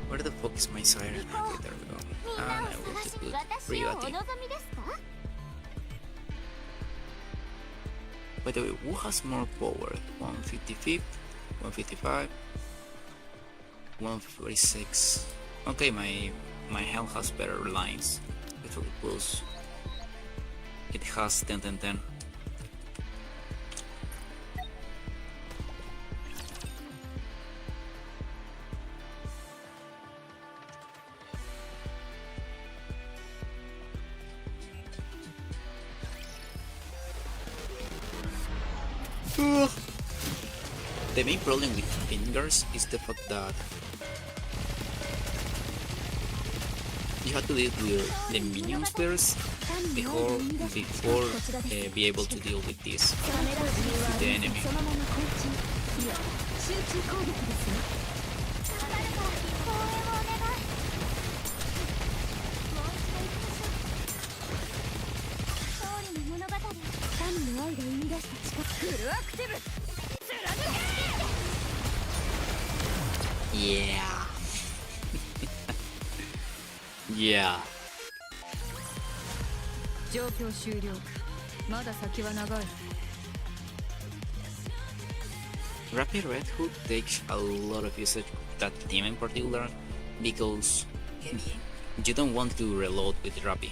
Where the fuck is my siren? Okay, there we go. みんな And を I will 探し put 私をお Priority. 望みですか？ By the way, who has more power? 155, 155, 146. Okay, my health has better lines. Actually, plus it has 10, 10, 10. The main problem with fingers is the fact that you have to deal with the minions first before be able to deal with this, ためらう理由はあ the りません enemy. そのまま昆虫いや集中攻撃ですよ頑張るから応援をお願いもう一度行きましょう勝利の物語神の愛が生み出した力フルアクティブ貫け Yeah. Yeah. 状況終了まだ先は長い Rapid Red Hood takes a lot of usage, that team in particular, because you don't want to reload with Rappy.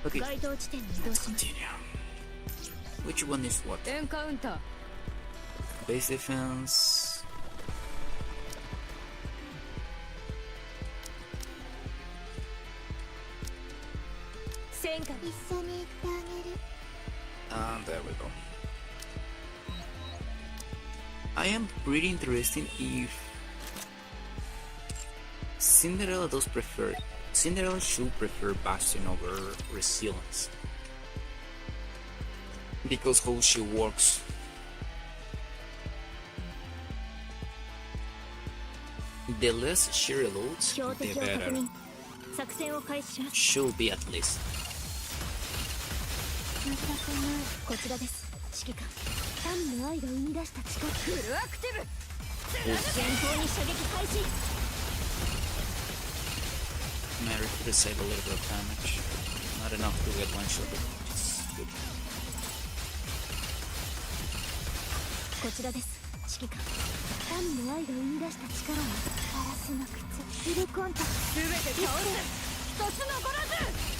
Okay, 該当地点に移動します continue. Which one is what? エンカウンター Base defense. 戦火一緒に行ってあげる And there we go. I am pretty interested if Cinderella does prefer. Cinderella should prefer Bastion over Resilience. Because how she works. The less she reloads, 標 the 的を確 better. 認作戦を開始します Should be at least. またこのこちらです指揮官神の愛が生み出した力フルアクティブ 前方に射撃開始 Mary could save a little bit of damage. Not enough to get one shot, but it's good. こちらです指揮官神の愛が生み出した力をガラスの靴フルコンタクト全て倒す一つ残らず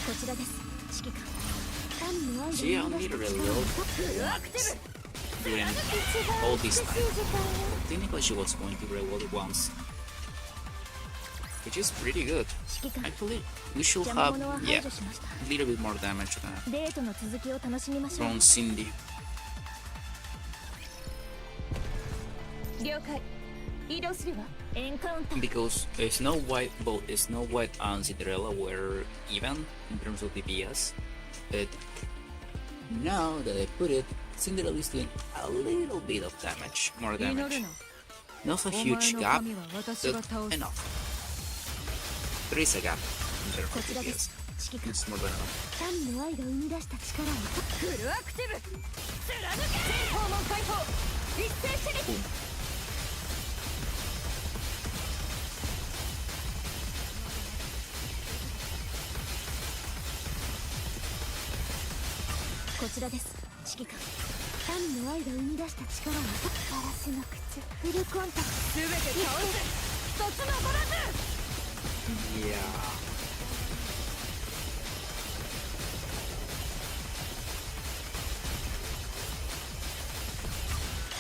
こちらです指揮官神の愛が She 生み only 出した reload フルアクティ once ブ during 一番 all this 美 time. しい時間よ Technically, she was going to reload once, which is pretty good. 指揮官 Actually, we should 邪魔 have 者は yeah 排除しました a little bit more damage than デートの続きを楽しみましょう from Cindy. 了解移動するわエンカウンター Because Snow White, both Snow White and Cinderella were even in terms of DPS, but now that I put it, Cinderella is doing a little bit of damage, more 祈る damage. な Not a お前 huge の gap, 神は私が but 倒す enough. There is a gap in terms こ of ちらで DPS. す指揮官 It's more than enough. 神の愛が生み出した力をフルアクティブ貫け全訪問解放一斉射撃 こちらです指揮官神の愛が生み出した力をガラスの靴フルコンタクト全て倒す一つ残らず Yeah.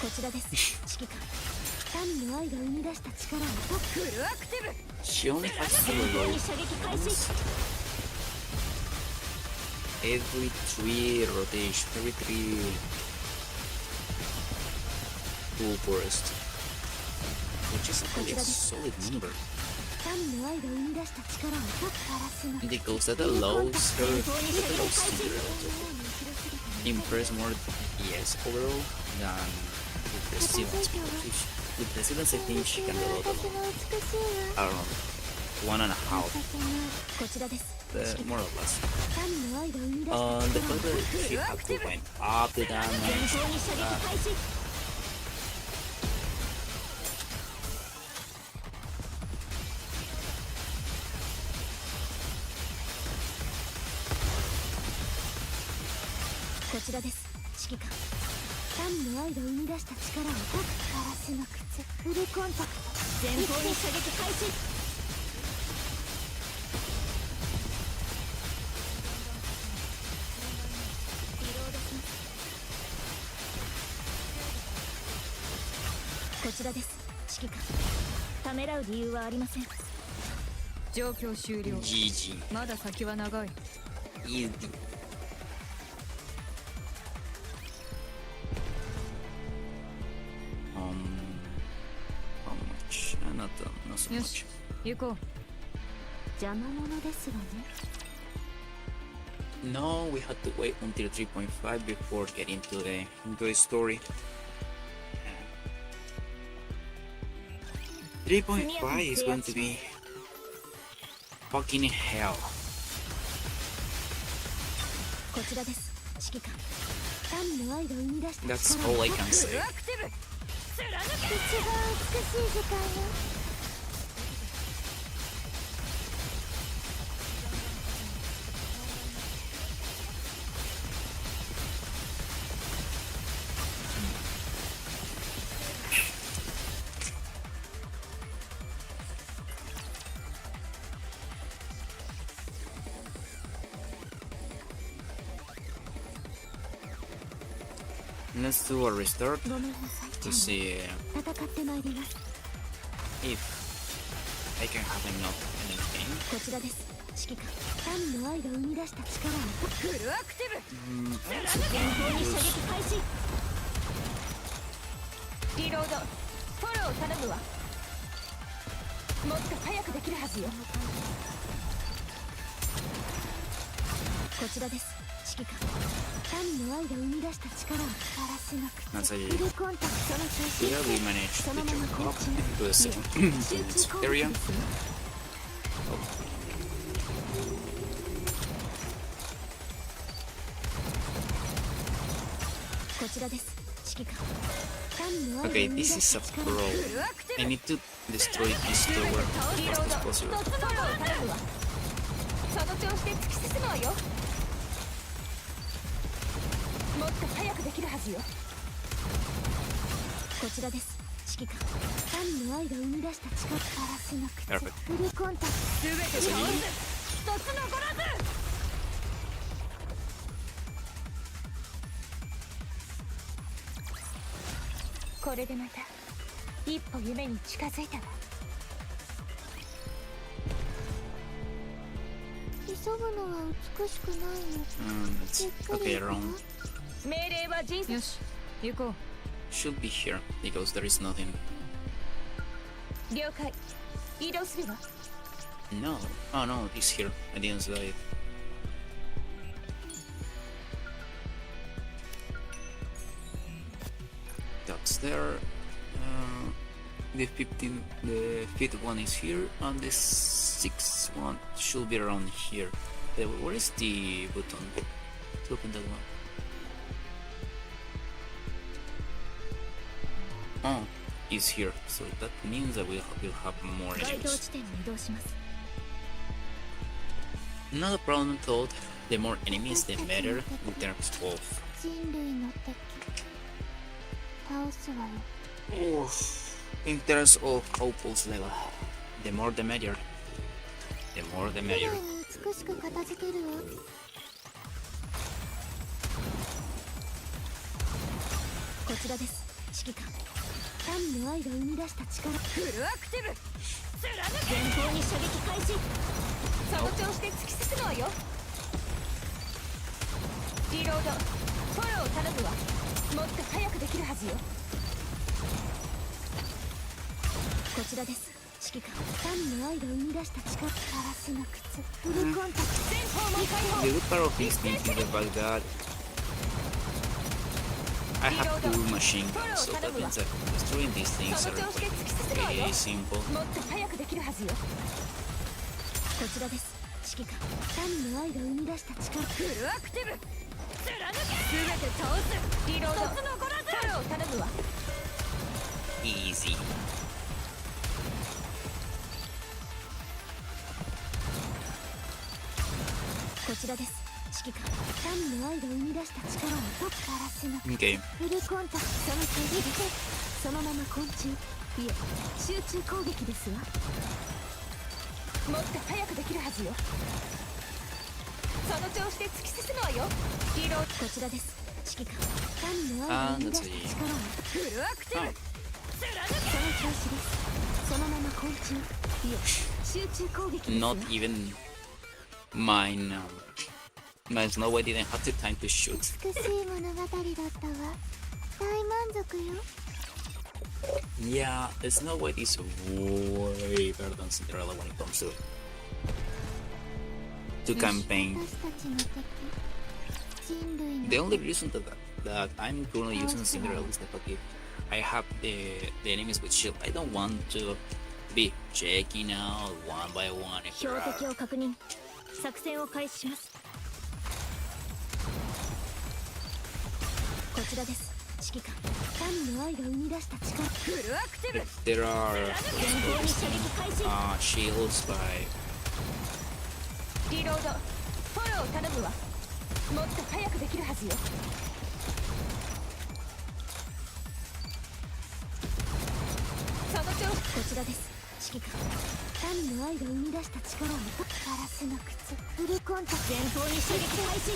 こちらです指揮官神の愛が生み出した力をフルアクティブ She only has to 前方 reload に射撃開始 once. every 3 rotation, every 3 full burst, which is actually a solid number. 神の愛が生み出した力を解くガラスの And it goes at a low speed, impress more DPS overall than with Resilience, because with Resilience I think she can reload around 1.5, こちらです more or less. 神の愛が生み出した The fact that she had to went up the 前 damage, 方に射撃開始 こちらです指揮官神の愛が生み出した力を解くガラスの靴フルコンタクト前方に射撃開始リロードしますこちらです指揮官ためらう理由はありません状況終了 GG, まだ先は長い easy. How much? Not so よ much. し行こう邪魔者ですわね No, we had to wait until 3.5 before getting to the story. 3.5 is going to be fucking hell. こちらです指揮官神の愛が生み出した That's 力を all I can say. アクティブ貫け一番美しい時間よ Let's do a restart ごめんなさい to see 戦ってまいります if I can have enough anything. こちらです指揮官神の愛が生み出した力をフルアクティブ 前方に射撃開始リロードフォロー頼むわもっと早くできるはずよこちらです指揮官神の愛が生み出した力をガラスの靴 That's a フルコンタクトその調子 yeah, we managed そ to のまま jump 空 up 中 into the 集 second 中攻撃 area. ですよ こちらです指揮官神の愛が Okay, 生み出 this し is た a 力 pro. を I need to destroy this tower リロ as ー fast ド as possible. 一つフォロー頼むわその調子で突き進むわよもっと早くできるはずよこちらです指揮官神の愛が生み出した力ガラスの靴 Perfect. フルコンタクト全て倒す一つ残らずこれでまた一歩夢に近づいたわ急ぐのは美しくないの It's okay, around 命令は人生よし行こ should be here because there is nothing. う了解移動するわ No, oh no, it's here. I didn't see it. That's there. The fifth one is here, and the sixth one should be around here. Where is the button to open that one? Oh, it's here. So that means that we'll have more 該当 enemies. 地点に移動します Not a problem at all. The more enemies, the better in terms of 人類の敵倒すわよ in terms of opals level. The more the merrier. The more the 綺 merrier. 麗に美しく片付けるわこちらです指揮官神の愛が生み出した力フルアクティブ貫け前方に射撃開始その調子で突き進むわよリロード。フォロー頼むわ。もっと早くできるはずよ。こちらです。指揮官。神の愛が生み出した力。ガラスの靴。フルコンタクト。全方門解放。 The good part of this thing is the fact that I have two machine guns, so that means that destroying these things そ are の調子で突き進むわよ。 really simple. もっと早くできるはずよ。こちらです。指揮官。神の愛が生み出した力。フルアクティブ。貫け。全て倒す。リロード。一つ残らず。フォロー頼むわ。 Easy. こちらです。指揮官。神の愛が生み出した力を解く。ガラスの靴。 Okay. フルコンタクト。その手入れてそのまま昆虫。いえ、集中攻撃ですわ。もっと早くできるはずよ。その調子で突き進むわよ。リロード。こちらです。指揮官。神の愛が生み出した力を。フルアクティブ。 Oh. その調子です。そのまま昆虫。いえ、集中攻撃ですわ。 Not even mine. My Snow White didn't have the time to shoot. 美しい物語だったわ。大満足よ。 Yeah, Snow White is way better than Cinderella when it comes to campaign. 私たちの敵。人類の The only reason that I'm currently using Cinderella is the fact that I have the enemies with shield. I don't want to be checking out one by one. 標的を確認。作戦を開始します。こちらです。指揮官。神の愛が生み出した力。フルアクティブ。 If there are 前方に射撃開始。 shields by リロード。フォロー頼むわ。もっと早くできるはずよ。その調子。こちらです。指揮官。神の愛が生み出した力を解く。ガラスの靴。フルコンタクト。前方に射撃開始。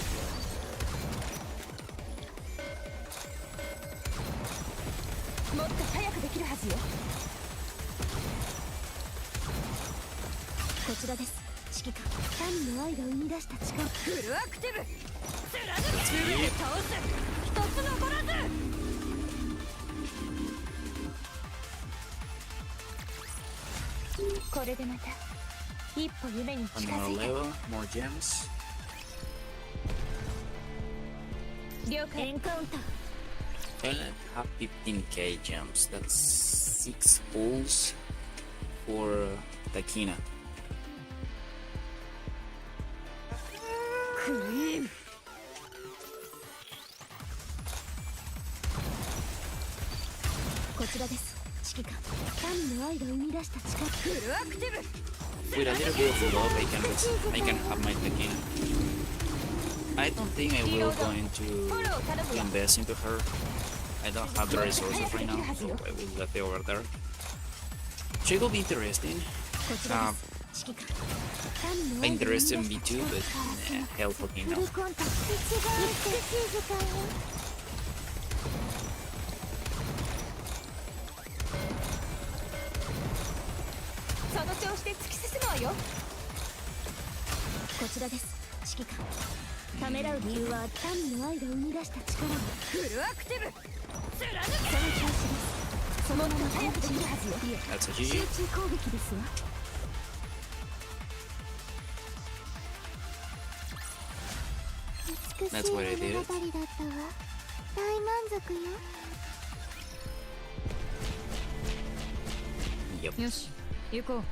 もっと早くできるはずよ。こちらです。指揮官。神の愛が生み出した力。フルアクティブ。貫け。全て倒す。一つ残らず。これでまた一歩夢に近 another づいた。 level, more gems. 了解。エンカウンター。 I have 15k gems. That's 6 pulls for Takina. クリーム。こちらです。指揮官。神の愛が生み出した力。フルアクティブ。 With a little bit of love, I can have my Takina. I don't think I will go フォ into ロー頼むわ。 invest into her. I don't have the resources right now, so I will let it over there. She will be interesting. こちらです。指揮官。神の愛が生み出 Interesting した me too, but hell fucking フ no. ルコンタクト。一番美しい時間よ。その調子で突き進むわよ。こちらです。指揮官。ためらう理由は神の愛が生み出した力を。フルアクティブ。貫そのけ。調子です。そのまま早くできるはずよ。いえ、 That's a 集 GG. 中攻撃ですわ。美しい That's what I 物 did. 語だったわ。大満足よ。 Yep. よし、行こう。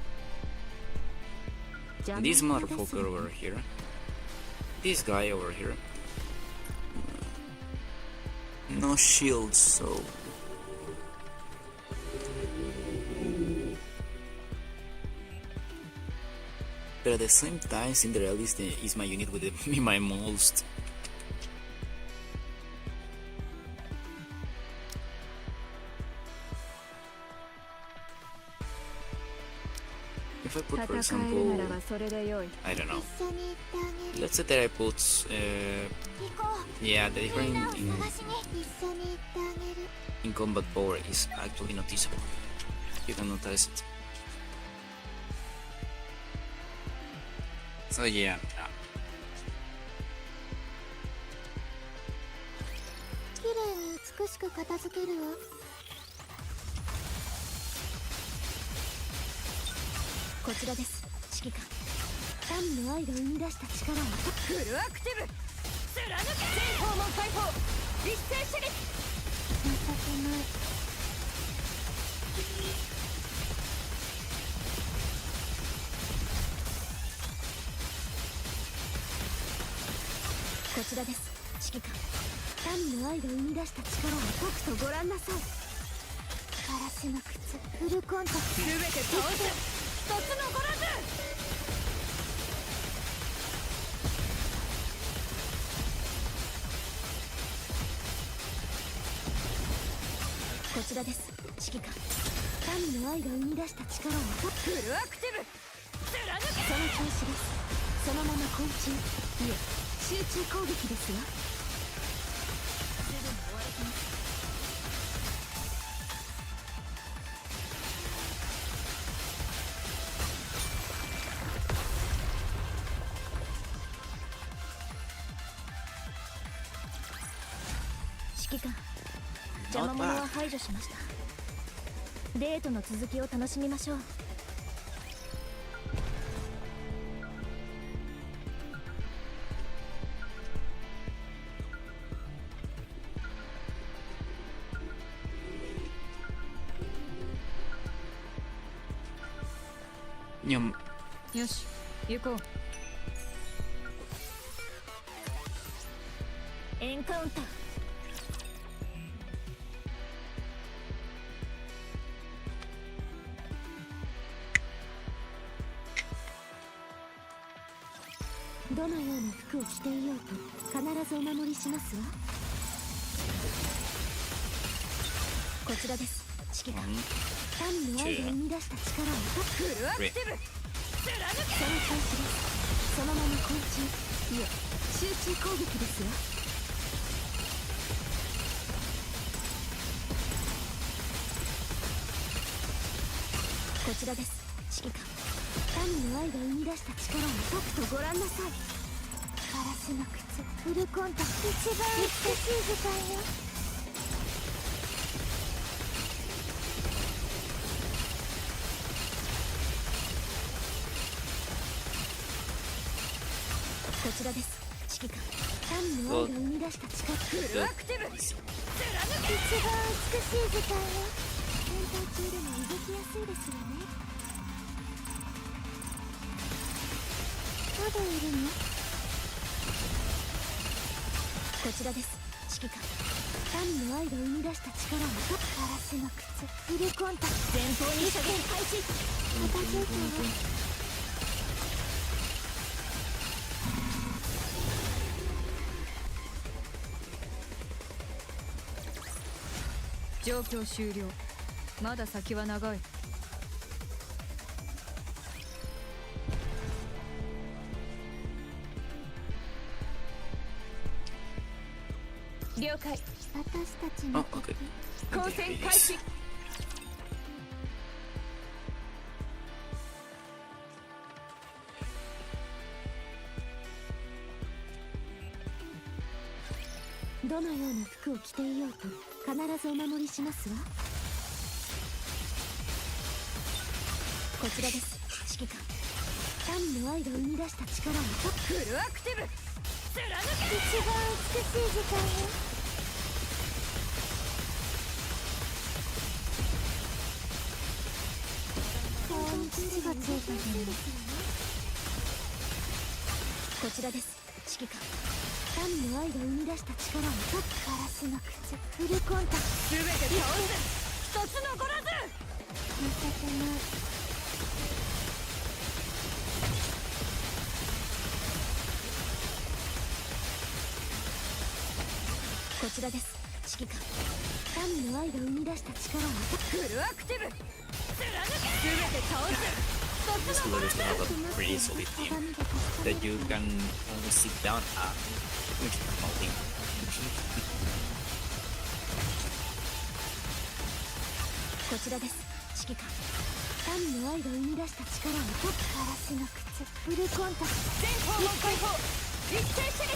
This motherfucker over here. This guy over here. No shield, so. But at the same time, Cinderella is my unit with my most. If I put, for 戦える example, ならばそれでよい。 I don't know. 一緒に行ってあげる。 Let's say that I put, 行こう。 yeah, the みん difference なを探しに一緒に行ってあげる。 in combat power is actually noticeable. You can notice it. So yeah, 美しく片付けるわ。こちらです、指揮官。民の愛が生み出した力をフルアクティブ貫け。全方門解放一斉射撃。情けない。こちらです、指揮官。民の愛が生み出した力をとくとご覧なさい。ガラスの靴、フルコンタクト。全て倒す。一つ残らず。こちらです、指揮官。民の愛が生み出した力をフルアクティブ貫け。その調子です。そのまま昆虫、いえ集中攻撃ですわ。すぐに終わらせます。指揮官、邪魔者は排除しました。デートの続きを楽しみましょう。にゃん。よし行こう。エンカウンター。どのような服を着ていようと必ずお守りしますわ。こちらです、指揮官。民の愛が生み出した力をフルアクティブ貫け。その調子です。そのまま昆虫、いえ集中攻撃ですわ。こちらです、指揮官。民の愛が生み出した力をとくとご覧なさい。ガラスの靴、フルコンタクト。一番美しい時間よ。こちらです、指揮官。民の愛が生み出した力。フルアクティブ貫け。一番美しい時間よ。戦闘中でも動きやすいですよね。まだいるの？こちらです、指揮官。民の愛が生み出した力をガラスの靴、フルコンタクト。前方に射撃開始。片付いたわ。状況終了。まだ先は長い。了解。私たちのあ、OK。交戦開始。どのような服を着ていようと必ずお守りしますわ。こちらです、指揮官。民の愛が生み出した力をフルアクティブ貫け。一番美しい時間よ。顔に土がついたじゃない。こちらです、指揮官。民の愛が生み出した力をガラスの靴、フルコンタクト。全て倒す。一つ残らず。情けない。こちらです、指揮官。民の愛が生み出した力をフルアクティブ貫け。全て倒す。 This level is have a pretty solid team that you can only sit down at, which is nothing. こちらです、指揮官。民の愛が生み出した力をガラスの靴、フルコンタクト。全方門解放一斉射撃。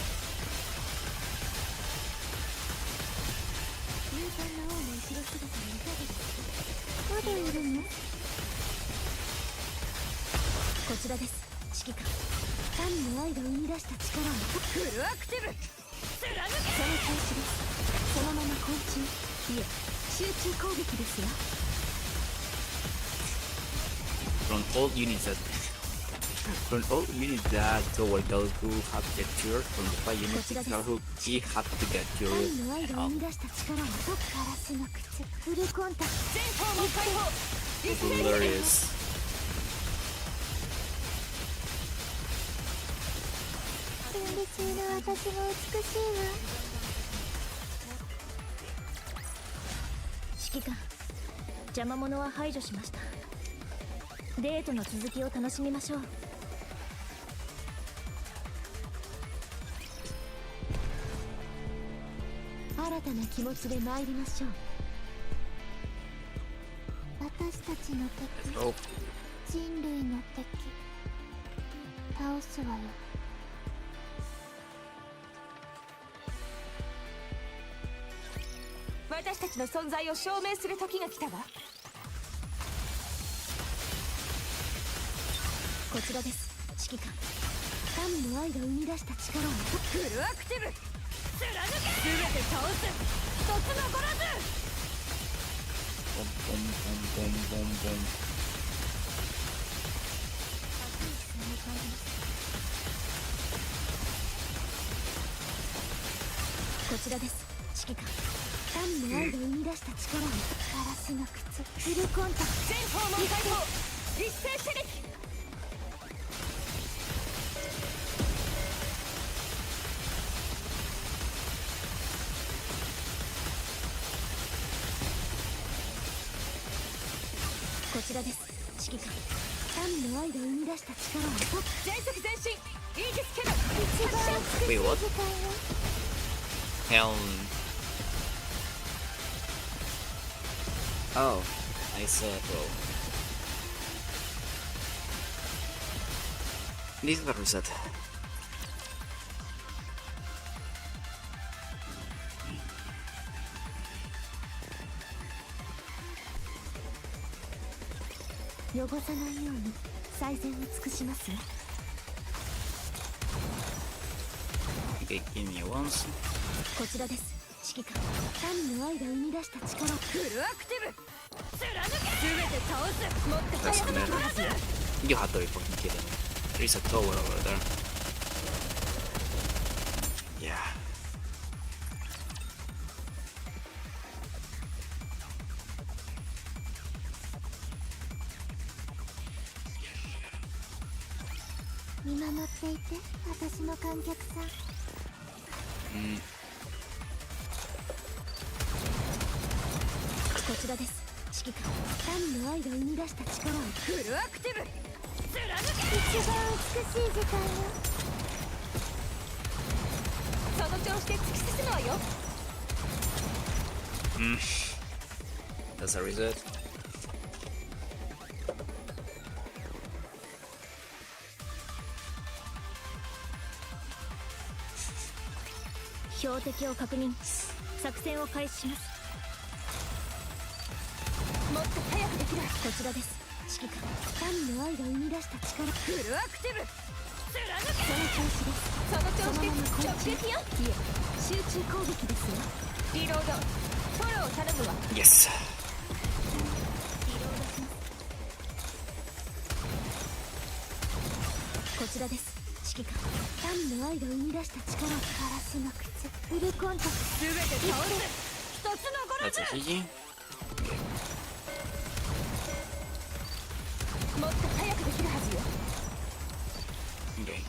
一さんの王の後ろ姿にいかがですか。まだいるの。こちらです、指揮官。神の愛が生み出した力をフルアクティブ貫その調子です。そのまま昆虫、いえ集中攻撃ですよ。 From all units that toward those who have captured from the 5 units who he had to get 神 cured の愛が生み出した力を解く。ガラスの靴フルコンタクト。全方門解放一斉に glorious. 準備中の私も美しいわ。指揮官、邪魔者は排除しました。デートの続きを楽しみましょう。新たな気持ちで参りましょう。私たちの敵、 Oh, 人類の敵、倒すわよ。私たちの存在を証明する時が来たわ。こちらです、指揮官。神の愛が生み出した力をフルアクティブ貫け。全て倒す。一つ残らず。 boom, boom, boom, boom, boom, boom. こちらです、指揮官。神の愛が生み出した力をガラスの靴フルコンタクト。全方門解放一斉射撃。こちらです、指揮官。神の愛が生み出した力を全速前進イージスキャノン一番美しい Wait, what? 時間よ。 Helm. Oh, I saw it, bro. This is the reset. 汚さないように最善を尽くしますわ。 Okay, give me once. こちらです、指揮官。神の愛が生み出した力をフルアクティブ貫け。全て倒す。もっと That's 早く the 残らず。 matter. You have to be fucking kidding me. There is a tower over there. Yeah. 見守っていて、私の観客さん。こちらです、指揮官。神の愛が生み出した力をフルアクティブ貫け。一番美しい時間よ。その調子で突き進むわよ。That's a reset. 標的を確認。作戦を開始します。もっと早くできる。こちらです、指揮官。神の愛が生み出した力。フルアクティブ貫け。その調子です。その調子でそのまま直攻撃撃よ。いえ集中攻撃ですよ。リロードフォロー頼むわ。 Yes. こちらです、指揮官。神の愛が生み出した力をガラスの靴フルコンタクト。全て倒す。一つ残ら That's a ず。 GG. もっと早くできるはずよ。 Okay.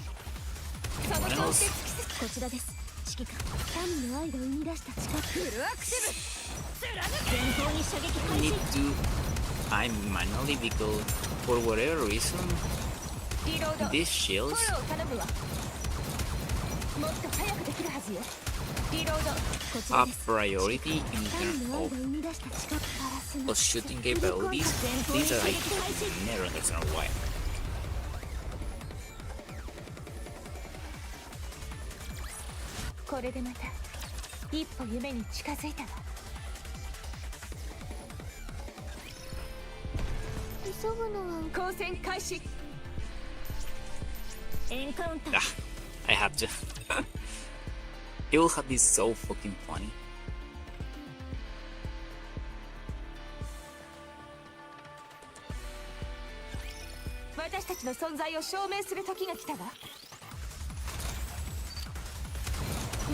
その調子で突き進む。こちらです、指揮官。神の愛が生み出した力。フルアクティブ貫け。前方に射撃 I 開 need 始。 to. I'm manually because for whatever reason リロード these フォ shields ロー頼むわ。もっと早くできるはずよ。リロードこちら have です。 priority in 神の愛 terms が生み出した力。ガラスの of 靴 shooting フルコンタクト。 capabilities. 前方に These 射 are 撃 like 開始。 never understand why. これでまた一歩夢に近づいたわ。急ぐのは交戦開始。エンカウンター I have to. It will have be so fucking funny. 私たちの存在を証明する時が来たわ。も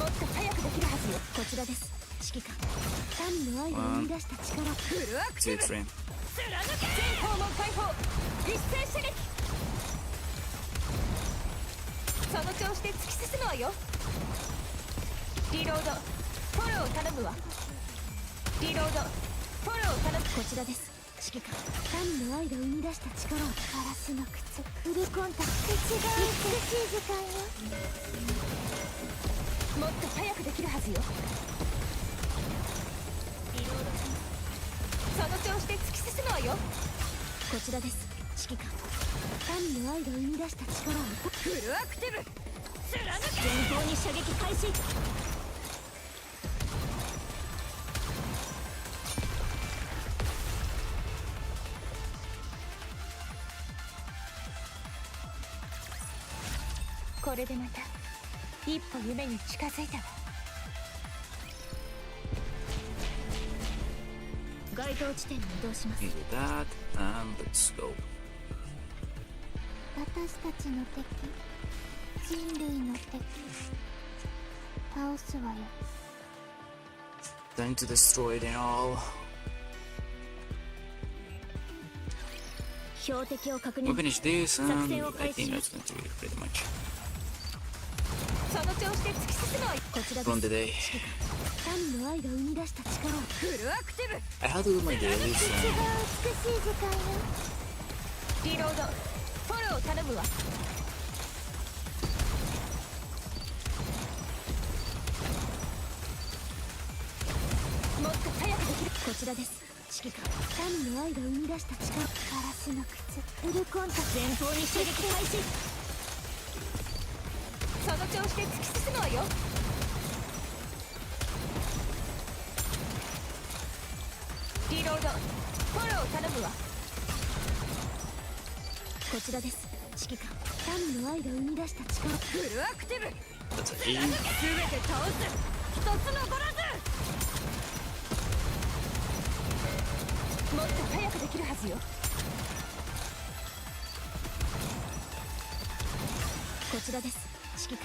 っと早くできるはずよ。こちらです。指揮官民の愛が生み出した力フルアクティ Two ブ。 train. 貫け。全校門解放。一斉射撃。その調子で突き進むわよ。リロードフォローを頼むわ。リロードフォローを頼む。こちらです。指揮官民の愛が生み出した力をガラスの靴フルコンタクト違う美しい時間よ。もっと早くできるはずよ。リロードその調子で突き進むわよ。こちらです。指揮官民の愛が生み出した力をフルアクティブ。貫け。前方に射撃開始。これでまた一歩夢に近づいたわ。該当地点に移動します。 Into that and let's go. 私たちの敵人類の敵倒すわよ。 Time to destroy them all. 標的を確 We'll 認。 finish this and作戦を I 開始 think しま that's す。 going to be pretty much その調子で突き進むわよ。こちら from で the day. す。民の愛が生み出した力をフルアクティブ。 I had to do my dailies 違う美しい時間よ。リロードフォローを頼むわ。もっと早くできる。こちらです。指揮官民の愛が生み出した力ガラスの靴フルコンタクト前方に射撃開始。その調子で突き進むわよ。リロードフォローを頼むわ。こちらです。指揮官民の愛が生み出した力フルアクティブ。 That's a E. 全て倒す。一つ残らず。もっと早くできるはずよ。こちらです。指揮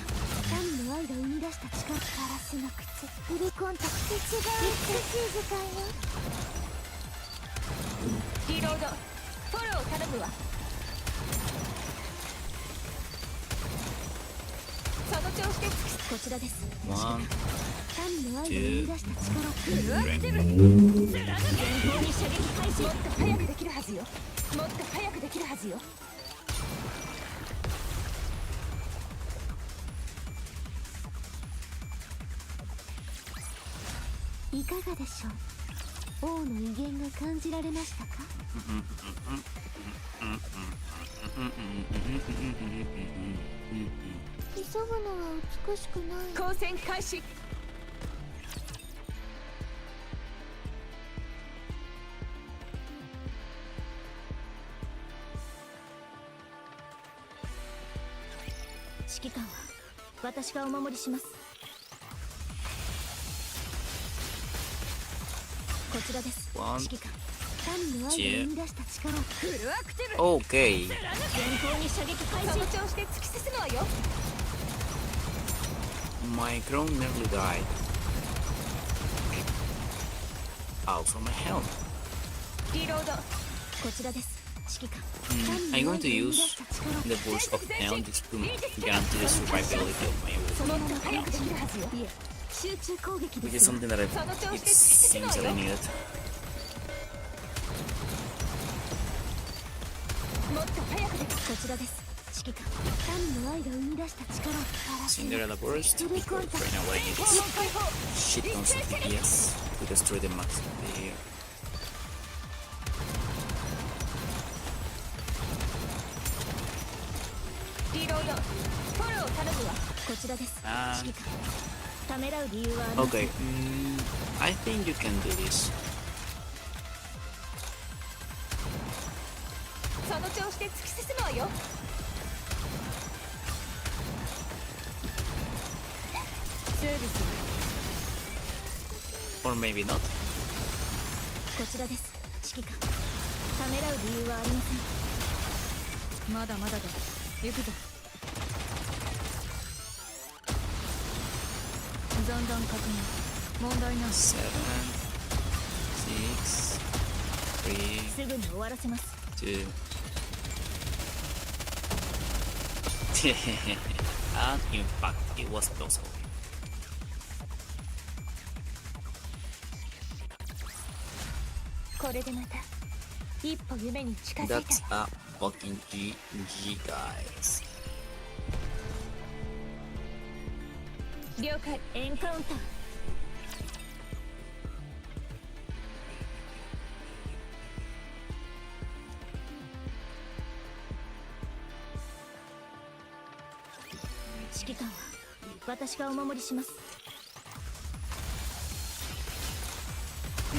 官民の愛が生み出した力ガラスの靴フルコンタクト違う美しい時間よ。リロードフォローを頼むわ。その調子で突きこちらです。 One, 民の愛が生み出した力フルアクティブ。前方に射撃開始。もっと早くできるはずよ。もっと早くできるはずよ。いかがでしょう。王の威厳が感じられましたか。急ぐのは美しくない。交戦開始。指揮官は私がお守りします。こちらです。 One, 指揮官民の愛が生み出した力フルアクティブ。 okay. 前方に射撃開始。その調子で突き進むわよ。 My crown nearly died. Also my helm. リロードこちらです。指揮官 I'm going to use the burst of helm to guarantee the survivability of my wolf, もっと早くできるはずよ。いえ集中攻撃 which で is す。 something that it seems that I needed. もっと早くできる。こちらです。指揮官民の愛が生み出した力ガラスの Cinderella burst because right now what I need 校 is 門解放。 shit tons of DPS to destroy the max of the air. リロードフォローを頼むわ。こちらです。あー指揮官ためらう理由はありません。 Okay, I think you can do this. して突き進むわよ。セーブする。 Or maybe not. こちらです指揮官。ためらう理由はありません。まだまだだ。行くぞ。残弾確認。問題なし。 7, 6, 3, すぐに終わらせます。 2. And in fact, it was possible. これでまた一歩夢に近づいた。 That's a fucking GG, guys. 了解。エンカウンター。指揮官は私がお守りします。も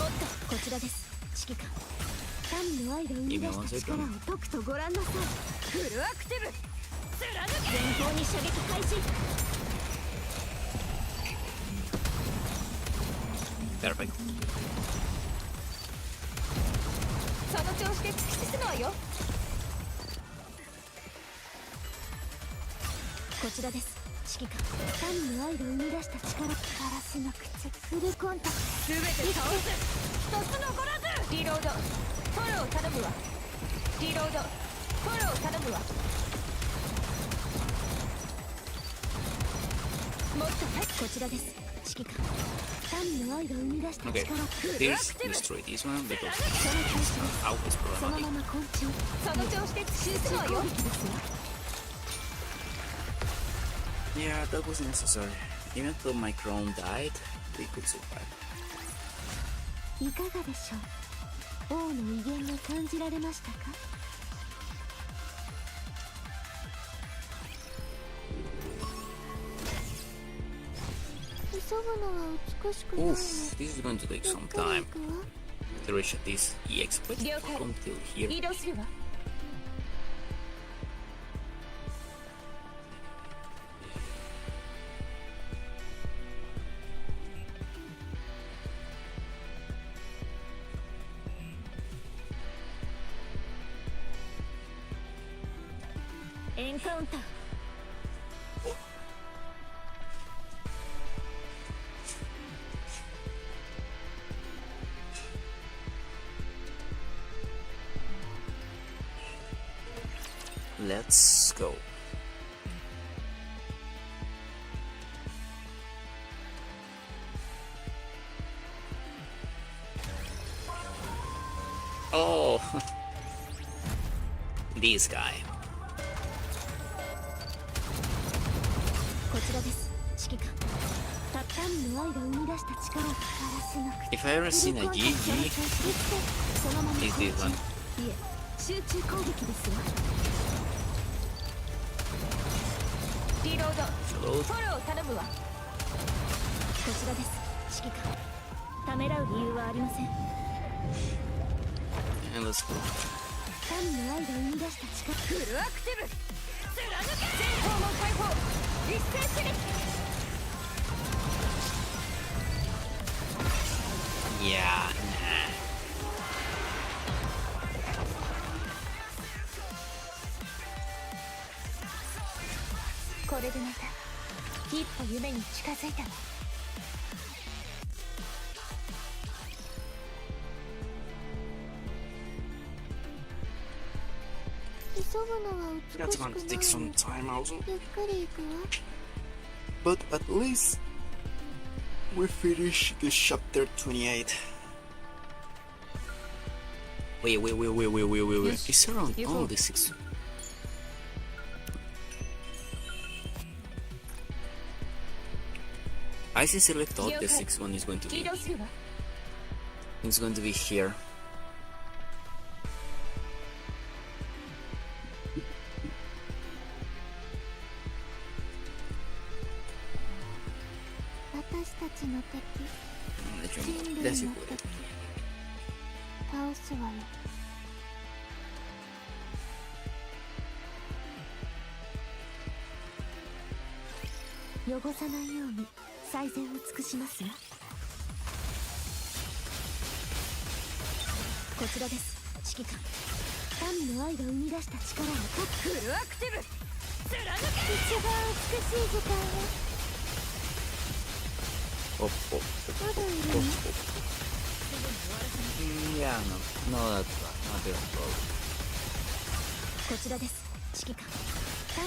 っとこちらです指揮官。神の愛が生み出した力を解くとご覧なさい。フルアクティブ貫け。前方に射撃開始。 Perfect. その調子で突き進むわよ。こちらです指揮官。神の愛が生み出した力。ガラスの靴フルコンタクト。全て倒す。一つ残らず。リロード。フォロー頼むわ。リロード。フォロー頼むわ。もっとこちらです指揮官。神の愛が生み出した Okay, 力。 please destroy this one because その調子です。 out is その problematic. まま昆虫。その調子で突き進むわよ。攻撃ですよ。 Yeah, that was necessary. Even though my crown died, we could survive. いかがでしょう。王の威厳が感じられましたか。急ぐのは美しくないの。 Oof, this is going to take some time to reach this EX point until here. 移動するわ。エンカウンター。 Let's go. Oh, this guy. こちらです指揮官。神の愛が生み出した力。ガラスの靴。 If I ever seen a GG, そのまま it's this one. いえ集中攻撃ですわ。リロード。 Reload. フォロー頼むわ。こちらです指揮官。ためらう理由はありません。 And let's go. 神の愛が生み出した力。フルアクティブ貫け。全方門解放。一斉手裏。 Yeah, nah. これでまた一歩夢に近づいたわ。急ぐのは美 That's しく going ない to take some time also. ゆっくり行くわ。 But at least we finished the chapter 28. Wait. Yes. Is around You all go. the 6? I sincerely thought the 6th one is going to 移 be. 動するわ。 It's going to be here. 私たちの敵。 人類 That's の it. 敵。倒すわよ。汚さないように最善を尽くしますわ。こちらです、指揮官。民の愛が生み出した力をフルアクティブ貫け。一番美しい時間を。Oh, oh, まだい oh, る oh. の？ Yeah, no, that's not their problem. こちらです、指揮官。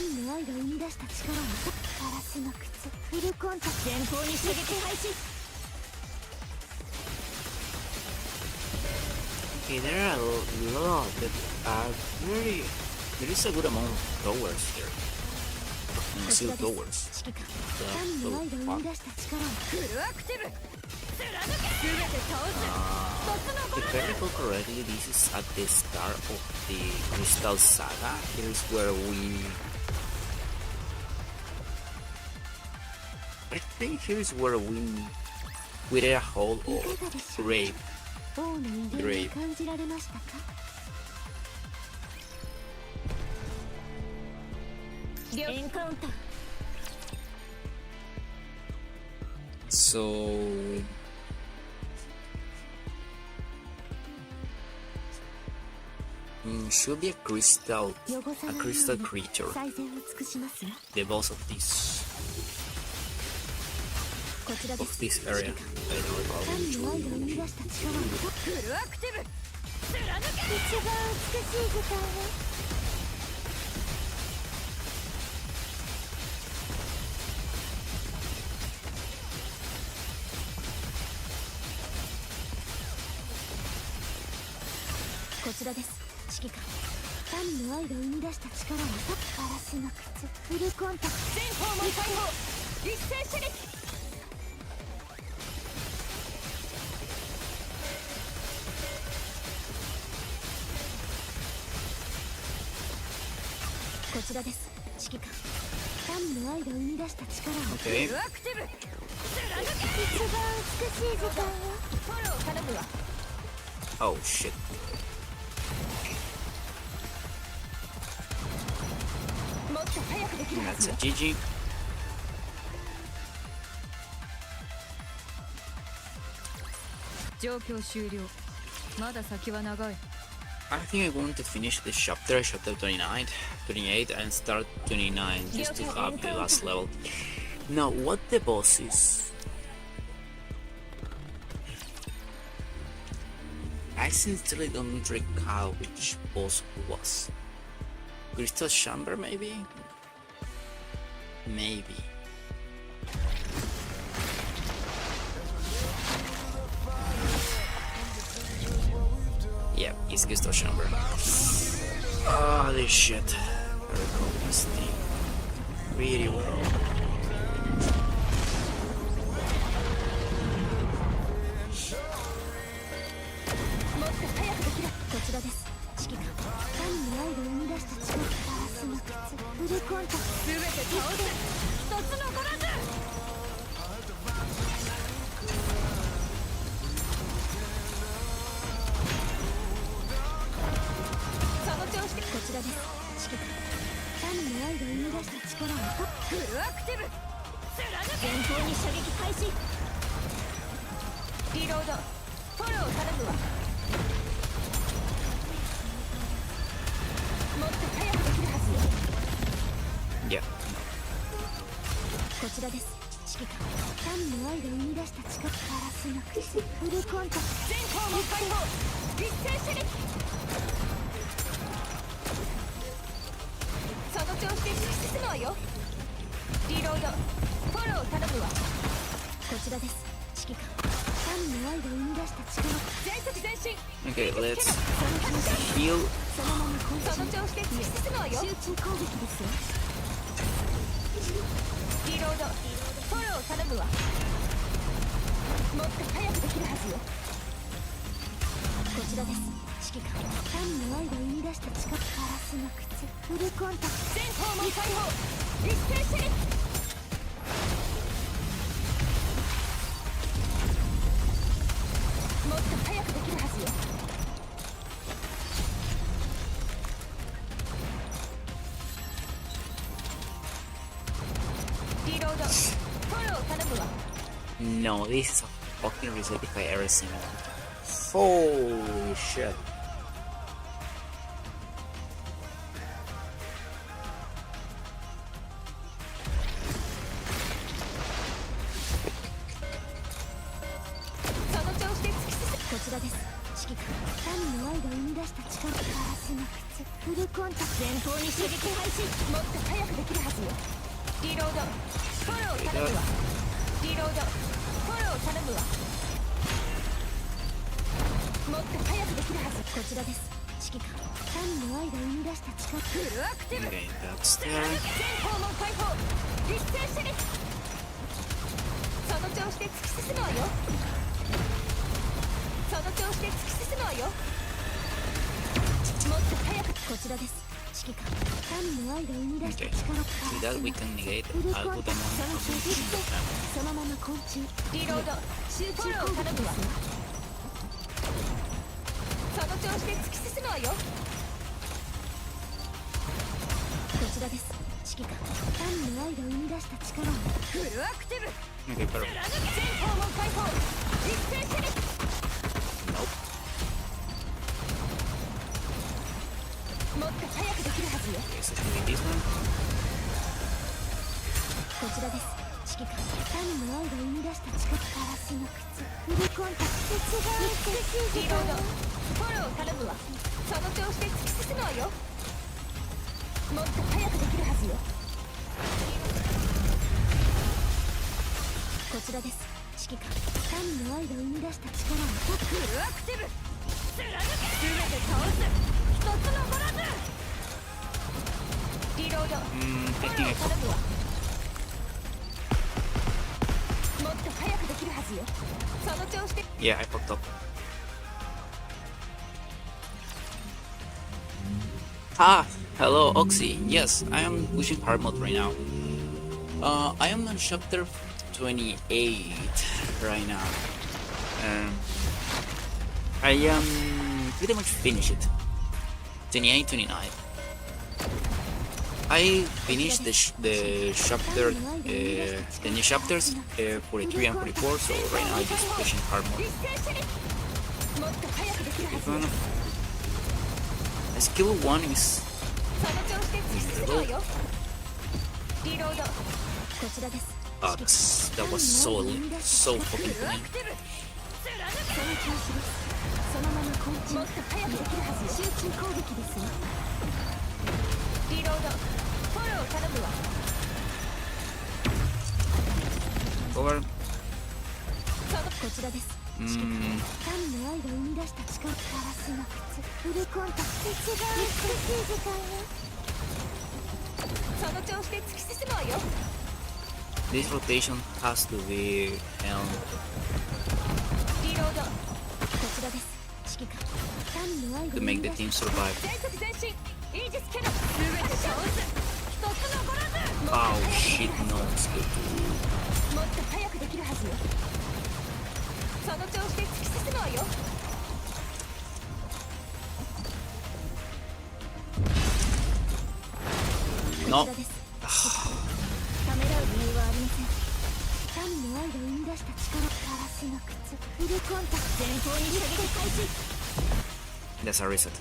民の愛が生み出した力を。ガラスの靴フルコンタクト。前方に射撃開始。 Okay, there are a lot that are very. There is a good amount of towers here. こち Steel らです、 towers. 指揮官。民の愛が生み出した力を。フルアクティブ貫け。全て倒す。 If I recall correctly, this is at the start of the Crystal Saga. Here is where I think here is where we did a whole いかがでしょう。 rape. 王の威厳を感じられましたか？ エンカウンター。 So should be a crystal 汚さないように creature. 最善を尽くしますわ。 The boss of this こちらです。 area. I don't recall 民 which の愛 one. が生み出した力を。フルアクティブ貫け。一番美しい時間を。 こちらです、指揮官。民の愛が生み出した力を。ガラスの靴フルコンタクト。全方門解放一斉射撃。 こちらです、指揮官。民の愛が生み出した力を。 Okay. フルアクティブ貫け。一番美しい時間を。フォロー頼むわ。 Oh shit. もっと早くできるは That's ず a よ。 GG. 状況終了。まだ先は長い。 I think I'm going to finish this chapter 29, 28, and start 29 just to have the last level. Now, what the boss is? I sincerely don't recall which boss was. Crystal Chamber, maybe? Maybe. Yeah, it's Crystal Chamber. Ah, this shit. I recall this thing really well. もっと早くできる。こちらです、指揮官。民の愛が生み出した力。ガラスの靴フルコンタクト。全て倒す。一つ残らず。その調子で。こちらです、指揮官。民の愛が生み出した力を。フルアクティブ貫け。前方に射撃開始。リロードフォロー頼むわ。もっと早くできるはずよ。 Yeah. こちらです、指揮官。民の愛が生み出した力。ガラスの靴フルコンタクト。全方門解放一斉射撃。その調子で突き進むわよ。リロードフォロー頼むわ。こちらです、指揮官。民の愛が生み出した力。全速前進。 Okay, let's heal. そのまま渾その身。調子で突き進むわよ。集中攻撃ですよ。リロードフォロー頼むわ。もっと早くできるはずよ。こちらです、指揮官。民の愛が生み出した力。ガラスの靴フルコンタクト。全方門解放一斉射撃。もっと早くできるはずよ。リリロードフォロー頼むわ No, this is a fucking reset if I ever seen one. Holy shit. その調子で突き進むこちらです指揮官民の愛が生み出した力ガラスの靴フルコンタクト前方に射撃開始もっと早くできるはずよリロードフォロー頼むわリロードフォロー頼むわもっと早くできるはずこちらです指揮官民の愛が生み出した力フルアクティブ Okay, that's there. 全訪問開放一斉射撃その調子で突き進むわよその調子で突き進むわよもっと早くこちらです指揮官民の愛が生み出した Okay. 力 With ガラ that, ス we の can negate フルコンタク Alpha ト Demon その of 中 the Kingdom. そのまま昆虫リロード集中フォロー攻撃頼むわですよその調子で突き進むわよこちらです指揮官民の愛が生み出した力をフルアクティブ Okay, perfect. 全訪問開放一斉射撃 Nope. もっと早くできるはずよ Okay, so should we this one? こちらです指揮官民の愛が生み出した力ガラスの靴フルコンタクト違う美しい時間リロードフォロー頼むわその調子で突き進むわよもっと早くできるはずよこちらです指揮官民の愛が生み出した力をフルアクティブ貫け全て倒す一つ残らずリロードフォロ Taking ー a 頼むわもっと早くできるはずよその調子で Yeah, I fucked up. Ah, hello, Oxy. Yes, I am pushing hard mode right now. I am on chapter 28 right now. I am pretty much finished. 28, 29. I finished the chapter, the new chapters, 43 and 44. So right now I'm just pushing hard mode. 一斉射撃もっと早くできるはずよ Skill 1 is その調子で突き進むわよリロードこちらです that was so fucking フルア clean. クティブその調子ですそのまま昆虫もっと早くできるはずよ集中攻撃ですよリロードフォロー頼むわ Over. こちらですうん神の愛が生み出した力ガラスの靴フルコンタクト違う美しい時間よその調子で突き進むわよ This rotation has to be リロードこちらです指揮官神の愛が to 生み make the 出し team survive. 全速前進イージスキャノン全て倒す一つ残らず Oh shit, no skill もっと早くできるはずよその調子で突き進むわよ 2. No. こちらですためらう理由はありません神の愛が生み出した力ガラスの靴フルコンタクト前方に射撃開始 That's a reset.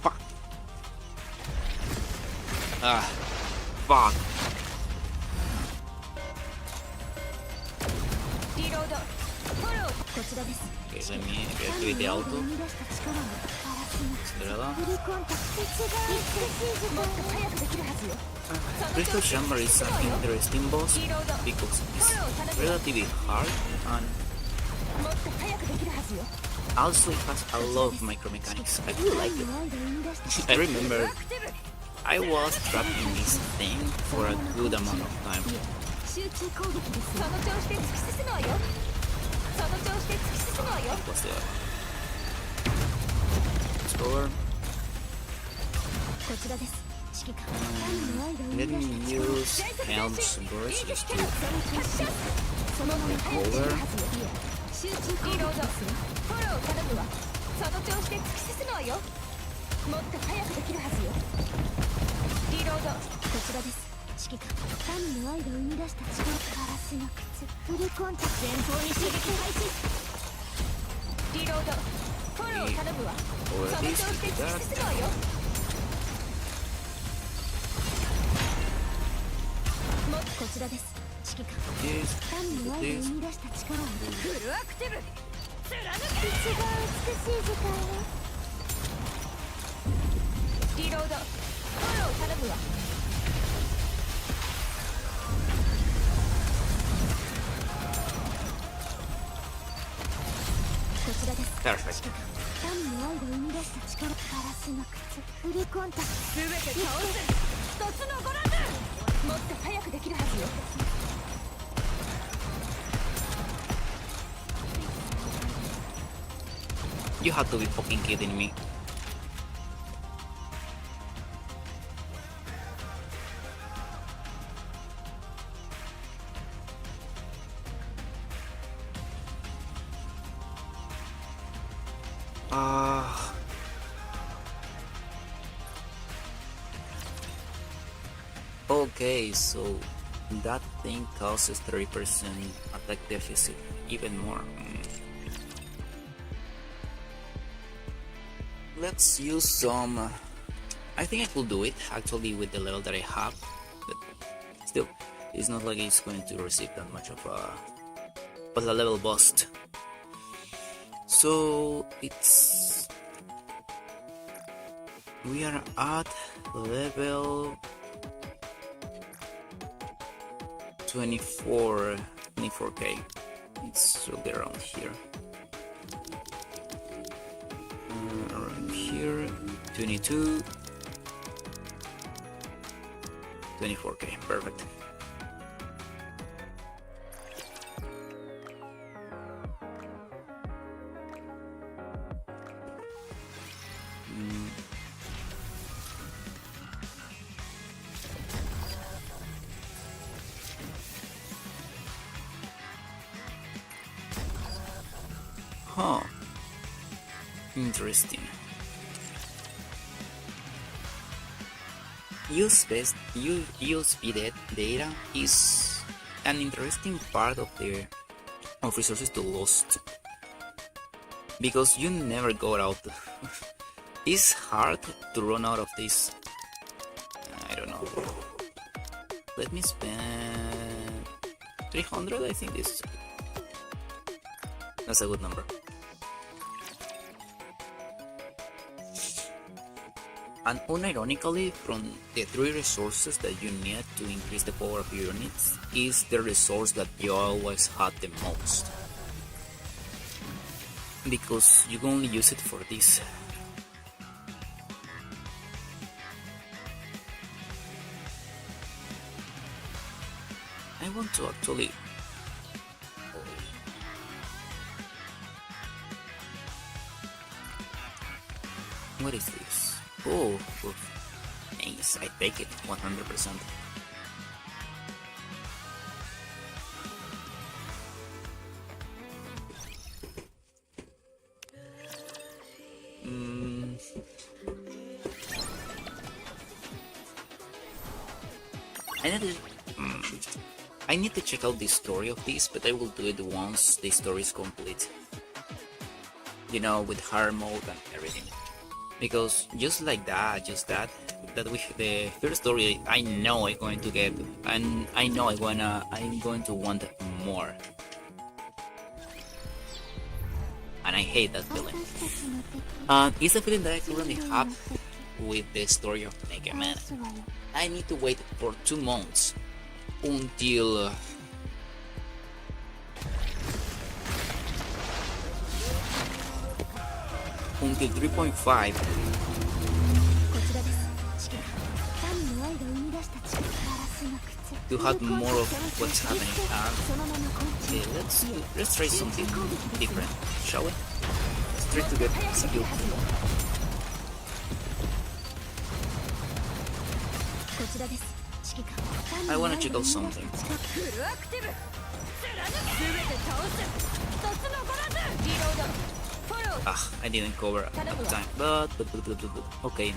Fuck. Ah. Fuck. リロードフォローこちらです Okay, let me 神 activate the の愛が auto. 生み出した力をガラスの靴 Esperada. フルコンタクト違う美しい時間もっと早くできるはずよ Crystal Chamber is an interesting boss リロード because フ it's ォロー頼むわ relatively hard and もっと早くできるはずよ also it has a lot of micro mechanics. I really like 神 it. の愛が生み出した I remember アクティブ I was trapped in this thing for a good amount of time. 集中攻撃ですよその調子で突き進むわよその調子で突き進むわよ What's the score? こちらです指揮官神の愛が生 Let み出 me した力 use Helm's Burst just to そのまま早くできる over. はずよ集中攻撃リロードですよフォロー頼むわその調子で突き進むわよもっと早くできるはずよ。リロード。こちらです。指揮官民の愛が生み出した力。ガラスの靴フルコンタクト。前方に襲撃開始。リロード。フォロー頼むわ。その調子で突き進むわよ。こちらです。指揮官 This, 民の愛が this. 生み出した力をフルアクティブ。貫け。一番美しい時間よ。リロード。フォロー頼むわ。こちらです。 Perfect. 民の愛が生み出した力。ガラスの靴フルコンタクト。全て倒す。一つ残らず。もっと早くできるはずよ。You have to be fucking kidding me. Okay, so that thing causes 30% attack deficit, even more. Let's use some. I think I could do it actually with the level that I have, but still, it's not like it's going to receive that much of a level boost. So we are at level 24k. It's really around here. Around here, 22, 24k. Perfect. Huh. Interesting. Use speed data is an interesting part of resources to lost, because you never go out. It's hard to run out of this. I don't know. Let me spend 300. I think that's a good number. And unironically, from the 3 resources that you need to increase the power of your units, is the resource that you always had the most, because you can only use it for this. I want to actually... What is this? Oh, nice, I take it, 100%. I need to check out the story of this, but I will do it once the story is complete. You know, with hard mode and everything. Because just like that, with the first story, I know I'm going to get, and I know I'm going to want more. And I hate that feeling. It's a feeling that I currently have with the story of Mega Man. I need to wait for 2 months until 3.5 to have more of what's happening. Okay, let's try something different, shall we? Let's try to get skill. I wanna check out something. Ah, I didn't cover at time, but okay.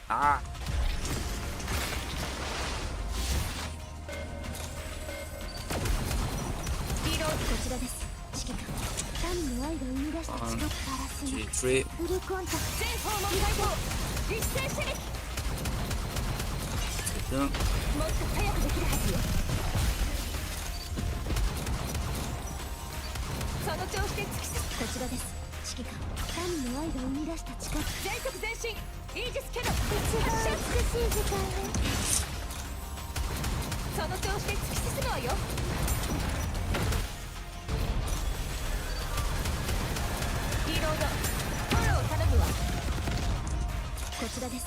Ah, リロードこちらです指揮官神の愛が生み出した力ガラスの 2, 3. フルコンタクト全方門解放一斉射撃 Second. もっと早くできるはずよその調子で突き進むこちらです指揮官神の愛が生み出した力全速前進イージスキャノン一番美しい時間ねその調子で突き進むわよリロードフォロー頼むわこちらです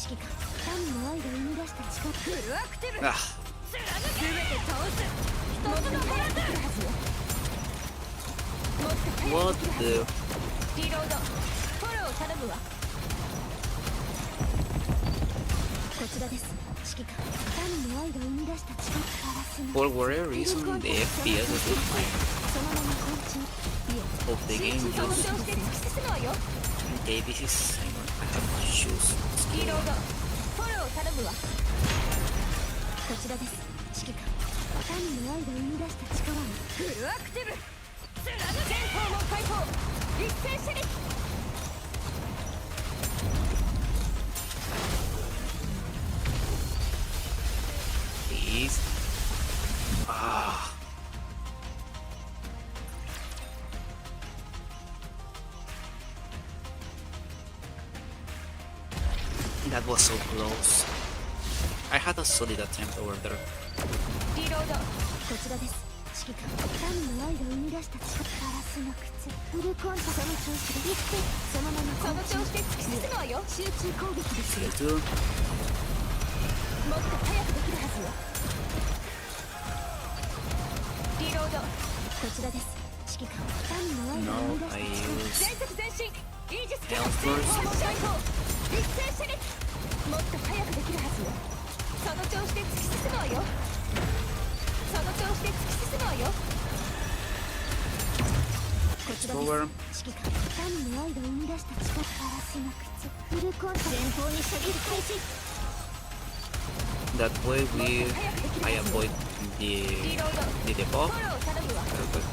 指揮官神の愛が生み出した力フルアクティブ Ah, 全て倒す一つの早くできるはずよもっと早 what くできるは the? ずリロードフォロー頼むわこちらです指揮官神の愛が生み出した力ガラスの For whatever reason, the FPS of the そのまま昆虫いえ of the game その just 調子で突き進むわよ okay. This is I have to choose. リロードフォロー頼むわこちらです指揮官神の愛が生み出した力をフルアクティブ全方門解放一斉射撃 Please. Ah. That was so close. I had a solid attempt over there. リロードこちらです指揮官神の愛が生み出した力ガラスの靴フルコンタその調子で行ってそのままその調子で突き進むわよ集中攻撃ですよ Two. もっと早くできるはずよリロードこちらです指揮官神の愛が No, 生み出 I した力 use 全速前進イージスキャ Hell ノン全 first. 方門解放一斉射撃もっと早くできるはずよその調子で突き進むわよその調子で突き進むわよこちらです Over. 指揮官神の愛が生み出した力ガラスの靴フルコンタ前方に射撃開始 That way we 早くできる I はずよ avoid リ the ロード the フ debuff. ォロー頼むわ Perfect.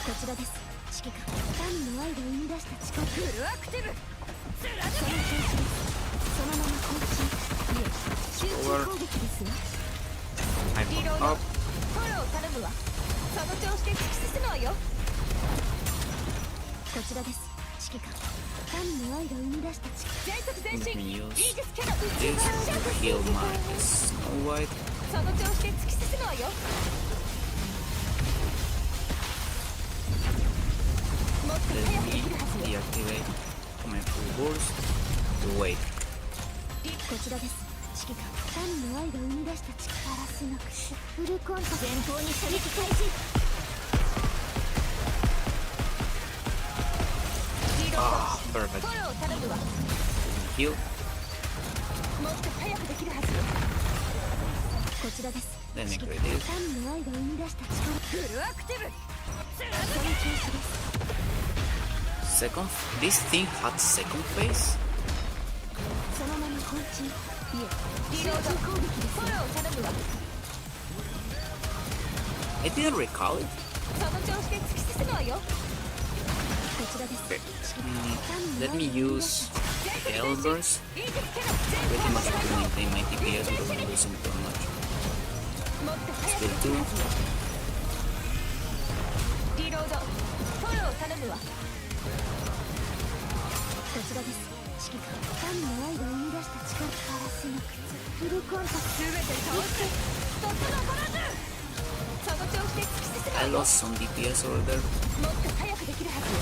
こちらです指揮官神の愛が生み出した力フルアクティブその調子ですそのまま昆虫いえ集中攻撃ですよ I'm リロード up. フォロー頼むわその調子で突き進むわよこちらです指揮官神の愛が生み出した力全速前 Let 進 me イ use ージスキャノン this to heal my Snow White. その調子で突き進むわよもっと Let 早く me できるはずよ deactivate my full burst. Wait. こちらです指揮官神の愛が生み出した力ガラスの靴フルコンタ前方に射撃開始リロー Ah, ド perfect. フォロー頼むわ Heal. もっと早くできるはずよこちらです Let me 指揮 create 官 this. 神の愛が生み出した力フルアクティブその調子です Second. This thing had second phase. そのまま昆虫いえリロード攻撃ですフォロー頼むわ I didn't recall it. その調子で突き進むわよこちらです Okay. 指揮官神 Let の愛 me が生み出 use した Hell Burst. イージスキャノン Pretty 全 much 方 to 門 maintain my DPS without losing too much. もっと早くできるはずよリロードフォロー頼むわこちらです指揮官神の愛が生み出した力ガラスの靴フルコンタクト全て倒すとっても残らずその調子で突き進む I わよ lost some DPS over there. もっと早くできるはずよ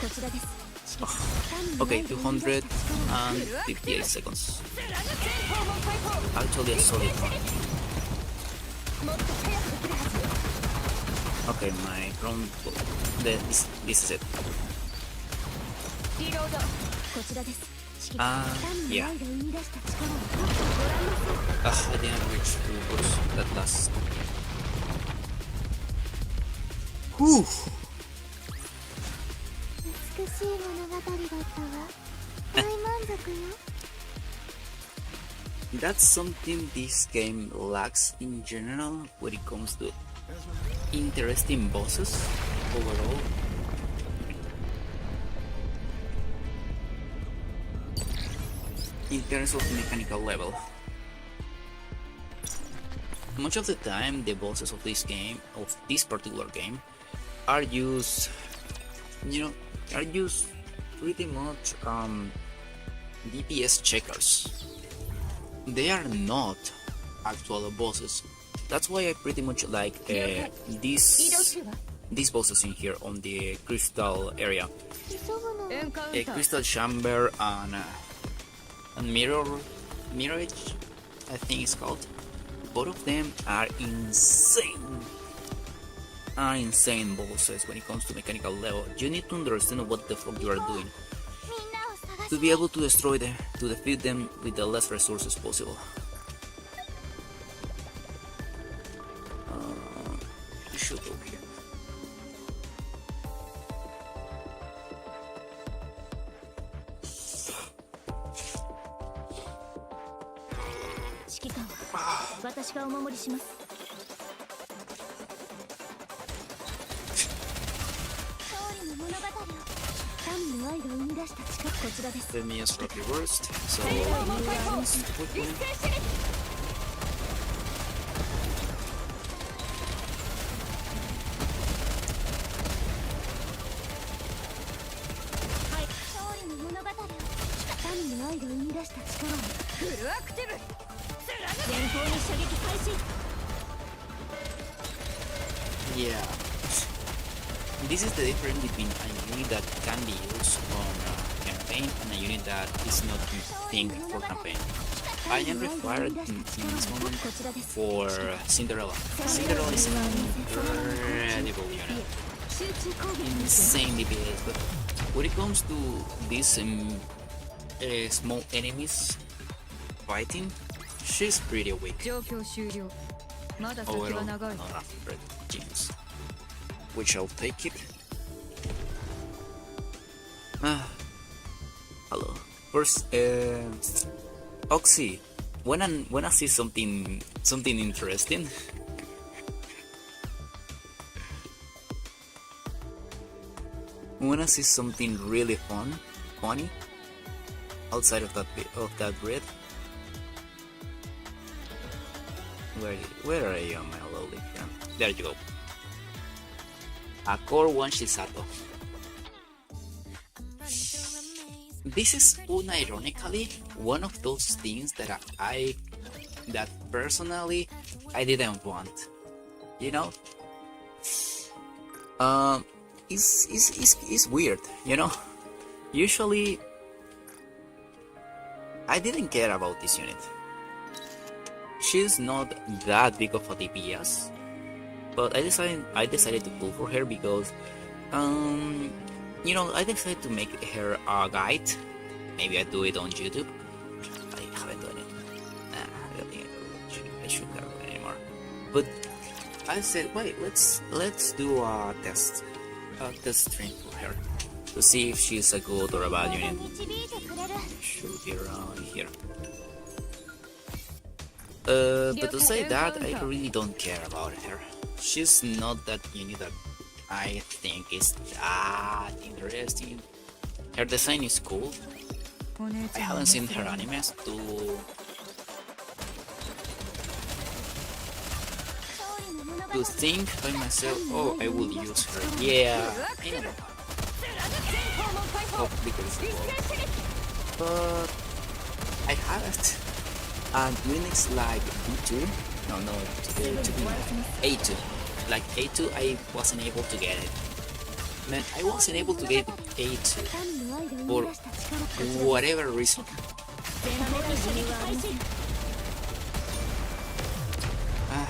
こちらです指揮官 Okay, 神の愛が生み出した力 258 seconds. 全方門解放 Actually a solid one. もっと早くできるはずよ Okay, my round. This is it. リロード。こちらです。指揮官。民の Yeah. 愛が生み出した力をもっとご覧なさい。 I didn't reach to that last. Whew. 美しい物語だったわ。大満足よ。 That's something this game lacks in general when it comes to interesting bosses overall. In terms of mechanical level. Much of the time the bosses of this game, of this particular game, are used, are used pretty much DPS checkers. They are not actual bosses. That's why I pretty much like these bosses in here on the crystal area. 急ぐの。エンカウン A ター。 crystal chamber and mirage, I think it's called. Both of them are insane. Are insane bosses when it comes to mechanical level. You need to understand what the fuck you are doing みんなを探 to し be able to destroy them, to defeat them with the less resources possible. You should go here. 指揮官は私がお守りします。勝利の物語を。民の愛が生み出した力。こちらです。 Let me just rock reversed. So 解放。 let's put 一 one. 斉射撃。はい。勝利の物語を。民の愛が生み出した力を。フルアクティブ。前方に射撃開始。 Yeah. This is the difference between a unit that can be used on a campaign and a unit that is not think for campaign. I am required in this moment こちらです。 for Cinderella. Cinderella is an incredible unit. 集中攻撃です。 Insane DPS, but when it comes to these small enemies fighting, she's pretty weak. 状況終了。まだ先 Overall, は長い。 not enough red gems. Which I'll take it. Hello. First, Oxy. When I see something interesting, when I see something really funny, outside of that red. Where are you, my lowly friend? There you go. A core one Shisato. This is unironically one of those things that that personally I didn't want. You know? It's weird, you know? Usually I didn't care about this unit. She's not that big of a DPS, but I decided to pull for her because you know, I decided to make her a guide. Maybe I do it on YouTube. I haven't done it. I don't think I should have it anymore. But I said, wait, let's do a test stream for her to see if she's a good or a bad unit. 導いてくれる。 Should be around here. But to say that, I really don't care about her. She's not that unit that I think is that interesting. Her design is cool. お姉 I ちゃん haven't seen her animes to 勝利の物語。 to think by myself. Oh, I will use her. Yeah, I know. 訪問解放 Oh, because 一斉射撃 but I haven't. And units like B2, no, to be A2, like A2, I wasn't able to get it. Man, I wasn't able to get A2 民の愛が生み for 出した力。こちらです。 whatever reason. 前方に射撃開始。 Ah.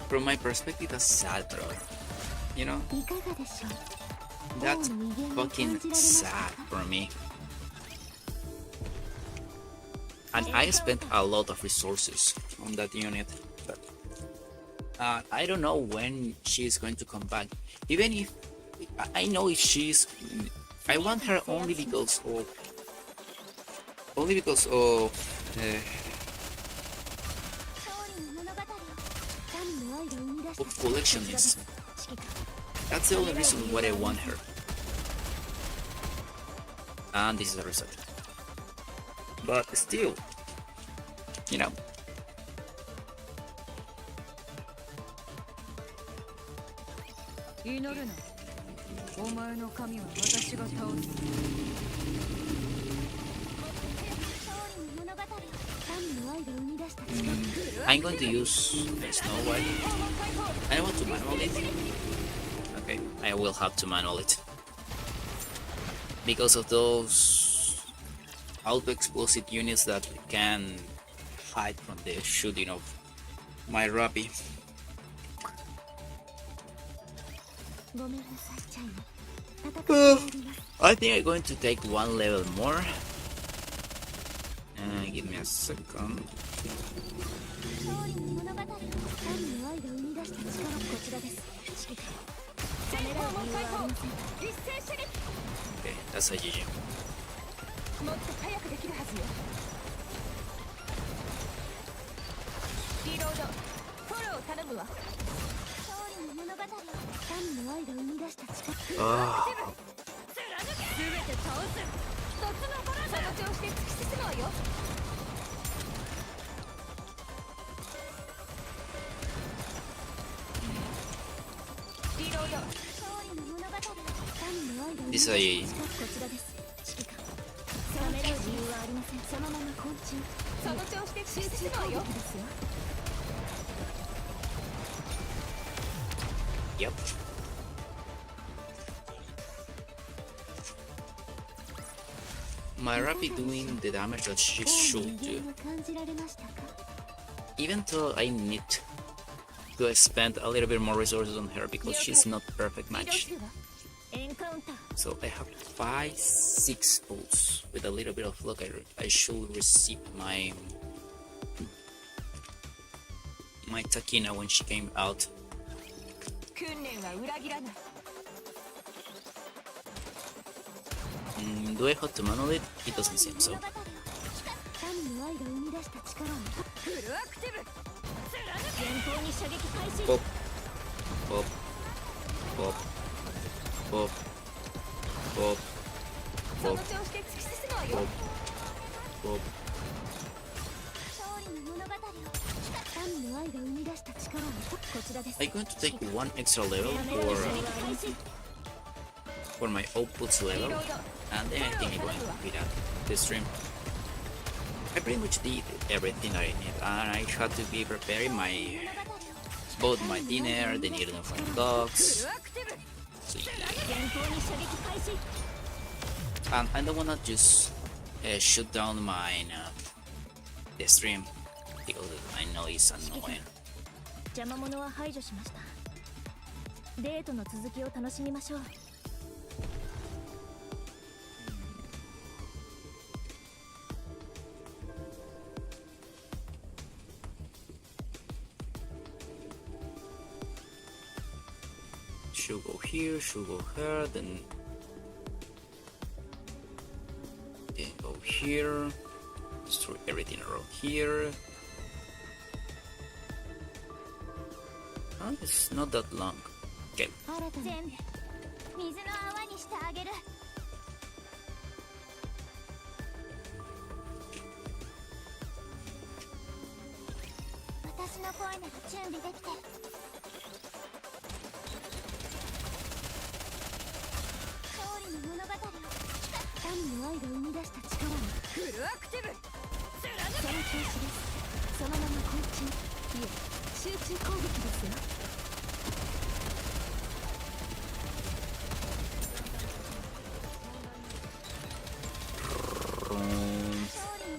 From my perspective, that's sad, bro. You know, いかがでしょう。That's fucking sad for me. And I spent a lot of resources on that unit, but I don't know when she's going to come back. Even if I know if she's, I want her only because of collectionism. That's the only reason why I want her. And this is the result. But still, you know. 祈るな。お前の神は私が倒す。 I'm going to use Snow White. I want to manual it. Okay, I will have to manual it. Because of those auto-explosive units that can hide from the shooting of my Rappi. I think I'm going to take one level more. Give me a second. Okay, that's a GG. もっと早くできるはずよ。リロード、フォロー頼むわ。全て倒す。一つのボラその調子で突き進むわよ。リロード。This is a その調子で突き進むわよ。 Yep. My Rappi doing the damage that she should do. Even though I need to spend a little bit more resources on her because she's not perfect match. So I have 5-6 pulls. With a little bit of luck, I should receive my Takina when she came out. 訓練は裏切らない。 Do I have to manual it? It doesn't seem so. フルアクティブ。 Pop. Pop. Pop. Pop. Pop. その Pop. 調子で突き進むわよ。 Pop. Pop. I'm going to take one extra level for my outputs level, and then I think I'm going to beat up this stream. I pretty much did everything I need, and I had to be preparing both my dinner, the needle of my dogs. So yeah. And I don't wanna just shut down the stream because I know it's annoying. 邪魔者は排除しました。デートの続きを楽しみましょう。 Should go here, should go here, then go here, destroy everything around here. Oh, it's not that long. Okay. 全部水の泡にしてあげる。私の声なら準備できてる。勝利の物語を神の愛が生み出した力をフルアクティブ。その調子です。そのまま昆虫いえ集中攻撃ですよ。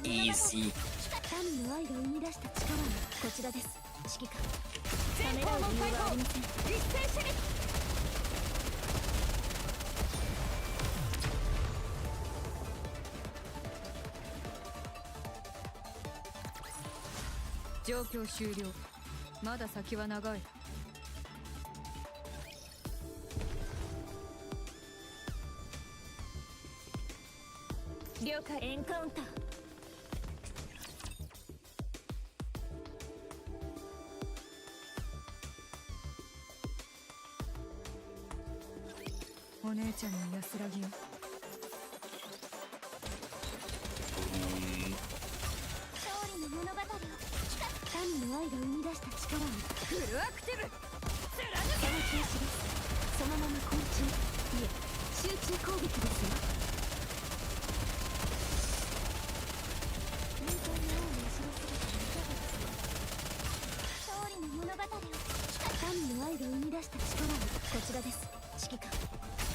Easy. 神の愛が生み出した力はこちらです。指揮官。た前めらう理由方の解放。はありません。一斉射撃。状況終了。まだ先は長い。了解。エンカウンター。お姉ちゃんの安らぎを。勝利の物語を神の愛が生み出した力をフルアクティブ。その調子です。そのまま昆虫、いえ集中攻撃ですよ。本当に王の後ろ姿がいかがですか。勝利の物語を神の愛が生み出した力をこちらです指揮官。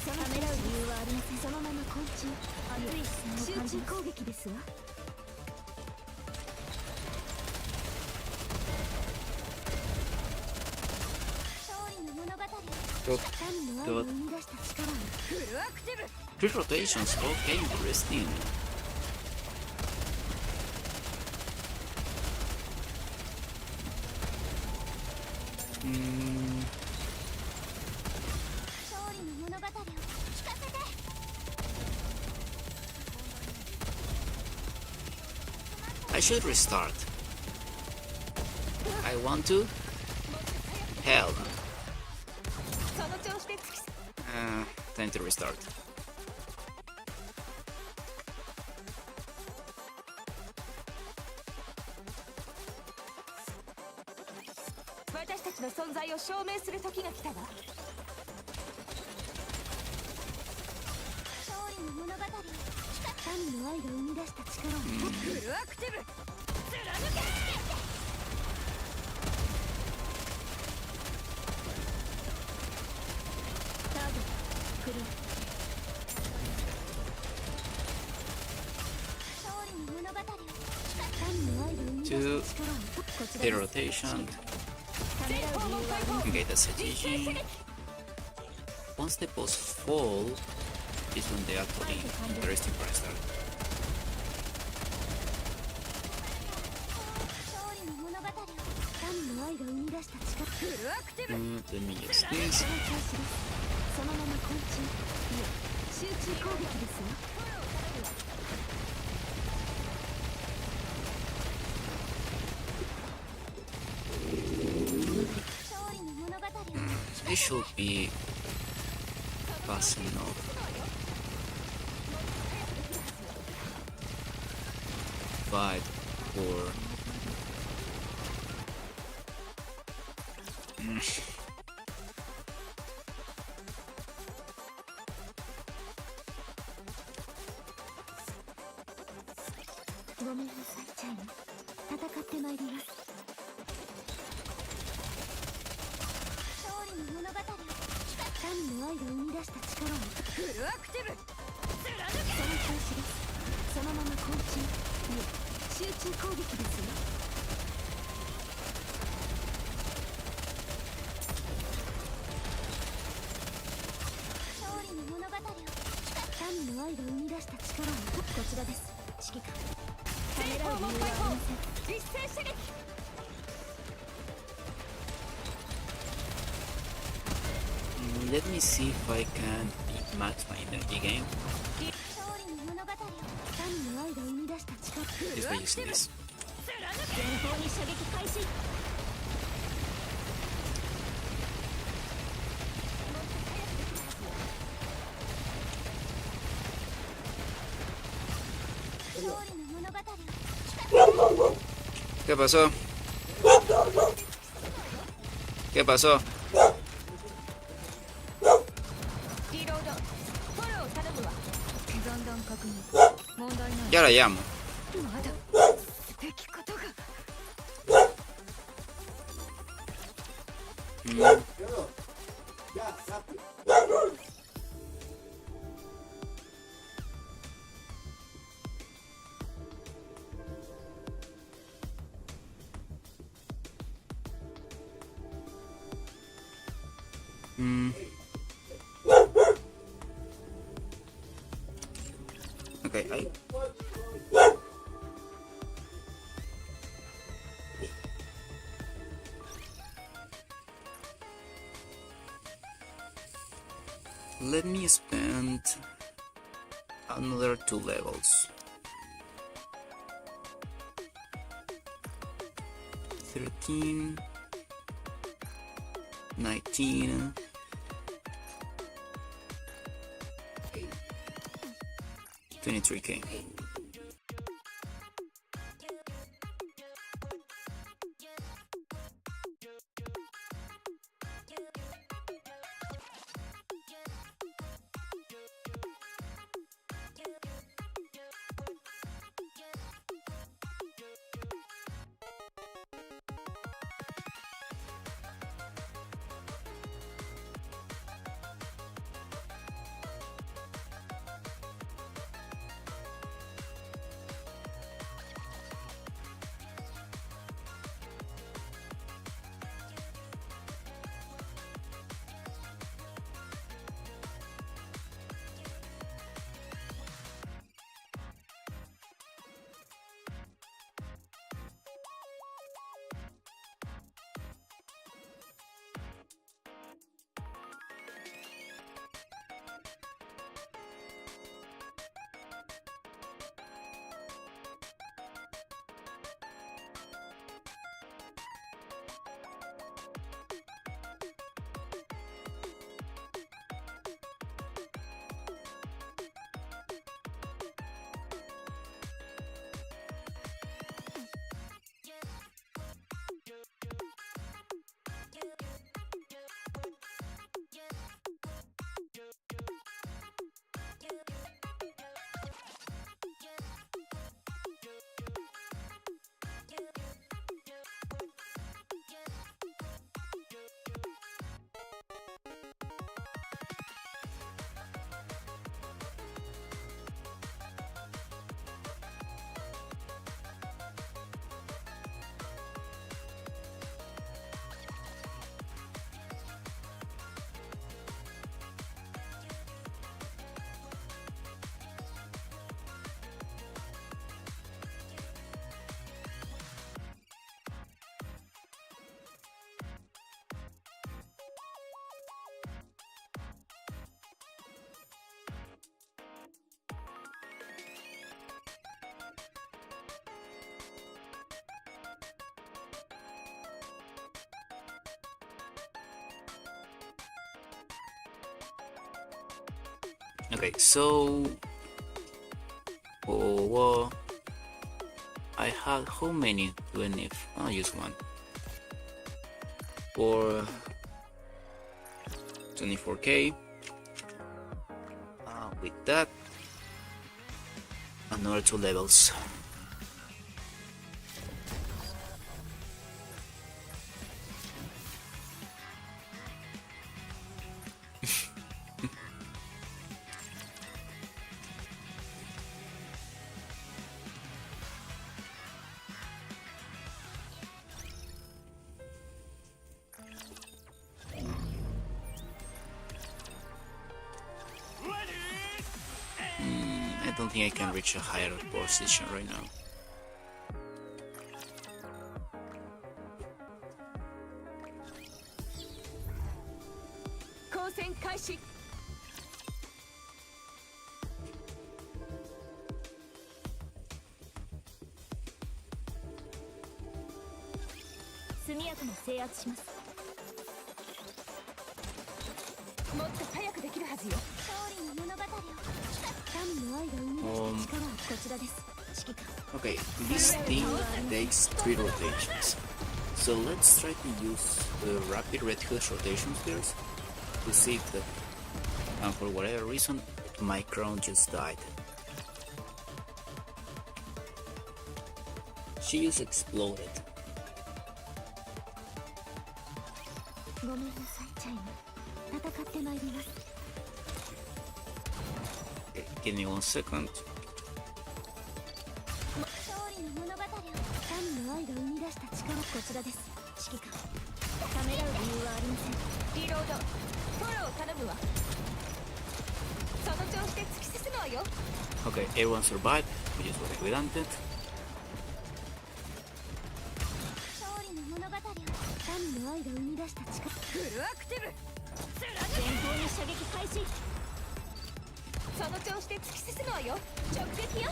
そのためらう理由はありません。そのまま昆虫、熱い視線を感じ集中ます。攻撃ですわ。勝利の物語を神の愛が生み出した力をフルアクティブ。 Three rotations, okay, interesting. Mm, 勝利の物語を聞かせて。 I should restart. I want to? Hell. その調子で突き進 Time to restart. 私たちの存在を証明する時が来たわ。勝利の物語を神の愛が生み出した力をフルアクティブ。貫け。ターゲットクリア。勝利の物語を神の愛が生み出 Two した力をこち the らです rotation. ためらう理由はありません。 Okay, that's a GG. Once the boss fall, is when they actually interesting for a start. 勝利の物語を神の愛が生み出した力。フルアクティブ。 Let me use そ this. の調子です。そのまま昆虫、いえ集中攻撃ですよ。 勝利の物語を This should be fast enough. But forごめんなさい、チャイム。戦ってまいります。勝利の物語を神の愛が生み出した力をフルアクティブ。その調子です。そのまま昆虫、いえ集中攻撃ですよ。勝利の物語を神の愛が生み出した力をこちらです指揮官。ため前らう理由方も解放はありません。。実戦射撃。 let me see if I can max my energy game 勝利の物語を神の愛が生み出した力。 just by using this. 前方に射撃開始。勝利の物語を ¿Qué pasó? ¿Qué pasó? リロード。フォロー頼むわ。残弾確認。問題ない。 Ya la llamo. まだすべきことが。 Okay, let me spend another 2 levels. 13, 19, 23k. Okay, so I had how many even if I'll use one for 24k. With that, another 2 levels. I don't think I can reach a higher position right now. Okay, this thing takes 3 rotations, so let's try to use the rapid red hood rotations first to see if and for whatever reason my crown just died. She just exploded. Okay, give me 1 second. Okay, everyone survived, which is what I wanted. その調子で突き進むわよ。直撃よ。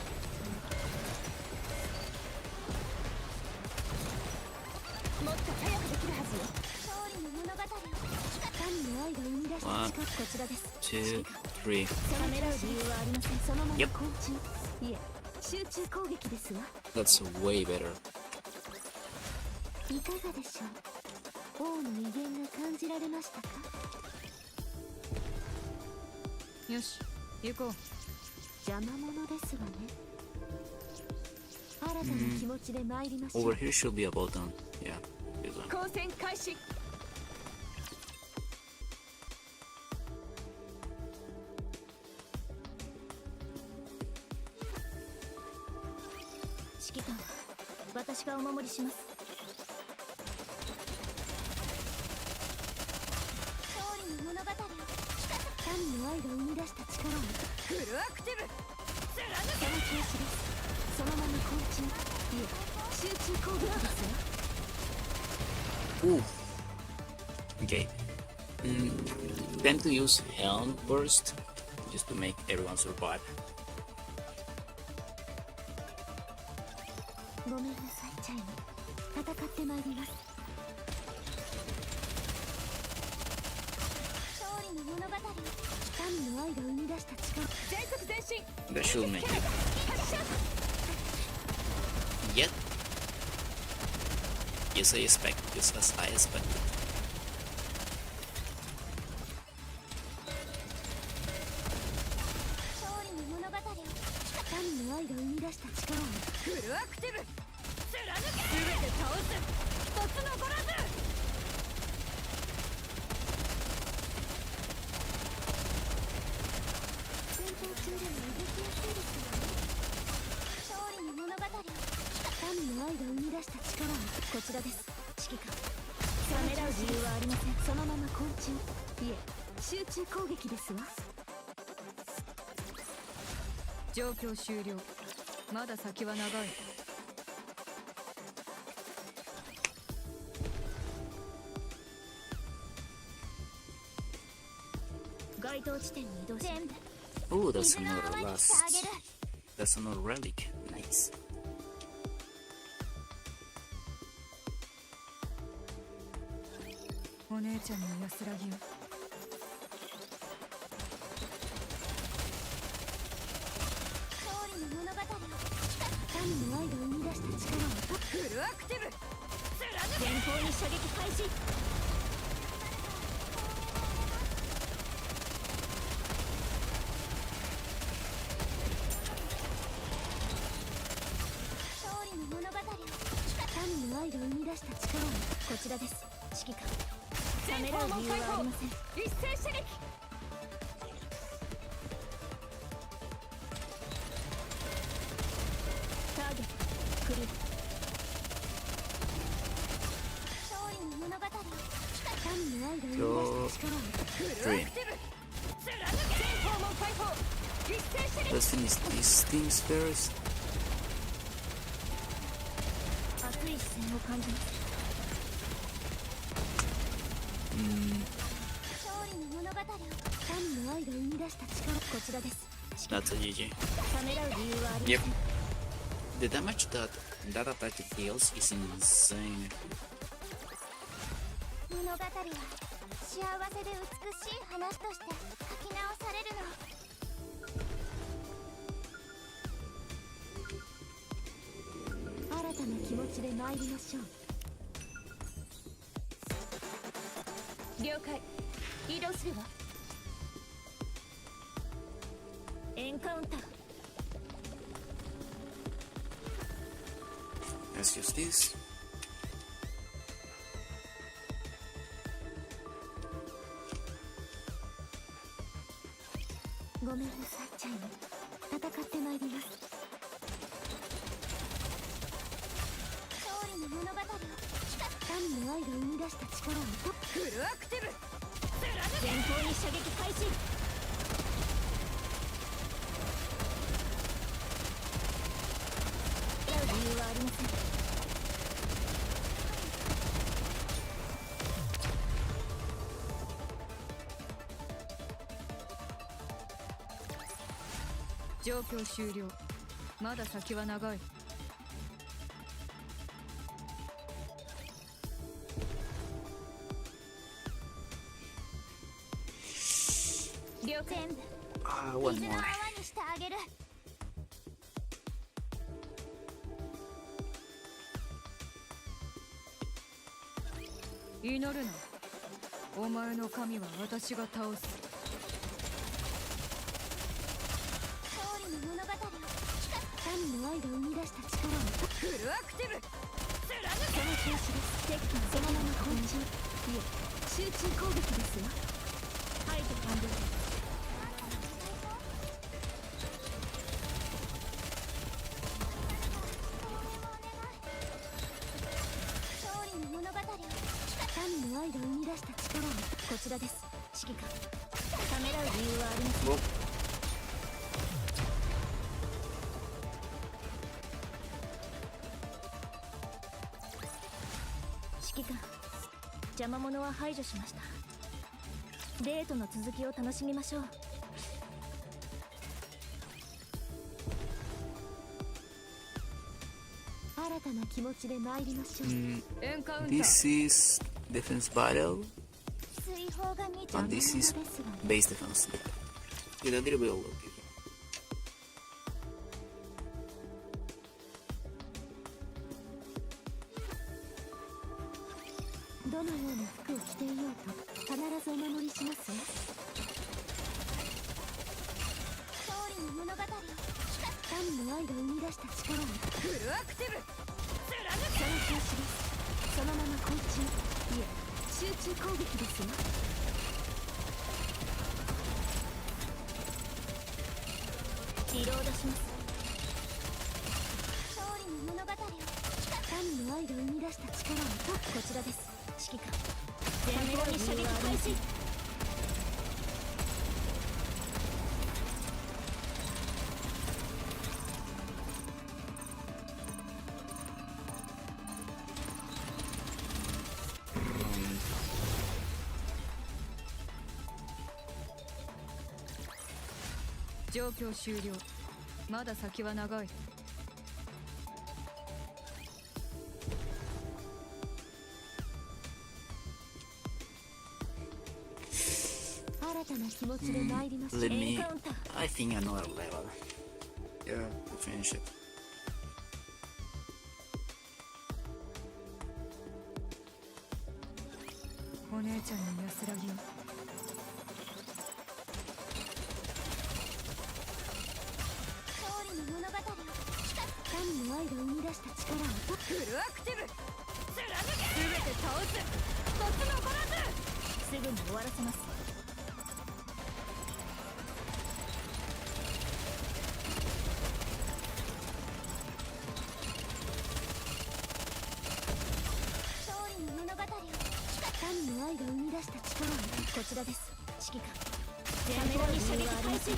もっと早くできるはずよ。勝利の物語を神の愛が生み出した One, 力こちらです two, three. ためらう理由はありません。そのまま Yep. 昆虫いえ集中攻撃ですわ。 That's way better. いかがでしょう。王の威厳が感じられましたか。よし行こう。邪魔者ですわね。新たな気持ちで参りましょう。 Over here should be a button. Yeah. Good one. 交戦開始。指揮官私がお守りします。勝利の物語を神の愛が生み出した力をフルアクティブ。その調子です。そのまま昆虫いえ集中攻撃ですわ。 Ooh. Okay. Tend to use Helm Burst just to make everyone survive. ごめんなさいチャイム。戦ってまいります。勝利の物語を神の愛が生み出した力。全速前進。 That should make it. 発射。 Yet. Yes, I expect. Just as I expected. 勝利の物語を神の愛が生み出した力をフルアクティブ。貫け。全て倒す。一つ残らず。戦闘中でも動きやすいですよね。勝利の物語を神の愛が生み出した力をこちらです。指揮官ためらう理由はありません。そのまま昆虫いえ集中攻撃ですわ。状況終了。まだ先は長い。該当地点に移動し全部 Oh, that's 水の another 泡に last. してあげる。 That's another relic. Nice. お姉ちゃんの安らぎを。勝利の物語を神の愛が生み出した力をフルアクティブ。前方に射撃開始。勝利の物語を神の愛が生み出した力をこちらです。指揮官ためらう理由はありません。一斉射撃。ターゲットクリア。勝利の物語を神の愛が生み出した力をフルアク Three. ティブ。全方門解放。一斉射撃。 Let's finish these things first. 熱い視線を感じます。勝利の物語を神の愛が生み出した力こちらです。 That's a GG. ためらう理由はありま Yep. せん。 The damage that attack deals is insane. 物語は幸せで美しい話として書き直されるの。新たな気持ちで参りましょう。了解。移動するわ。エンカウンター。 Let's use this. ごめんなさいチャイム。戦ってまいります。勝利の物語を神の愛が生み出した力をフルアクティブ。前方に射撃開始。ためらう理由はありません。状況終了。まだ先は長い。了解。 Ah, one 水の more. 泡にしてあげる。祈るな。お前の神は私が倒す。勝利の物語を神の愛が生み出した力をフルアクティブ。その調子です。鉄器そのまま昆虫いえ集中攻撃ですよ。排除完了です。勝利の物語を神の愛が生み出した力をこちらです。指揮官。ためらう理由はありません。 Oh, 指揮官、邪魔者は排除しました。デートの続きを楽しみましょう。新たな気持ちで参りましょう。エンカウンター。 this is defense battle, 水泡が見ちゃう and もの this で is すが base defense. With a little bit of look. どのような服を着ていようと必ずお守りしますわ。勝利の物語を神の愛が生み出した力をフルアクティブ。その調子です。そのまま昆虫いえ集中攻撃ですよ。リロードします。勝利の物語を神の愛が生み出した力をこちらです。指揮官。前方に射撃開始。状況終了。まだ先は長い。新たな気持ちで参りましょう。 Let me. I think another level. Yeah, to finish it. お姉ちゃんに安らぎを。勝利の物語を神の愛が生み出した力をフルアクティブ。全て倒す。一つ残らず。すぐに終わらせます。勝利の物語を神の愛が生み出した力をこちらです。指揮官。前方に射撃開始。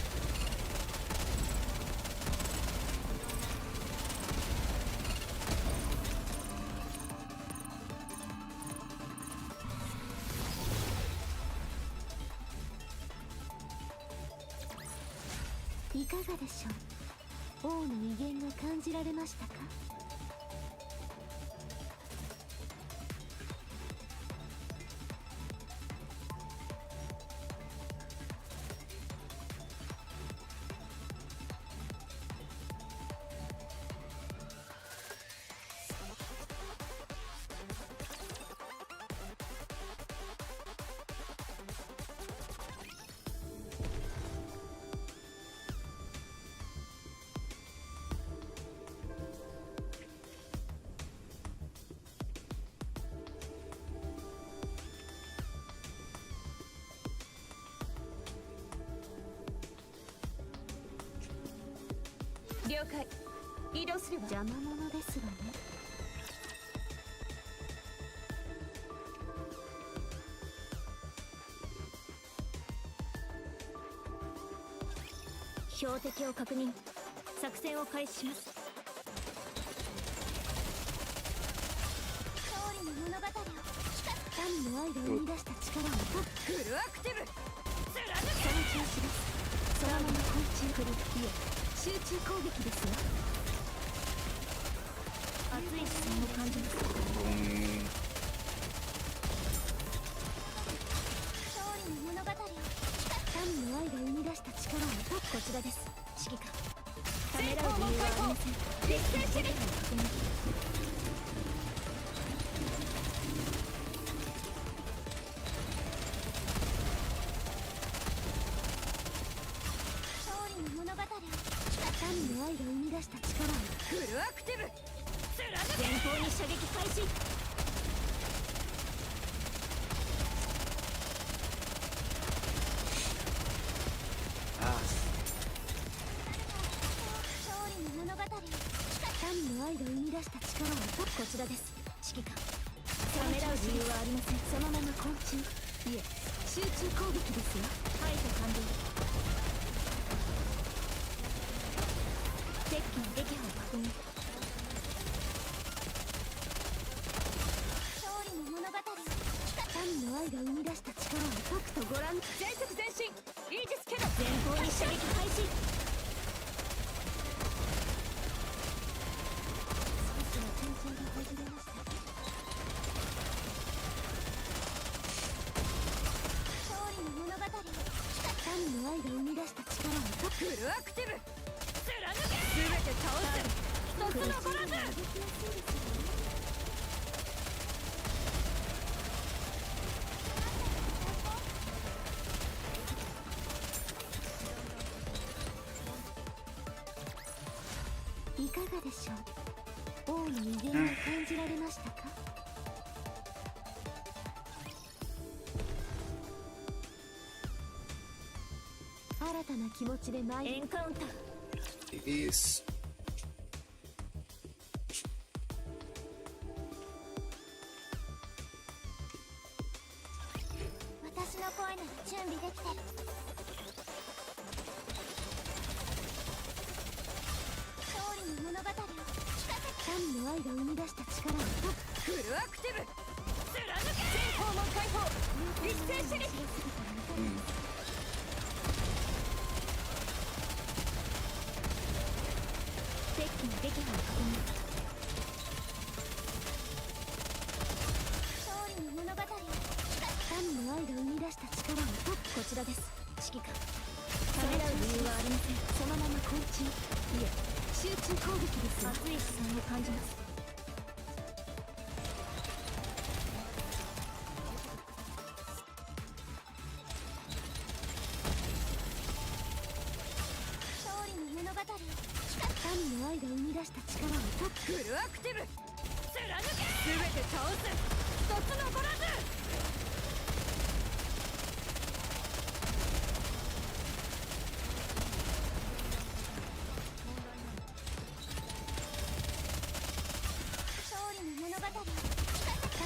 いかがでしょう。王の威厳が感じられましたか。了解。移動すれば。邪魔者ですわね。標的を確認。作戦を開始します。勝利の物語を神の愛が生み出した力をフルアクティブ。その調子です。そのまま昆虫フルいえ集中攻撃ですよ。熱い視線を感じます。勝利の物語を民の愛が生み出した力をこちらです。指揮官。た全めらう校門解理由はあり放ません。一斉守備。確認。勝利の物語を民の愛が生み出した力をフルアクティブ貫前方に射撃開始。あ勝利の物語を民の愛が生み出した力をこちらです。指揮官。ためらう理由はありません。そのまま昆虫いえ集中攻撃ですよ。排除完了。敵機の撃破を確認。勝利の物語を民の愛が生み出した力をとくとご覧。全速前進イージスキャノ前方に射撃開始。少しの緊張がほぐれました。勝利の物語を民の愛が生み出した力をとくフルアクティブ貫け全て倒す一つ残らず動きやすいですよね。いかがでしょう。王の威厳を感じられましたか。新たな気持ちで参りエンカウンター。 this. 私の声なら準備できてる。勝利の物語を聞かせ民の愛が生み出した力をフルアクティブ貫け全校門解放一斉守備敵機の撃破を確認。勝利の物語を民の愛が生み出した力をこちらです。指揮官。ためらう理由はありません。そのまま昆虫いえ集中攻撃ですよ。熱い視線を感じます。勝利の物語を民の愛が生み出した力をフルアクティブ貫け全て倒す一つ残らず勝利の物語を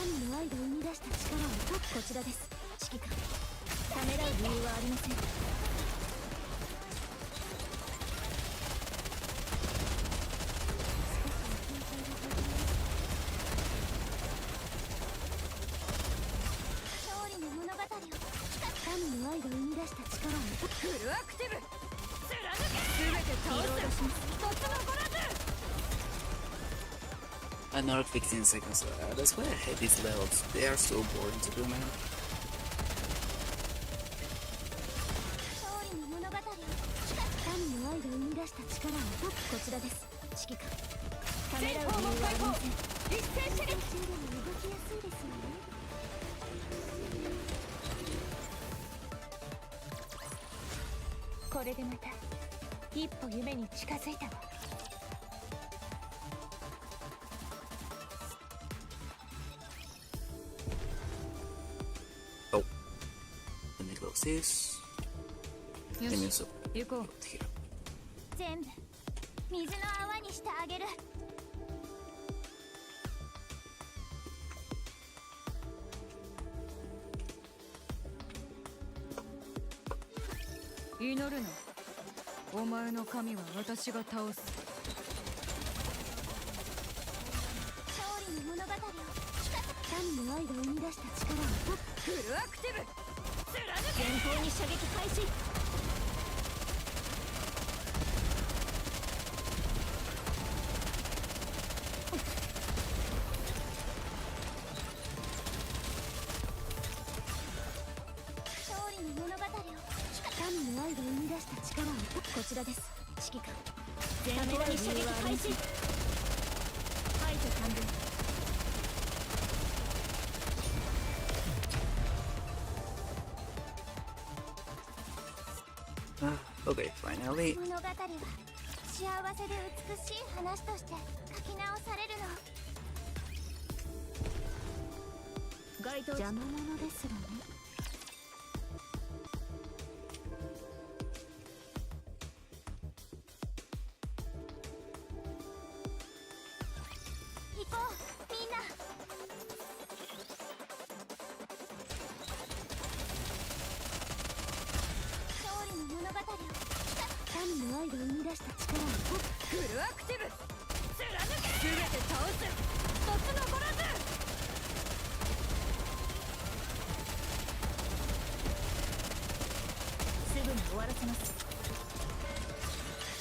民の愛が生み出した力をこちらです。指揮官。ためらう理由はありません。勝利の物語を民の愛が生み出した力をフルアクティブ貫け全て倒す一つ残らず Another 15 seconds. That's why I hate these levels. They are so boring to do, man. 勝利の物語を民の愛が生み出した力をこちらです。指揮官。ため全らう理由校門解放はありません。一斉守備中でも動きやすいですよね。これでまた一歩夢に近づいたわ。Oh. Let me close this. よ Let me し also 行こう put here. 全部水の泡にしてあげる。祈るな。お前の神は私が倒す。勝利の物語を民の愛が生み出した力をフルアクティブ貫け前方に射撃開始。ためらい射撃開始。排除完了。Okay, finally. 物語は幸せで美しい話として書き直されるの。該当邪魔者ですらね。行こうみんな。勝利の物語を神の愛が生み出した力をフルアクティブ貫け全て倒す一つ残らずすぐに終わらせます。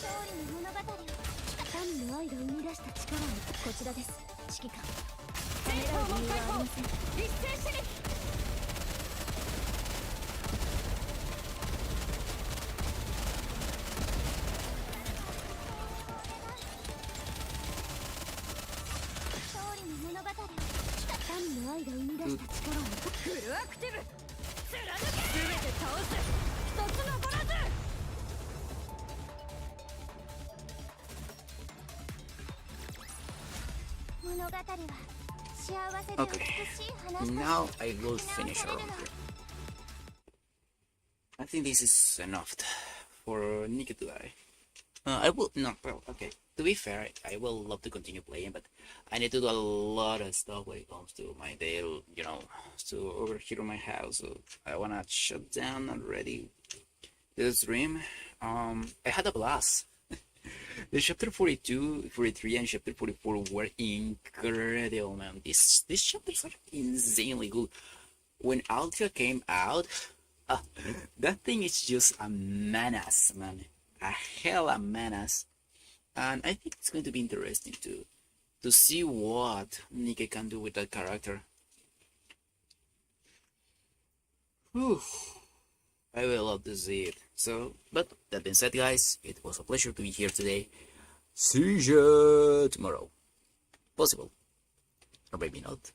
勝利の物語を神の愛が生み出した力を。こちらです指揮官。全項目解放ありません。一斉射撃勝利の物語を神の愛が生み出した力を。フルアクティブ貫け全て倒す一つ残らず物語は幸せで Okay, 美しい話として now I will 書き finish 直され our るの。 I think this is enough for Nikki to die. I will no. Well, okay. To be fair, I will love to continue playing, but I need to do a lot of stuff when it comes to my daily, to overheat my house. So I wanna shut down already this stream. I had a blast. The chapter 42, 43, and chapter 44 were incredible, man. These chapters are insanely good. When Altria came out, that thing is just a menace, man. A hella menace. And I think it's going to be interesting to see what Nikke can do with that character. Whew. I will love to see it. So, but that being said, guys, it was a pleasure to be here today. See ya tomorrow. Possible. Or maybe not.